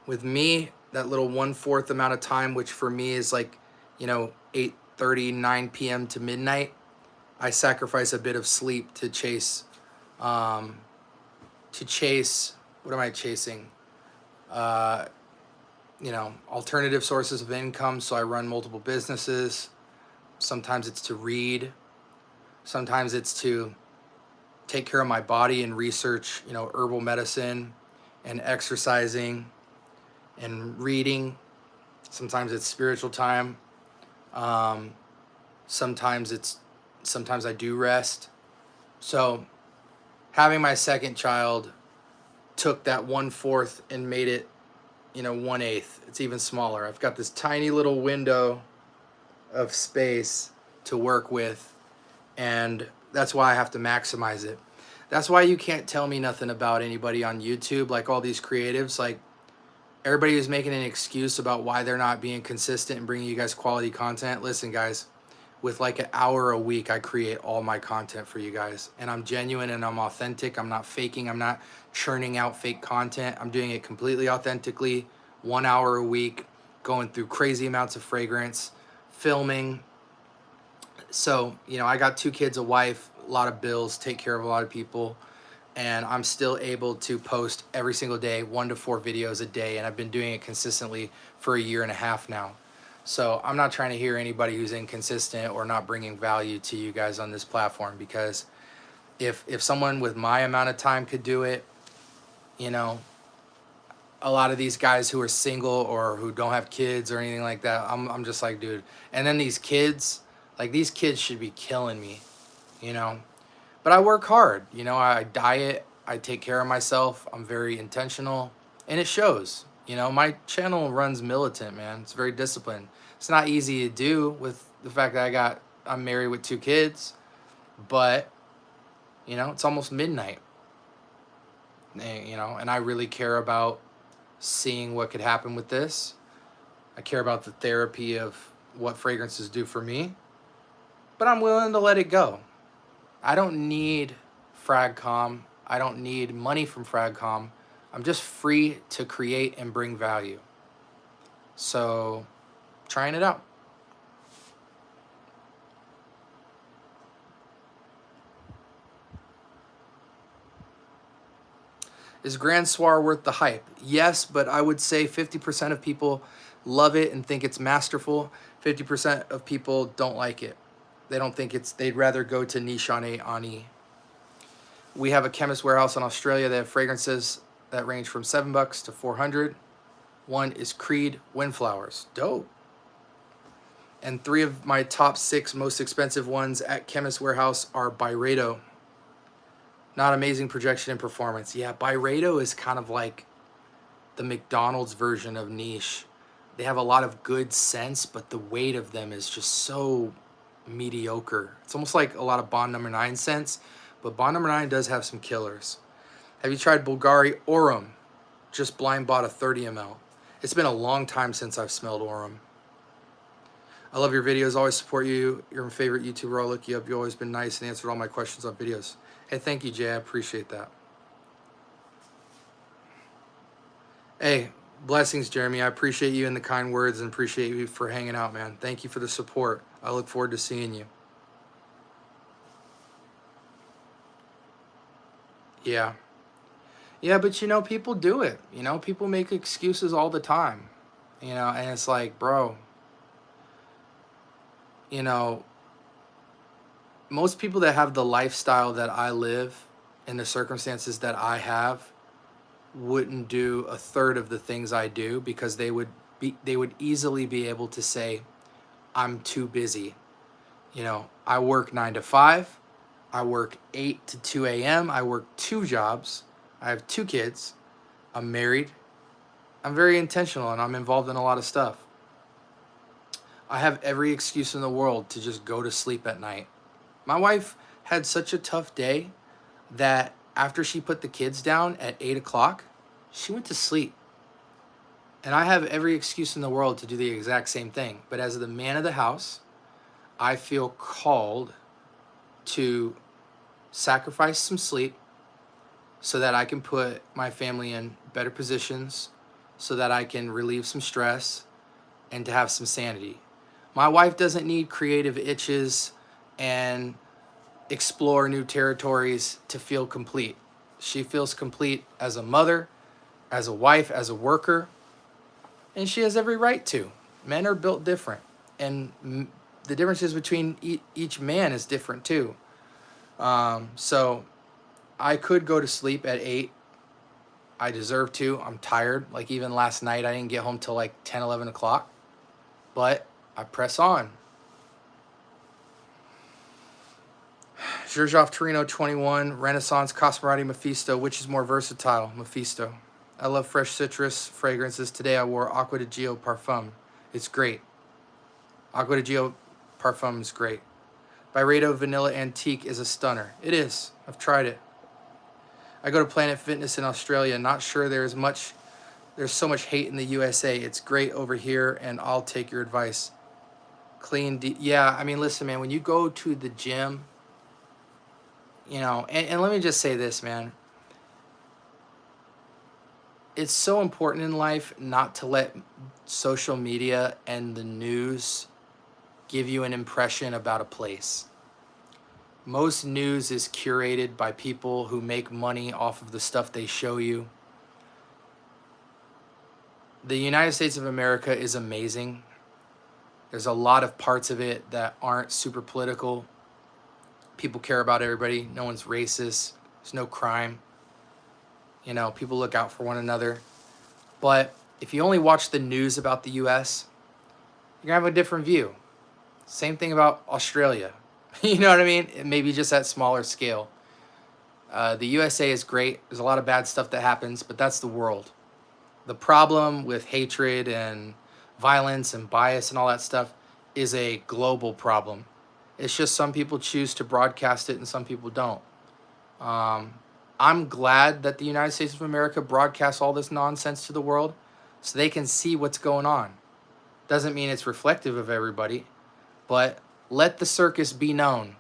With me, that little 1/4 amount of time, which for me is like, you know, 8:30, 9 p.m. to midnight, I sacrifice a bit of sleep to chase, what am I chasing? You know, alternative sources of income. So I run multiple businesses. Sometimes it's to read. Sometimes it's to take care of my body and research, you know, herbal medicine and exercising and reading. Sometimes it's spiritual time. Sometimes I do rest. So having my second child took that 1/4 and made it, you know, 1/8. It's even smaller. I've got this tiny little window of space to work with, and that's why I have to maximize it. That's why you can't tell me nothing about anybody on YouTube, like all these creatives. Like, everybody is making an excuse about why they're not being consistent and bringing you guys quality content. Listen, guys, with like an hour a week, I create all my content for you guys, and I'm genuine and I'm authentic. I'm not faking. I'm not churning out fake content. I'm doing it completely authentically. 1 hour a week, going through crazy amounts of fragrance, filming. So, you know, I got 2 kids, a wife, a lot of bills, take care of a lot of people, and I'm still able to post every single day, 1 to 4 videos a day, and I've been doing it consistently for a year and a half now. So I'm not trying to hear anybody who's inconsistent or not bringing value to you guys on this platform, because if someone with my amount of time could do it, you know, a lot of these guys who are single or who don't have kids or anything like that, I'm just like, dude. And then these kids, like, these kids should be killing me, you know. But I work hard, you know. I diet, I take care of myself, I'm very intentional, and it shows. You know, my channel runs militant, man. It's very disciplined. It's not easy to do with the fact that I'm married with 2 kids, but, you know, it's almost midnight. And, you know, and I really care about seeing what could happen with this. I care about the therapy of what fragrances do for me, but I'm willing to let it go. I don't need FragCom. I don't need money from FragCom. I'm just free to create and bring value. So, trying it out. Is Grand Soir worth the hype? Yes, but I would say 50% of people love it and think it's masterful. 50% of people don't like it. They don't think it's, they'd rather go to Niche on Ani. We have a Chemist Warehouse in Australia that have fragrances that range from $7 to $400. One is Creed Windflowers. Dope. And 3 of my top 6 most expensive ones at Chemist Warehouse are Byredo. Not amazing projection and performance. Yeah, Byredo is kind of like the McDonald's version of Niche. They have a lot of good scents, but the weight of them is just so mediocre. It's almost like a lot of Bond Number 9 scents, but Bond Number 9 does have some killers. Have you tried Bulgari Aurum? Just blind bought a 30 ml. It's been a long time since I've smelled Aurum. I love your videos. Always support you. You're my favorite YouTuber. I'll look you up. You've always been nice and answered all my questions on videos. Hey, thank you, Jay. I appreciate that. Hey, blessings, Jeremy. I appreciate you and the kind words, and appreciate you for hanging out, man. Thank you for the support. I look forward to seeing you. Yeah. Yeah, but you know, people do it. You know, people make excuses all the time. You know, and it's like, bro, you know, most people that have the lifestyle that I live and the circumstances that I have wouldn't do a third of the things I do, because they would easily be able to say, I'm too busy. You know, I work 9 to 5. I work 8 to 2 a.m. I work 2 jobs. I have 2 kids. I'm married. I'm very intentional and I'm involved in a lot of stuff. I have every excuse in the world to just go to sleep at night. My wife had such a tough day that after she put the kids down at 8 o'clock, she went to sleep. And I have every excuse in the world to do the exact same thing. But as the man of the house, I feel called to sacrifice some sleep so that I can put my family in better positions, so that I can relieve some stress and to have some sanity. My wife doesn't need creative itches and explore new territories to feel complete. She feels complete as a mother, as a wife, as a worker, and she has every right to. Men are built different, and the differences between each man is different too. So I could go to sleep at 8. I deserve to. I'm tired. Like even last night, I didn't get home till like 10, 11 o'clock, but I press on. Zhirjov Torino 21, Renaissance, Cosmobrati, Mephisto. Which is more versatile? Mephisto. I love fresh citrus fragrances. Today I wore Aqua di Gio Parfum. It's great. Aqua di Gio Parfum is great. Byredo Vanilla Antique is a stunner. It is. I've tried it. I go to Planet Fitness in Australia. Not sure there's so much hate in the USA. It's great over here, and I'll take your advice. Yeah, I mean, listen, man, when you go to the gym, you know, and let me just say this, man. It's so important in life not to let social media and the news give you an impression about a place. Most news is curated by people who make money off of the stuff they show you. The United States of America is amazing. There's a lot of parts of it that aren't super political. People care about everybody. No one's racist. There's no crime. You know, people look out for one another. But if you only watch the news about the US, you're going to have a different view. Same thing about Australia. You know what I mean? Maybe just at smaller scale. The USA is great. There's a lot of bad stuff that happens, but that's the world. The problem with hatred and violence and bias and all that stuff is a global problem. It's just some people choose to broadcast it and some people don't. I'm glad that the United States of America broadcasts all this nonsense to the world so they can see what's going on. Doesn't mean it's reflective of everybody, but let the circus be known.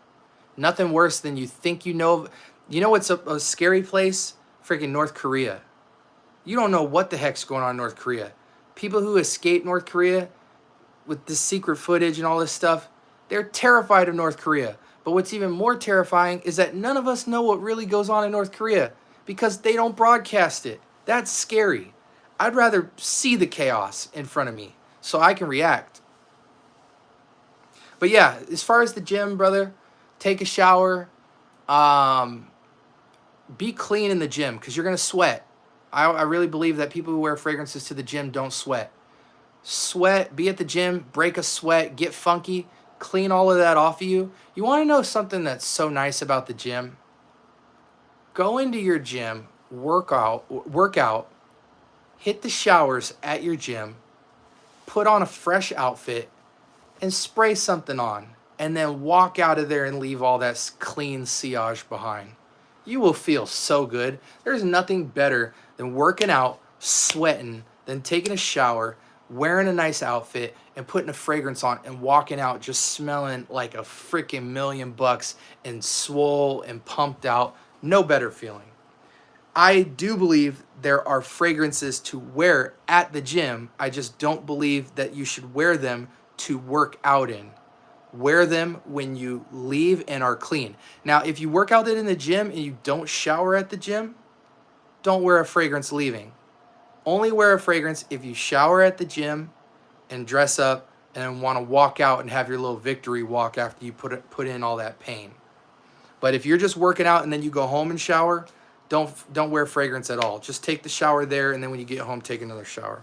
Nothing worse than you think you know. You know what's a scary place? Freaking North Korea. You don't know what the heck's going on in North Korea. People who escape North Korea with this secret footage and all this stuff, they're terrified of North Korea. But what's even more terrifying is that none of us know what really goes on in North Korea because they don't broadcast it. That's scary. I'd rather see the chaos in front of me so I can react. But yeah, as far as the gym, brother, take a shower. Be clean in the gym because you're going to sweat. I really believe that people who wear fragrances to the gym don't sweat. Sweat, be at the gym, break a sweat, get funky, clean all of that off of you. You want to know something that's so nice about the gym? Go into your gym, work out, hit the showers at your gym, put on a fresh outfit, and spray something on, and then walk out of there and leave all that clean sillage behind. You will feel so good. There's nothing better than working out, sweating, then taking a shower, wearing a nice outfit, and putting a fragrance on and walking out just smelling like a freaking $1,000,000 and swole and pumped out. No better feeling. I do believe there are fragrances to wear at the gym. I just don't believe that you should wear them to work out in. Wear them when you leave and are clean. Now, if you work out in the gym and you don't shower at the gym, don't wear a fragrance leaving. Only wear a fragrance if you shower at the gym and dress up and want to walk out and have your little victory walk after you put in all that pain. But if you're just working out and then you go home and shower, don't wear fragrance at all. Just take the shower there, and then when you get home, take another shower.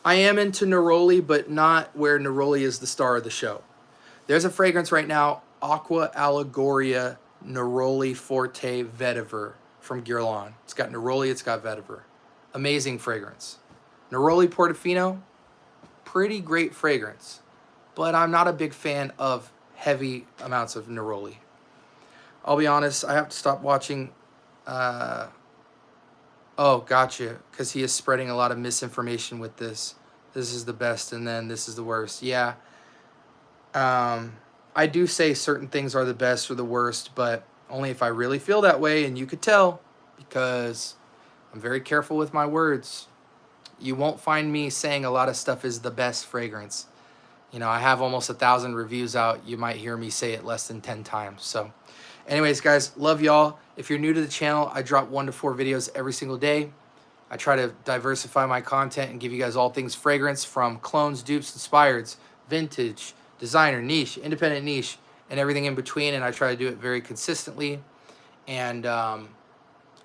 I am into neroli, but not where neroli is the star of the show. There's a fragrance right now, Aqua Allegoria Neroli Forte Vetiver from Guerlain. It's got neroli, it's got vetiver. Amazing fragrance. Neroli Portofino, pretty great fragrance, but I'm not a big fan of heavy amounts of neroli. I'll be honest, I have to stop watching. Oh, gotcha, because he is spreading a lot of misinformation with this. This is the best, and then this is the worst. Yeah. I do say certain things are the best or the worst, but only if I really feel that way, and you could tell, because I'm very careful with my words. You won't find me saying a lot of stuff is the best fragrance. You know, I have almost 1,000 reviews out. You might hear me say it less than 10 times. So anyways, guys, love y'all. If you're new to the channel, I drop 1 to 4 videos every single day. I try to diversify my content and give you guys all things fragrance, from clones, dupes, inspireds, vintage, designer, niche, independent niche, and everything in between. And I try to do it very consistently. And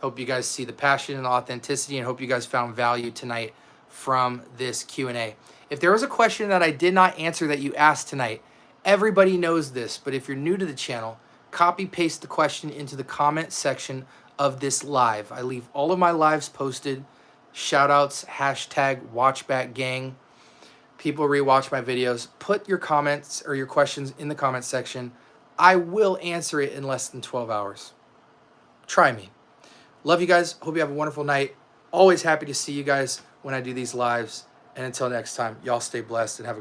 hope you guys see the passion and authenticity, and hope you guys found value tonight from this Q&A. If there was a question that I did not answer that you asked tonight, everybody knows this, but if you're new to the channel, copy paste the question into the comment section of this live. I leave all of my lives posted. Shout outs, hashtag watchbackgang. People rewatch my videos. Put your comments or your questions in the comment section. I will answer it in less than 12 hours. Try me. Love you guys. Hope you have a wonderful night. Always happy to see you guys when I do these lives. And until next time, y'all stay blessed and have a great